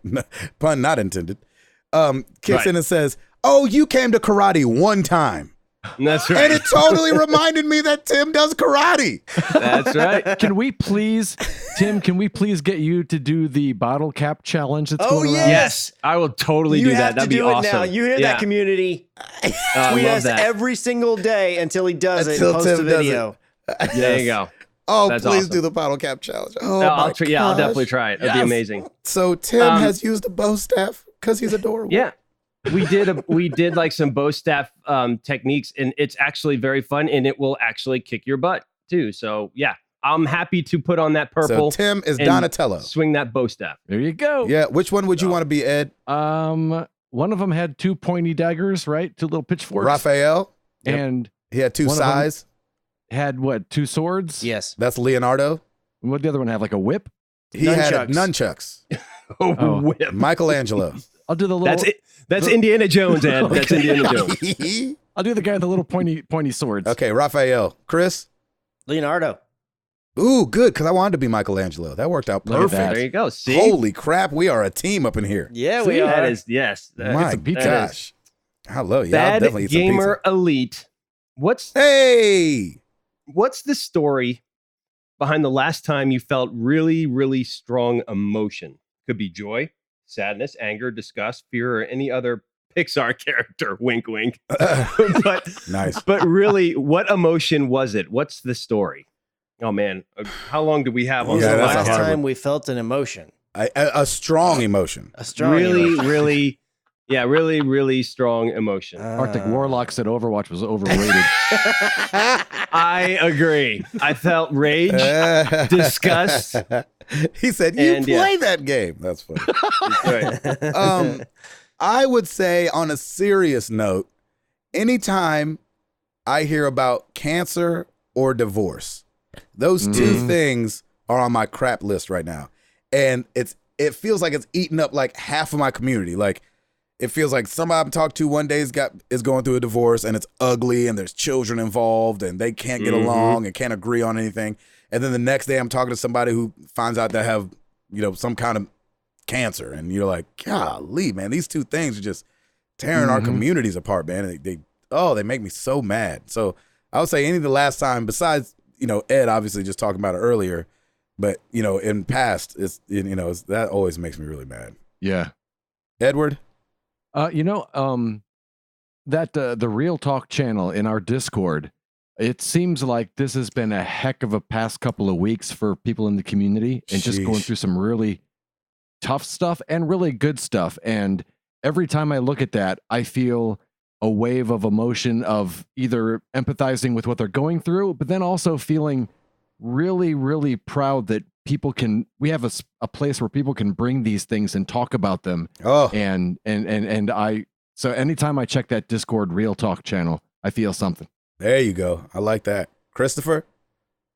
S1: pun not intended. Kicks
S2: Right.
S1: in and says, oh, you came to karate one time.
S2: That's right.
S1: And it totally reminded me that Tim does karate.
S2: That's right.
S4: Can we please, Tim, get you to do the bottle cap challenge that's
S3: Oh,
S4: going
S3: yeah.
S4: around?
S2: Yes, I will totally
S3: You
S2: do
S3: have
S2: that. That'd
S3: to
S2: be
S3: do
S2: awesome.
S3: it now. You hear
S2: Yeah.
S3: that, community?
S2: I
S3: Tweet
S2: love
S3: us
S2: that.
S3: every single day until he does it
S1: Until
S3: and post
S1: Tim
S3: a
S1: does
S3: video.
S2: There you go.
S1: Oh,
S2: That's
S1: please
S2: awesome.
S1: do the bottle cap challenge. Oh,
S2: No,
S1: my
S2: I'll
S1: gosh.
S2: definitely try it. It'd be
S3: Yes.
S2: amazing.
S1: So Tim
S2: Um,
S1: has used a bow staff because he's adorable.
S2: Yeah. We did like some bow staff techniques, and it's actually very fun, and it will actually kick your butt too. So yeah, I'm happy to put on that
S1: So
S2: purple,
S1: Tim is
S2: and
S1: Donatello.
S2: swing that bow staff.
S4: There you go.
S1: Yeah. Which one would you want to be, Ed?
S4: One of them had 2 pointy daggers, right? 2 little pitchforks.
S1: Raphael.
S2: Yep.
S4: And
S1: He had two
S4: One of them-
S1: sides.
S4: had what? 2 swords?
S3: Yes.
S1: That's Leonardo.
S4: And what the other one have? Like a whip?
S1: He had
S3: Nunchucks.
S1: nunchucks.
S4: Oh.
S2: Whip.
S1: Michelangelo.
S4: I'll do the little.
S2: That's it. That's Indiana Jones, Ed. That's Indiana Jones.
S4: I'll do the guy with the little pointy swords.
S1: Okay, Raphael. Chris.
S3: Leonardo.
S1: Ooh, good, because I wanted to be Michelangelo. That worked out
S4: Look at
S1: perfect.
S4: that.
S2: There you go. See,
S1: Holy crap, we are a team up in here.
S3: Yeah,
S2: See,
S3: we are.
S2: that is yes.
S1: My
S4: some pizza.
S1: gosh. Hello. Yeah, I'll
S2: Bad
S1: definitely eat some
S2: Gamer
S1: pizza.
S2: Elite. What's
S1: Hey.
S2: the story behind the last time you felt really, really strong emotion? Could be joy, sadness, anger, disgust, fear, or any other Pixar character. Wink, wink. but
S1: Nice.
S2: but really, what emotion was it? What's the story? Oh man, how long do we have on
S3: When was
S1: Yeah,
S3: the
S1: that's a
S3: last
S1: hard
S3: time
S1: one.
S3: we felt an emotion?
S1: A strong emotion.
S3: A strong
S2: really,
S3: emotion.
S2: really, yeah, really, really strong emotion.
S4: Arctic Warlock said Overwatch was overrated.
S2: I agree. I felt rage, disgust.
S1: He said, "You
S2: And,
S1: play
S2: yeah.
S1: that game." That's funny.
S2: Right.
S1: I would say, on a serious note, anytime I hear about cancer or divorce, those two things are on my crap list right now, and it feels like it's eating up like half of my community. Like, it feels like somebody I'm talking to one day is going through a divorce, and it's ugly, and there's children involved, and they can't get along and can't agree on anything. And then the next day, I'm talking to somebody who finds out they have, some kind of cancer, and you're like, golly, man, these two things are just tearing our communities apart, man. And they make me so mad. So I would say any of the last time, besides, Ed obviously just talking about it earlier, but in past, that always makes me really mad.
S4: Yeah.
S1: Edward.
S4: That the Real Talk channel in our Discord It seems like this has been a heck of a past couple of weeks for people in the community and just going through some really tough stuff and really good stuff. And every time I look at that, I feel a wave of emotion of either empathizing with what they're going through, but then also feeling really, really proud that we have a place where people can bring these things and talk about them.
S1: Oh,
S4: So anytime I check that Discord Real Talk channel, I feel something.
S1: there you go. I like that. Christopher?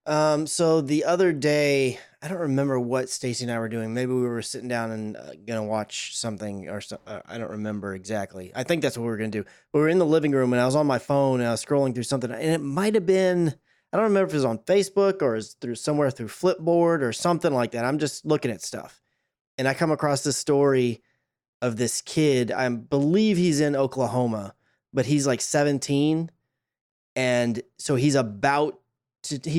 S3: So the other day, I don't remember what Stacy and I were doing. Maybe we were sitting down and gonna watch something or I don't remember exactly. I think that's what we were gonna do. But we were in the living room and I was on my phone and I was scrolling through something, and it might have been, I don't remember if it was on Facebook or through Flipboard or something like that. I'm just looking at stuff, and I come across this story of this kid. I believe he's in Oklahoma, but he's like 17, and so he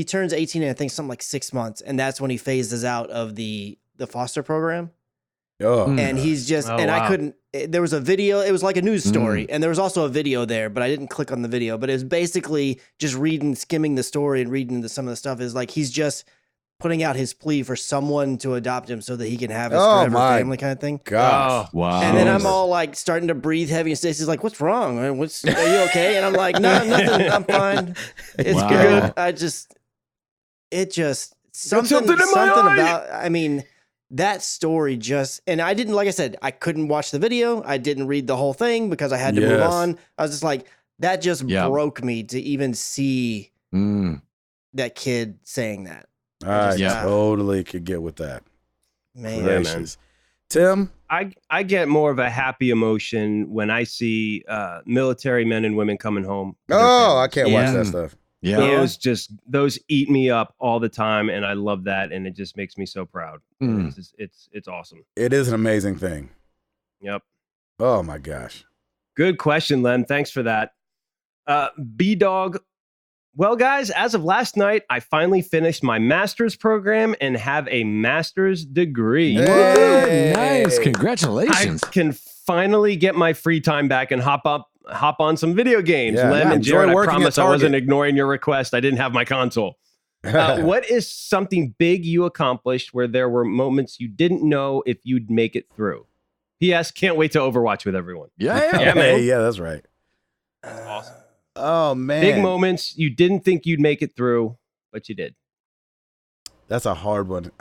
S3: turns 18 in, I think, something like 6 months, and that's when he phases out of the foster program.
S1: Oh,
S3: And he's just,
S2: Oh,
S3: and
S2: wow.
S3: I couldn't, there was a video, it was like a news story, and there was also a video there, but I didn't click on the video, but it was basically just skimming the story and reading some of the stuff, is like, he's just putting out his plea for someone to adopt him so that he can have his
S1: Oh,
S3: forever
S1: my
S3: family kind of thing.
S1: gosh.
S4: Wow.
S3: And then I'm all like starting to breathe heavy, and Stacey's like, "What's wrong? Are you okay?" And I'm like, "No, nothing. I'm fine. It's
S4: Wow.
S3: good." Something
S2: something in my eye.
S3: about. I mean, that story just, and I didn't, like I said, I couldn't watch the video. I didn't read the whole thing because I had to move
S1: Yes.
S3: on. I was just like, that just broke me to even see that kid saying that.
S1: I
S4: Yeah.
S1: totally could get with that.
S3: Man,
S2: Yeah, man.
S1: Gracious. Tim?
S2: I get more of a happy emotion when I see military men and women coming home. to their
S1: Oh, I
S2: families.
S1: can't
S3: Yeah.
S1: watch that stuff.
S4: Yeah.
S2: Those eat me up all the time, and I love that, and it just makes me so proud.
S4: Mm.
S2: It's awesome.
S1: It is an amazing thing.
S2: Yep.
S1: Oh, my gosh.
S2: Good question, Len. Thanks for that. B-Dog. Well, guys, as of last night, I finally finished my master's program and have a master's degree.
S1: Hey.
S4: Nice.
S2: I
S4: Congratulations.
S2: can finally get my free time back and hop on some video games.
S1: Yeah,
S2: Len
S1: yeah,
S2: and
S1: enjoy
S2: Jared, I
S1: working at
S2: promise I
S1: Target.
S2: wasn't ignoring your request. I didn't have my console. What is something big you accomplished where there were moments you didn't know if you'd make it through? P.S. Can't wait to Overwatch with everyone.
S4: Yeah.
S2: Yeah, man.
S1: Hey, yeah, that's right.
S2: Awesome.
S1: Oh, man.
S2: Big moments you didn't think you'd make it through, but you did.
S1: That's a hard one.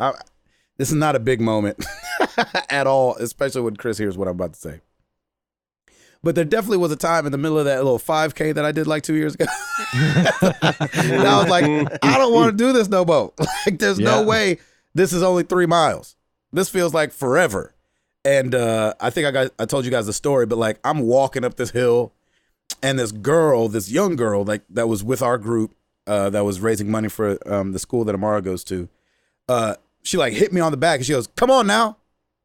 S1: This is not a big moment at all, especially when Chris hears what I'm about to say. But there definitely was a time in the middle of that little 5K that I did like 2 years ago. And I was like, I don't want to do this no more. Like, there's no way this is only 3 miles. This feels like forever. And I think I told you guys the story, but like I'm walking up this hill, and this young girl, like that was with our group, that was raising money for the school that Amara goes to. She like hit me on the back and she goes, "Come on now,"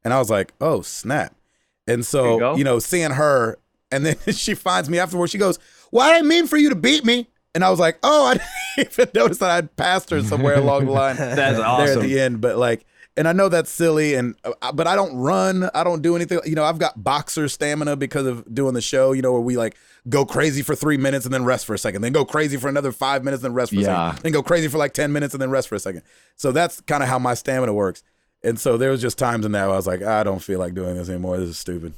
S1: and I was like, "Oh snap!" And so seeing her, and then she finds me afterwards. She goes, "Well, I didn't mean for you to beat me," and I was like, "Oh, I didn't even notice that I'd passed her somewhere along the line."
S2: That's
S1: There
S2: awesome.
S1: at the end, but like. And I know that's silly, but I don't run. I don't do anything. I've got boxer stamina because of doing the show, where we like go crazy for 3 minutes and then rest for a second, then go crazy for another 5 minutes, then rest for a second, then go crazy for like 10 minutes and then rest for a second. So that's kind of how my stamina works. And so there was just times in that where I was like, I don't feel like doing this anymore. This is stupid.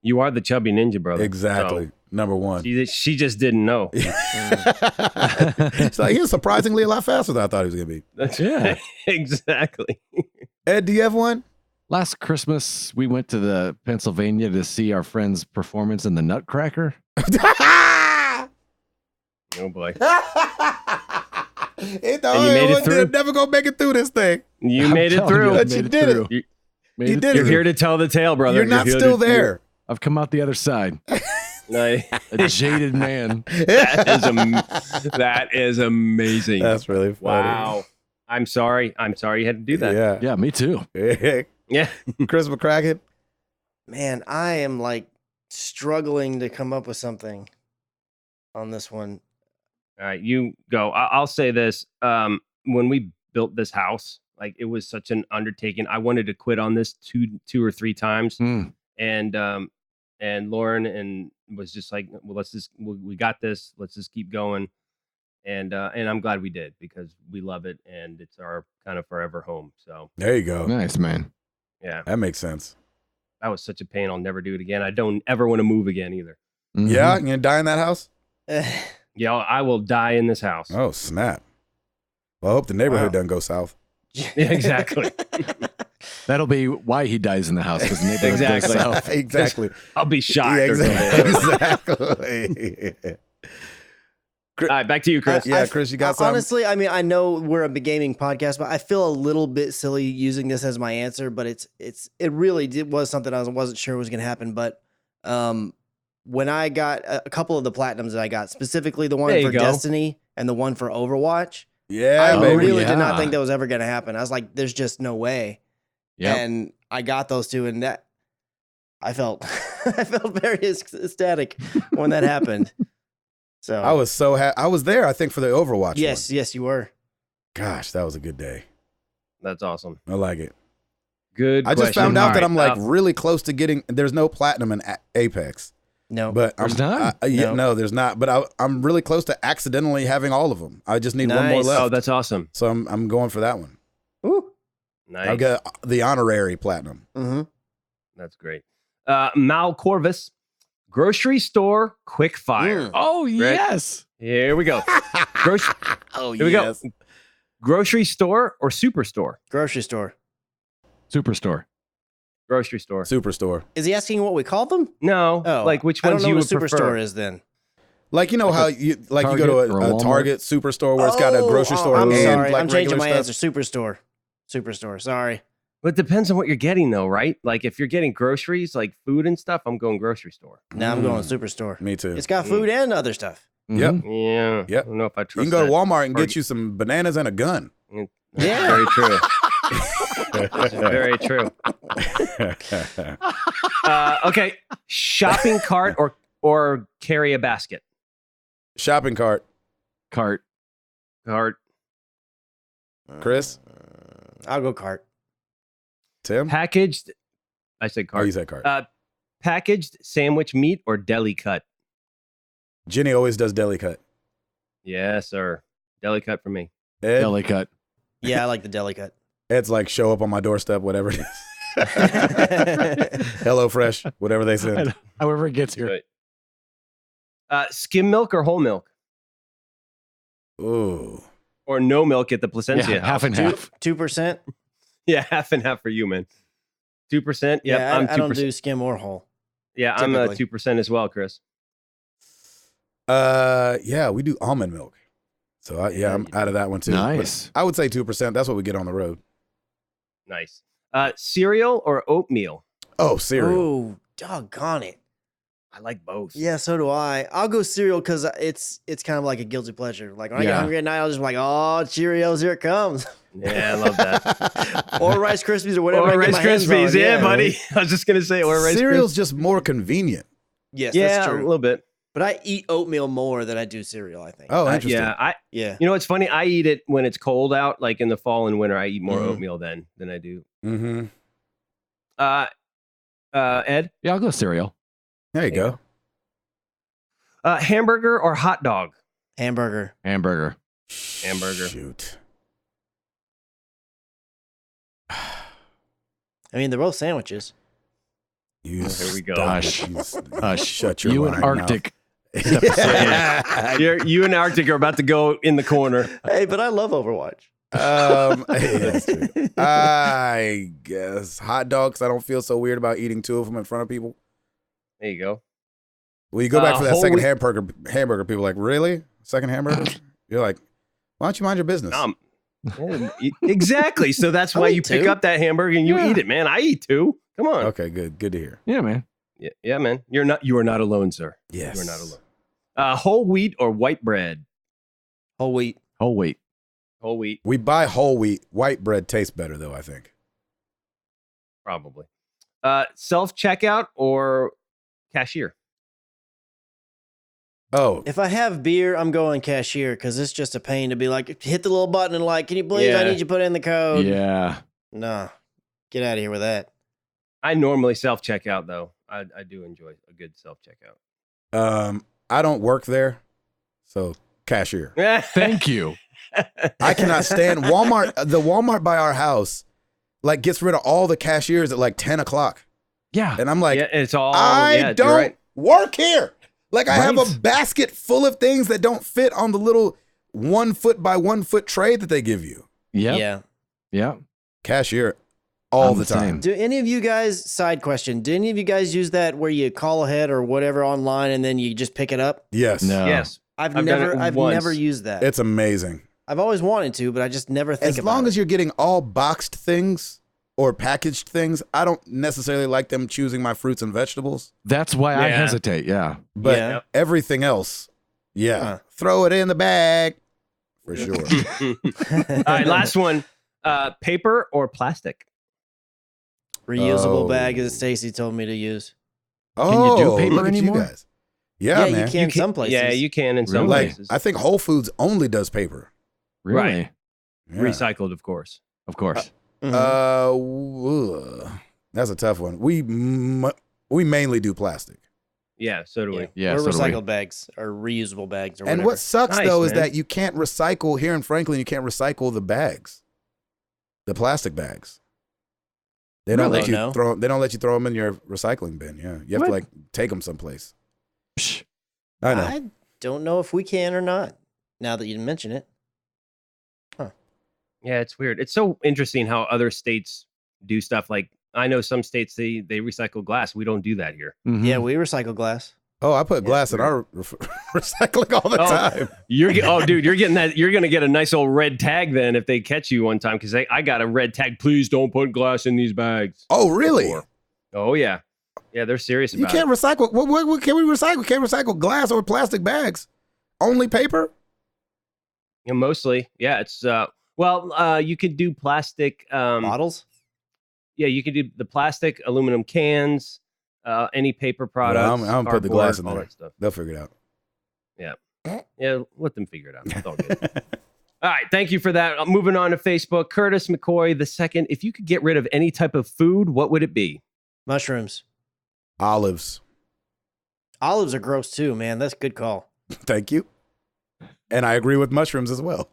S2: You are the chubby ninja, brother.
S1: Exactly.
S2: So
S1: Number one.
S2: she just didn't know.
S1: So he was surprisingly a lot faster than I thought he was going to be.
S2: That's
S4: Yeah.
S2: exactly.
S1: Ed, do you have one?
S4: Last Christmas, we went to the Pennsylvania to see our friend's performance in the Nutcracker.
S2: Oh boy.
S1: You
S2: made it through?
S1: Never gonna make it through this thing.
S2: You
S4: I'm
S2: made it
S4: telling
S2: through.
S1: But
S4: made
S1: you did it.
S2: You-
S4: Made
S1: You
S4: it
S1: did
S2: You're
S1: it.
S4: through.
S2: here to tell the tale, brother.
S1: You're not
S2: here
S1: still
S2: to-
S1: there.
S4: I've come out the other side,
S2: Nice.
S4: a jaded man.
S2: That is amazing.
S1: That's really funny.
S2: Wow. I'm sorry you had to do that.
S1: Yeah.
S4: Yeah, me too.
S2: Yeah.
S1: Chris McCracken.
S3: Man, I am like struggling to come up with something on this one.
S2: All right, you go. I'll say this. When we built this house, like it was such an undertaking. I wanted to quit on this two or three times.
S4: Mm.
S2: And Lauren was just like, well, we got this. Let's just keep going. And I'm glad we did because we love it and it's our kind of forever home. So
S1: There you go.
S4: Nice, man.
S2: yeah,
S1: That makes sense.
S2: that was such a pain. I'll never do it again. I don't ever want to move again either.
S4: Mhm.
S1: Yeah, you gonna die in that house?
S2: Yeah, I will die in this house.
S1: Oh snap! Well, I hope the neighborhood doesn't go south.
S2: Yeah, exactly.
S4: That'll be why he dies in the house because neighborhood
S2: Exactly.
S4: goes south.
S1: Exactly.
S2: I'll be shot.
S1: Yeah,
S2: or something.
S1: exactly.
S2: All right, back to you, Chris.
S1: Yeah, Chris, you got something?
S3: Honestly, I mean, I know we're a gaming podcast, but I feel a little bit silly using this as my answer. But it really was something I wasn't sure was going to happen. But when I got a couple of the platinums that I got, specifically the one
S2: There you
S3: for
S2: go.
S3: Destiny and the one for Overwatch,
S1: Yeah,
S3: I
S1: baby.
S3: really did
S4: yeah.
S3: not think that was ever going to happen. I was like, "There's just no way."
S4: Yep.
S3: And I got those two, and that I felt I felt very ecstatic when that happened. So
S1: I was so happy. I was there, I think, for the Overwatch.
S3: yes,
S1: one.
S3: yes, you were.
S1: Gosh, that was a good day.
S2: That's awesome.
S1: I like it.
S2: Good.
S1: I just
S2: question.
S1: found out
S2: All
S1: that
S2: right,
S1: I'm like really close to getting. There's no platinum in Apex,
S3: No,
S1: but
S4: There's
S1: I'm
S4: none?
S1: yeah,
S3: No.
S1: no, there's not. But I'm really close to accidentally having all of them. I just need one more
S3: Nice.
S1: left.
S2: oh, that's awesome.
S1: So I'm going for that one.
S3: Ooh.
S2: Nice.
S1: I've got the honorary platinum.
S3: Mm-hmm.
S2: That's great. Mal Corvus, grocery store quick fire.
S3: Mm.
S4: Oh, yes.
S2: Here we go. Grocery,
S1: Oh
S2: here we go. Grocery store or superstore?
S3: Grocery store.
S4: Superstore.
S2: Grocery store.
S1: Superstore.
S3: Is he asking what we call them?
S2: No,
S3: Oh,
S2: like which
S3: I don't
S2: ones
S3: know
S2: you
S3: what
S2: would
S3: a superstore
S2: prefer?
S3: is then.
S1: Like you know
S4: Like
S1: how
S4: a
S1: you go
S4: Target
S1: to
S4: or a
S1: a
S4: Walmart?
S1: Target superstore where it's got a grocery store
S3: I'm
S1: and
S3: sorry.
S1: like
S3: I'm changing my
S1: regular
S3: answer.
S1: stuff?
S3: Superstore. Superstore. Sorry.
S2: But it depends on what you're getting, though, right? Like if you're getting groceries, like food and stuff, I'm going grocery store.
S3: Now I'm going superstore.
S1: Me too.
S3: It's got food and other stuff.
S1: Yep.
S4: Mhm.
S2: Yeah.
S1: Yep.
S2: I don't know if I
S1: You
S2: trust
S1: can go to
S2: that.
S1: Walmart and
S2: Or-
S1: get you some bananas and a gun.
S2: That's
S3: Yeah.
S2: very true. That's very true. Okay, shopping cart or carry a basket.
S1: Shopping cart.
S4: Cart.
S2: Cart.
S1: Chris?
S3: I'll go cart.
S1: Tim?
S2: Packaged. I said
S1: Oh, you
S2: cart.
S1: said cart.
S2: Packaged sandwich meat or deli cut.
S1: Jenny always does deli cut.
S2: Yes, sir. Deli cut for me.
S1: Ed?
S4: Deli cut.
S3: Yeah, I like the deli cut.
S1: Ed's like show up on my doorstep, whatever it is. Hello Fresh, whatever they send.
S4: However it gets here.
S2: Right. Skim milk or whole milk
S1: Ooh.
S2: or no milk at the Placencia
S4: Yeah, half
S2: house?
S4: and half.
S3: 2%.
S2: Yeah, half and half for you, man. 2%. Yep,
S3: Yeah,
S2: I'm
S3: I don't
S2: 2%.
S3: do skim or whole.
S2: Yeah, I'm
S3: typically.
S2: 2% as well, Chris.
S1: Yeah, we do almond milk. So I'm out of that one too. But
S4: Nice.
S1: I would say 2%. That's what we get on the road.
S2: Nice. Cereal or oatmeal?
S1: Oh, cereal.
S3: Oh, doggone it.
S2: I like both.
S3: Yeah, so do I. I'll go cereal because it's kind of like a guilty pleasure. Like when I get
S4: Yeah.
S3: hungry at night, I'll just be like, oh, Cheerios, here it comes.
S2: Yeah, I love that.
S3: Or Rice Krispies or whatever. I
S2: Or
S3: get
S2: Rice
S3: my hands
S2: Krispies,
S3: on,
S2: yeah, buddy. I was just gonna say, or Rice
S1: Cereal's
S2: Krispies.
S1: just more convenient.
S3: Yes,
S2: Yeah,
S3: that's
S2: a
S3: true.
S2: little bit.
S3: But I eat oatmeal more than I do cereal, I think.
S1: Oh, interesting.
S2: Yeah,
S3: Yeah.
S2: you know, it's funny. I eat it when it's cold out, like in the fall and winter. I eat more
S3: Mhm.
S2: oatmeal than I do.
S1: Mm-hmm.
S2: Ed,
S4: Yeah, I'll go cereal.
S1: There you go.
S2: hamburger or hot dog?
S3: Hamburger.
S4: Hamburger.
S2: Hamburger.
S1: Shoot.
S3: I mean, they're both sandwiches.
S1: You
S2: Here we go.
S1: stop
S4: Hush.
S1: it. You
S4: Hush.
S1: Shut your
S4: You
S1: lying
S4: and
S1: mouth.
S4: Arctic.
S1: Yeah.
S2: You and Arctic are about to go in the corner.
S3: Hey, but I love Overwatch.
S1: Hey, that's true. I guess hot dogs. I don't feel so weird about eating two of them in front of people.
S2: There you go.
S1: Well, you go back for that
S2: whole
S1: second
S2: wheat-
S1: hamburger. People are like, really? Second hamburger? You're like, why don't you mind your business?
S2: Exactly. So that's why
S3: I'll
S2: you
S3: eat
S2: pick
S3: two.
S2: up that hamburger and you
S4: Yeah.
S2: eat it, man. I eat two. Come on.
S1: Okay, good. Good to hear.
S4: Yeah, man.
S2: Yeah, man. You are not alone, sir.
S1: Yes.
S2: You are not alone. Whole wheat or white bread?
S3: Whole wheat.
S4: Oh, wait.
S2: Whole wheat,
S1: We buy whole wheat. White bread tastes better, though, I think.
S2: probably. Self checkout or cashier?
S1: Oh,
S3: If I have beer, I'm going cashier because it's just a pain to be like, hit the little button and like, can you please? I
S2: Yeah.
S3: need you to put in the code.
S4: Yeah.
S3: Nah, get out of here with that.
S2: I normally self checkout though. I do enjoy a good self checkout.
S1: I don't work there, so cashier.
S4: Thank you.
S1: I cannot stand Walmart. The Walmart by our house, like, gets rid of all the cashiers at like 10 o'clock.
S4: Yeah.
S1: And I'm like,
S2: Yeah, it's all.
S1: I
S2: yeah,
S1: don't
S2: you're right.
S1: work here. Like, I have a
S4: Right.
S1: basket full of things that don't fit on the little 1 foot by 1 foot tray that they give you.
S4: Yep.
S3: Yeah.
S4: Yeah.
S1: Cashier all
S4: I'm
S1: the
S4: the
S1: time.
S4: same.
S3: Do any of you guys, side question, do any of you guys use that where you call ahead or whatever online and then you just pick it up?
S1: Yes.
S4: No.
S2: Yes.
S3: I've
S2: I've done
S3: never
S2: it once.
S3: used that.
S1: It's amazing.
S3: I've always wanted to, but I just never think
S1: As
S3: about
S1: long
S3: it.
S1: as you're getting all boxed things or packaged things, I don't necessarily like them choosing my fruits and vegetables.
S4: That's why I
S2: Yeah.
S4: hesitate. Yeah.
S1: But
S3: Yeah.
S1: everything else, yeah,
S3: Huh.
S1: throw it in the bag for sure.
S2: All right, last one. Paper or plastic?
S3: Reusable
S1: Oh.
S3: bag, as Stacy told me to use.
S1: Oh,
S4: you do paper
S1: look at
S4: anymore?
S1: you guys. Yeah, man.
S3: you can some places.
S2: Yeah, you can in some
S4: Really?
S1: Like,
S2: places.
S1: I think Whole Foods only does paper.
S4: Really?
S2: Right.
S1: Yeah.
S2: Recycled, of course.
S4: Of course.
S3: Mhm.
S1: That's a tough one. We mainly do plastic.
S2: Yeah, so do we.
S4: Yeah.
S3: or
S4: so do we.
S3: recycled bags or reusable bags or
S1: And
S3: whatever.
S1: what sucks
S2: Nice,
S1: though is
S2: man.
S1: that you can't recycle here in Franklin. You can't recycle the bags, the plastic bags. They don't
S3: Really?
S1: let you
S3: No.
S1: throw. They don't let you throw them in your recycling bin. Yeah, you have
S4: What?
S1: to like take them someplace.
S4: Psh.
S1: I know.
S3: I don't know if we can or not. Now that you mention it,
S2: Yeah, it's weird. It's so interesting how other states do stuff. Like, I know some states, they recycle glass. We don't do that here.
S4: Mhm.
S3: yeah, we recycle glass.
S1: Oh, I put glass in our recycling all the
S2: Oh.
S1: time.
S2: Dude, you're getting that. You're gonna get a nice old red tag then if they catch you one time, because I got a red tag. Please don't put glass in these bags.
S1: Oh, really?
S2: Before. Oh yeah, yeah, they're serious
S1: You
S2: about
S1: can't
S2: it.
S1: recycle. What can we recycle? Can't recycle glass or plastic bags. Only paper.
S2: Yeah, mostly, yeah. It's you could do plastic.
S3: Bottles.
S2: Yeah, you could do the plastic, aluminum cans, any paper products.
S1: I'm gonna put the glass in
S2: all
S1: there.
S2: that stuff.
S1: They'll figure it out.
S2: Yeah, let them figure it out. It's all good. All right, thank you for that. Moving on to Facebook, Curtis McCoy the second. If you could get rid of any type of food, what would it be?
S3: Mushrooms.
S1: Olives.
S3: Olives are gross too, man. That's a good call.
S1: Thank you. And I agree with mushrooms as well.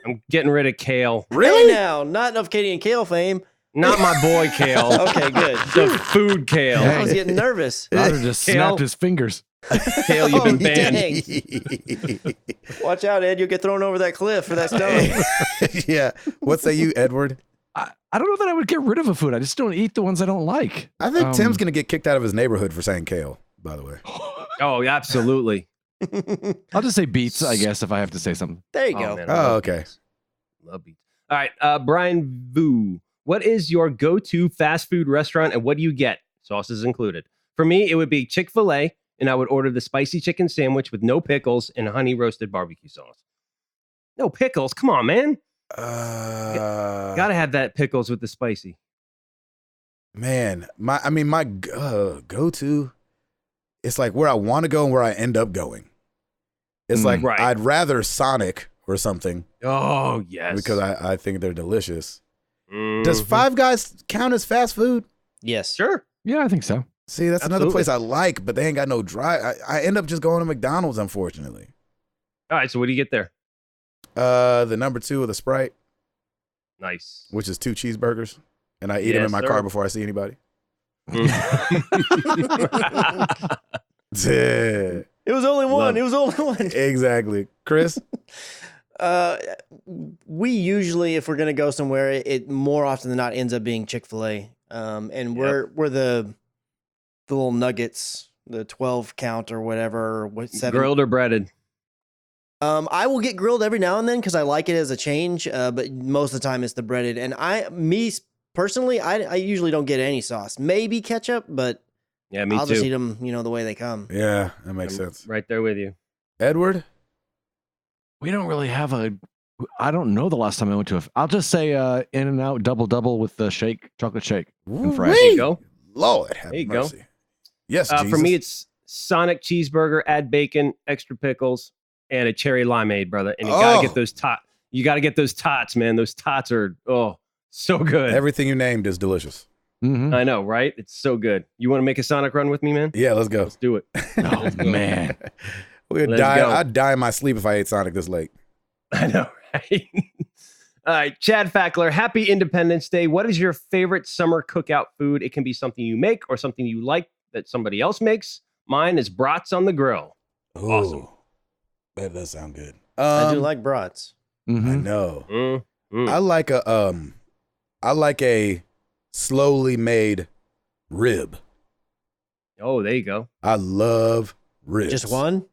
S2: I'm getting rid of kale.
S3: Hey now, not enough Katie and Kale fame.
S2: Not my boy kale.
S3: Okay, good.
S2: The food kale.
S3: I was getting nervous.
S4: Otter just
S2: Kale.
S4: snapped his fingers.
S2: Kale, you've been
S3: Oh,
S2: banned.
S3: dang. Watch out, Ed. You'll get thrown over that cliff for that stone.
S1: Yeah. What say you, Edward?
S4: I don't know that I would get rid of a food. I just don't eat the ones I don't like.
S1: I think Tim's going to get kicked out of his neighborhood for saying kale, by the way.
S2: Oh, absolutely.
S4: I'll just say beets, I guess, if I have to say something.
S3: There you go.
S2: Man, I
S1: Oh,
S2: love
S1: okay.
S2: beets. Love beets. All right, Brian Vu. What is your go-to fast food restaurant and what do you get? Sauces included. For me, it would be Chick-fil-A, and I would order the spicy chicken sandwich with no pickles and honey roasted barbecue sauce. No pickles? Come on, man. Gotta have that pickles with the spicy.
S1: Man, my go-to, it's like where I want to go and where I end up going. It's like
S2: Right.
S1: I'd rather Sonic or something
S2: Oh, yes.
S1: because I think they're delicious.
S2: Mhm.
S1: Does Five Guys count as fast food?
S3: Yes.
S2: Sure.
S4: Yeah, I think so.
S1: See, that's another
S2: Absolutely.
S1: place I like, but they ain't got no drive. I end up just going to McDonald's, unfortunately.
S2: All right, so what do you get there?
S1: The number 2 of the Sprite,
S2: Nice.
S1: which is 2 cheeseburgers, and I eat them
S2: Yes,
S1: in my
S2: sir.
S1: car before I see anybody.
S3: It was only one.
S2: Love-
S3: It was only one.
S1: Exactly. Chris?
S3: We usually, if we're gonna go somewhere, it more often than not ends up being Chick-fil-A. And we're the little nuggets, the 12 count or whatever, or what 7.
S2: Grilled or breaded?
S3: I will get grilled every now and then because I like it as a change. But most of the time it's the breaded. And personally, I usually don't get any sauce. Maybe ketchup, but
S2: Yeah, me
S3: I'll
S2: too.
S3: just eat them, the way they come.
S1: Yeah, that makes
S2: I'm
S1: sense.
S2: right there with you.
S1: Edward?
S4: We don't really have I don't know the last time I went to I'll just say In-N-Out double with the chocolate shake. And fries.
S2: There you go.
S1: Lord have
S2: There you go.
S1: mercy. Yes,
S2: For
S1: Jesus.
S2: me, it's Sonic cheeseburger, add bacon, extra pickles, and a cherry limeade, brother. And you gotta
S1: Oh.
S2: get those You gotta get those tots, man. Those tots are so good.
S1: Everything you named is delicious.
S4: Mhm.
S2: I know, right? It's so good. You want to make a Sonic run with me, man?
S1: Yeah, let's go.
S2: Let's do it.
S4: Oh, man.
S1: We'd
S2: Let's go.
S1: I'd die in my sleep if I ate Sonic this late.
S2: I know, right? All right, Chad Fackler, happy Independence Day. What is your favorite summer cookout food? It can be something you make or something you like that somebody else makes. Mine is brats on the grill.
S1: Ooh,
S2: Awesome.
S1: That does sound good.
S3: I do like brats.
S1: I
S4: Mhm.
S1: know.
S2: Mm.
S1: I like a slowly made rib.
S2: Oh, there you go.
S1: I love ribs.
S3: Just one?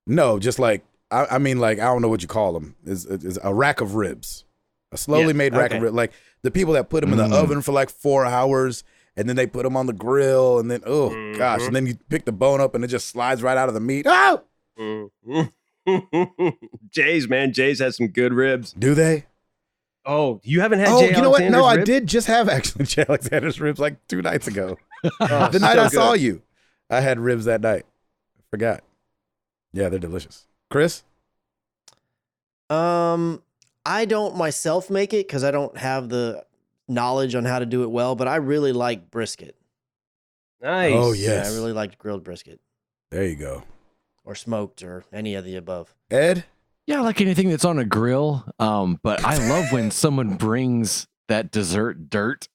S1: No, just like I mean, like I don't know what you call them. Is a rack of ribs, a slowly
S2: Yes,
S1: made rack
S3: okay.
S1: of ribs. Like the people that put them in the oven for like 4 hours, and then they put them on the grill, and then gosh, and then you pick the bone up, and it just slides right out of the meat. Oh,
S2: Mm. Jay's, man. Jay's has some good ribs.
S1: do they?
S2: Oh, you haven't had
S1: Oh,
S2: Jay
S1: you know what? No,
S2: Alexander's
S1: I
S2: ribs?
S1: did just have actually Jay Alexander's ribs like 2 nights ago.
S2: Oh,
S1: The night
S2: so
S1: I saw
S2: good.
S1: you, I had ribs that night. I forgot. Yeah, they're delicious. Chris?
S3: I don't myself make it because I don't have the knowledge on how to do it well, but I really like brisket.
S2: Nice.
S1: Oh,
S3: Yeah,
S1: yes.
S3: I really like grilled brisket
S1: There you go.
S3: or smoked or any of the above.
S1: Ed?
S4: Yeah, I like anything that's on a grill. But I love when someone brings that dessert dirt.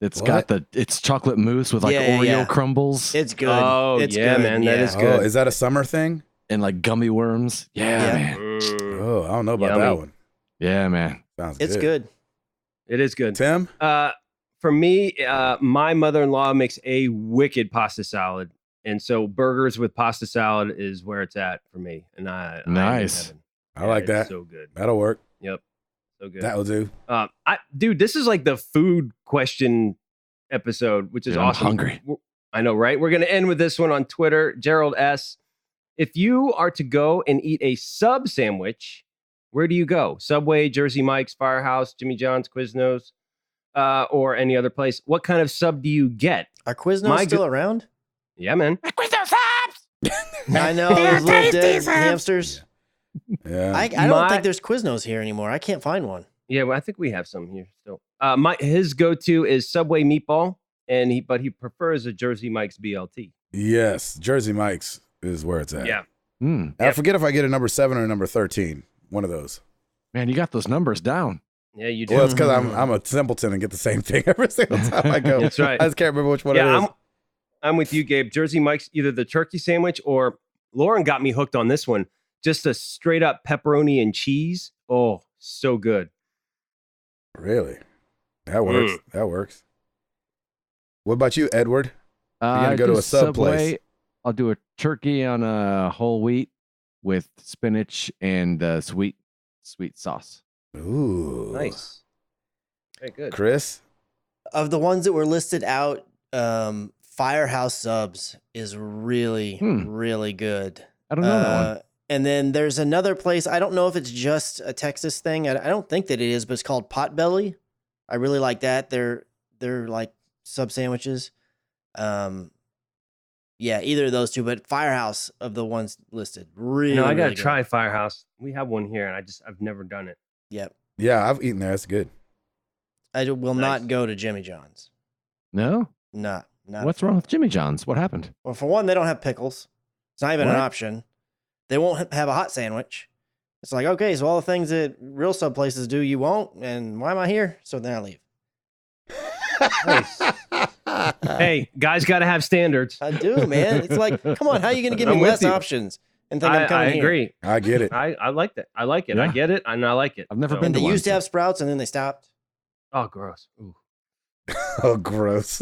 S4: It's got it's chocolate mousse with like
S3: Yeah,
S4: Oreo
S3: yeah.
S4: crumbles
S3: It's good.
S2: Oh,
S3: it's
S2: yeah,
S3: good.
S2: man, that is
S1: Oh,
S2: good.
S1: is that a summer thing?
S4: and like gummy worms. Yeah,
S3: Yeah.
S4: man.
S2: Mm,
S1: Oh, I don't know about
S2: Yummy.
S1: that one.
S4: Yeah, man.
S1: Sounds
S3: It's good.
S2: it is good.
S1: Tim?
S2: For me, my mother-in-law makes a wicked pasta salad. And so burgers with pasta salad is where it's at for me. And I'm in
S4: Nice.
S2: heaven.
S1: I like
S2: it's
S1: that.
S2: So good.
S1: That'll work.
S2: Yep. So good.
S1: That'll do.
S2: Dude, this is like the food question episode, which is
S4: Dude, I'm
S2: awesome.
S4: hungry.
S2: I know, right? We're going to end with this one on Twitter. Gerald S. If you are to go and eat a sub sandwich, where do you go? Subway, Jersey Mike's, Firehouse, Jimmy John's, Quiznos, or any other place? What kind of sub do you get?
S3: Are Quiznos
S2: My
S3: still around?
S2: Yeah, man.
S3: I know those little dead hamsters.
S1: Yeah.
S3: I don't
S2: My-
S3: think there's Quiznos here anymore. I can't find one.
S2: Yeah, well, I think we have some here still. His go-to is Subway meatball, but he prefers a Jersey Mike's BLT.
S1: Yes. Jersey Mike's is where it's at.
S2: Yeah.
S1: I forget if I get a number 7 or a number 13. One of those.
S4: Man, you got those numbers down.
S2: Yeah, you do.
S1: Well, it's because I'm a simpleton and get the same thing every single time I go.
S2: That's right.
S1: I just can't remember which one it
S2: Yeah,
S1: is.
S2: I'm with you, Gabe. Jersey Mike's, either the turkey sandwich or Lauren got me hooked on this one. Just a straight up pepperoni and cheese. Oh, so good.
S1: Really? That works. That works. What about you, Edward? gonna
S4: I
S1: go to
S4: do
S1: a sub place.
S4: Subway. I'll do a turkey on a whole wheat with spinach and sweet sauce.
S1: Ooh.
S2: Nice. Very good.
S1: Chris?
S3: Of the ones that were listed out, Firehouse subs is really, really good.
S4: I don't know that one.
S3: And then there's another place. I don't know if it's just a Texas thing. I don't think that it is, but it's called Potbelly. I really like that. They're like sub sandwiches. Yeah, either of those two, but Firehouse of the ones listed. Really,
S2: I gotta
S3: really good.
S2: try Firehouse. We have one here, and I've never done it.
S3: Yep.
S1: Yeah, I've eaten there. That's good.
S3: I will
S2: Nice.
S3: not go to Jimmy John's.
S4: No?
S3: Not.
S4: What's wrong with Jimmy John's? What happened?
S3: Well, for one, they don't have pickles. It's not even an
S4: What?
S3: option. They won't have a hot sandwich. It's like, okay, so all the things that real sub places do, you won't, and why am I here? So then I leave.
S2: Hey, guys got to have standards.
S3: I do, man. It's like, come on, how are you going to give me
S2: I'm with
S3: less
S2: you.
S3: options and think I'm coming
S2: I
S3: here?
S2: agree.
S1: I get it.
S2: I like that. I like it. I
S4: Yeah.
S2: get it, and I like it.
S4: I've never
S2: So-
S4: been
S3: And
S4: to
S3: they
S4: one,
S3: used to
S4: so-
S3: have Sprouts, and then they stopped.
S2: Oh, gross. Ooh.
S1: Oh, gross.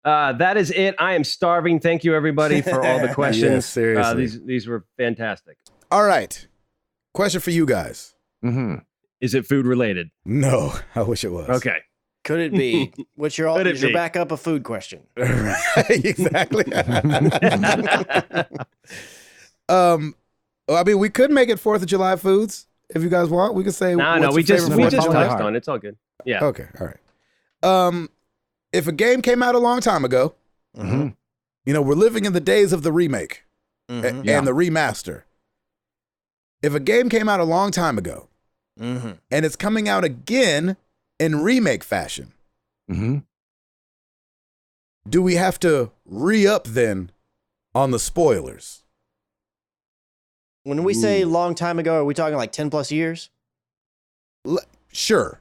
S2: That is it. I am starving. Thank you, everybody, for all the questions.
S1: Yes, seriously.
S2: These were fantastic.
S1: All right. Question for you guys.
S4: Mm-hmm.
S2: Is it food related?
S1: No, I wish it was.
S2: Okay.
S3: Could it be? What's your
S2: Could it
S3: is your
S2: be?
S3: backup a food question?
S1: Exactly. I mean, we could make it 4th of July foods if you guys want. We could say
S2: No,
S1: what's
S2: we
S1: your
S2: just
S1: favorite
S2: we
S1: Fourth of
S2: just
S1: July?
S2: touched on it. It's all good. Yeah.
S1: Okay, all right. If a game came out a long time ago,
S4: Mm-hmm.
S1: you know, we're living in the days of the remake
S3: Mhm.
S4: Yeah.
S1: and the remaster. If a game came out a long time ago
S3: Mhm.
S1: and it's coming out again in remake fashion,
S4: Mm-hmm.
S1: do we have to re-up then on the spoilers.
S3: When we say long time ago, are we talking like 10 plus years?
S1: Sure.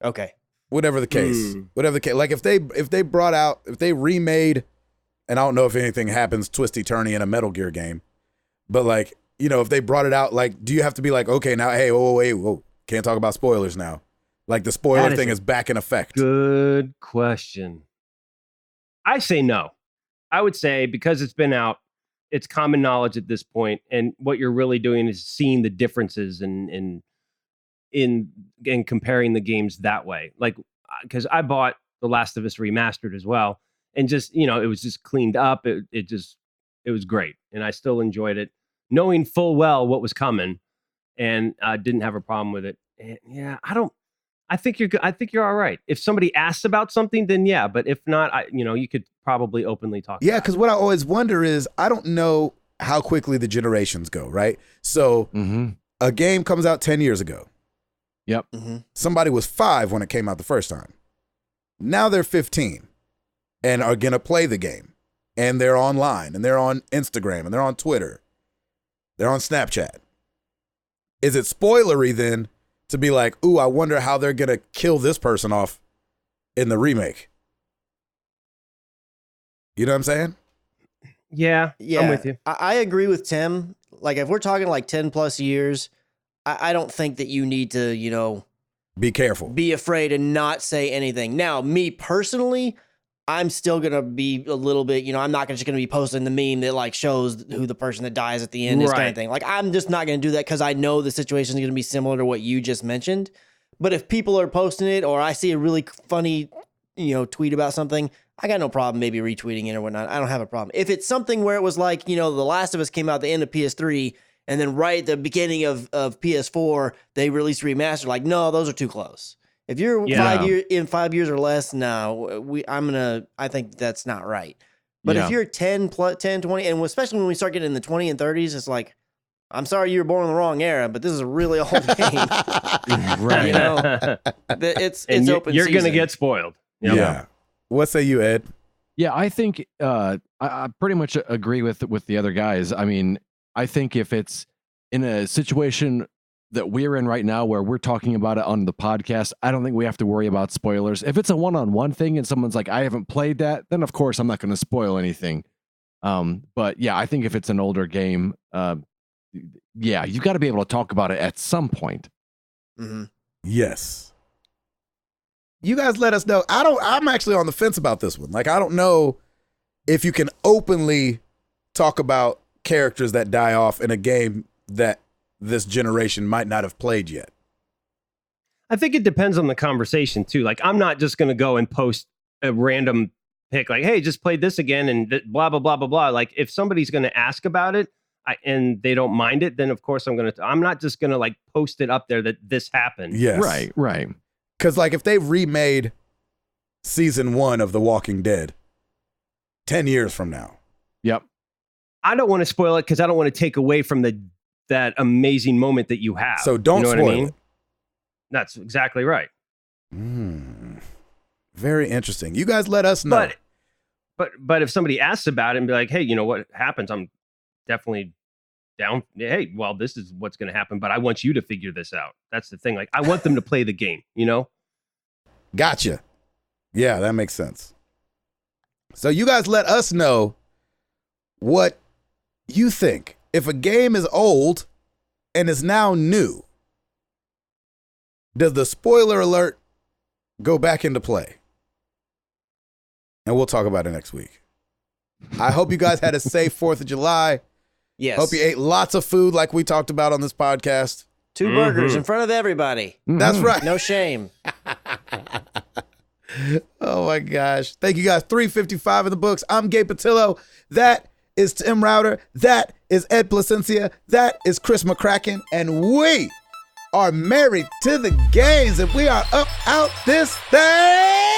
S3: Okay.
S1: Whatever the case. Like if they remade, and I don't know if anything happens twisty-turny in a Metal Gear game, but like, you know, if they brought it out, like, do you have to be like, okay, now, hey, whoa, can't talk about spoilers now. Like the spoiler thing is back in effect.
S2: Good question. I say no. I would say because it's been out, it's common knowledge at this point, and what you're really doing is seeing the differences in comparing the games that way. Like, because I bought The Last of Us Remastered as well, and just, you know, it was just cleaned up. It was great, and I still enjoyed it, knowing full well what was coming, and didn't have a problem with it. And yeah, I think you're good. I think you're all right. If somebody asks about something, then yeah. But if not, you could probably openly talk.
S1: Yeah, because what I always wonder is, I don't know how quickly the generations go, right? So a game comes out 10 years ago.
S4: Yep.
S1: Somebody was 5 when it came out the first time. Now they're 15 and are going to play the game. And they're online, and they're on Instagram, and they're on Twitter. They're on Snapchat. Is it spoilery then to be like, ooh, I wonder how they're going to kill this person off in the remake? You know what I'm saying?
S2: Yeah, I'm with you.
S3: I agree with Tim. Like, if we're talking like 10 plus years, I don't think that you need to,
S1: be careful.
S3: Be afraid and not say anything. Now, me personally, I'm still going to be a little bit, I'm not just going to be posting the meme that like shows who the person that dies at the end is kind of thing. Like, I'm just not going to do that because I know the situation is going to be similar to what you just mentioned. But if people are posting it, or I see a really funny, tweet about something, I got no problem maybe retweeting it or whatnot. I don't have a problem. If it's something where it was like, The Last of Us came out at the end of PS3, and then right at the beginning of PS4, they released remastered. Like, no, those are too close. If you're 5 years or less, no, I think that's not right. But if you're 10, 20, and especially when we start getting in the 20 and 30s, it's like, I'm sorry you were born in the wrong era, but this is a really old game.
S4: Right.
S3: It's open
S2: You're
S3: season.
S2: going to get spoiled.
S1: Yeah. What say you, Ed?
S4: Yeah, I think I pretty much agree with the other guys. I mean, I think if it's in a situation that we're in right now where we're talking about it on the podcast, I don't think we have to worry about spoilers. If it's a one-on-one thing and someone's like, I haven't played that, then of course I'm not going to spoil anything. But yeah, I think if it's an older game, you got to be able to talk about it at some point.
S3: Mm-hmm.
S1: Yes. You guys let us know. I'm actually on the fence about this one. Like, I don't know if you can openly talk about characters that die off in a game that this generation might not have played yet.
S2: I think it depends on the conversation too. Like, I'm not just going to go and post a random pick like, hey, just played this again and blah, blah, blah, blah, blah. Like, if somebody's going to ask about it and they don't mind it, then of course I'm not just going to like post it up there that this happened.
S1: Yes.
S4: Right.
S1: Because like if they've remade season 1 of The Walking Dead 10 years from now.
S4: Yep.
S2: I don't want to spoil it because I don't want to take away from that amazing moment that you have.
S1: So don't spoil it.
S2: That's exactly right.
S1: Very interesting. You guys let us know.
S2: But if somebody asks about it and be like, hey, what happens? I'm definitely down. Hey, well, this is what's going to happen, but I want you to figure this out. That's the thing. Like, I want them to play the game,
S1: Gotcha. Yeah, that makes sense. So you guys let us know what you think. If a game is old and is now new, does the spoiler alert go back into play? And we'll talk about it next week. I hope you guys had a safe 4th of July.
S3: Yes.
S1: Hope you ate lots of food like we talked about on this podcast.
S3: 2 burgers in front of everybody.
S1: That's right.
S3: No shame.
S1: Oh my gosh. Thank you guys. 355 in the books. I'm Gabe Patillo. That is Tim Router. That is Ed Placencia. That is Chris McCracken. And we are married to the games, and we are up out this thing.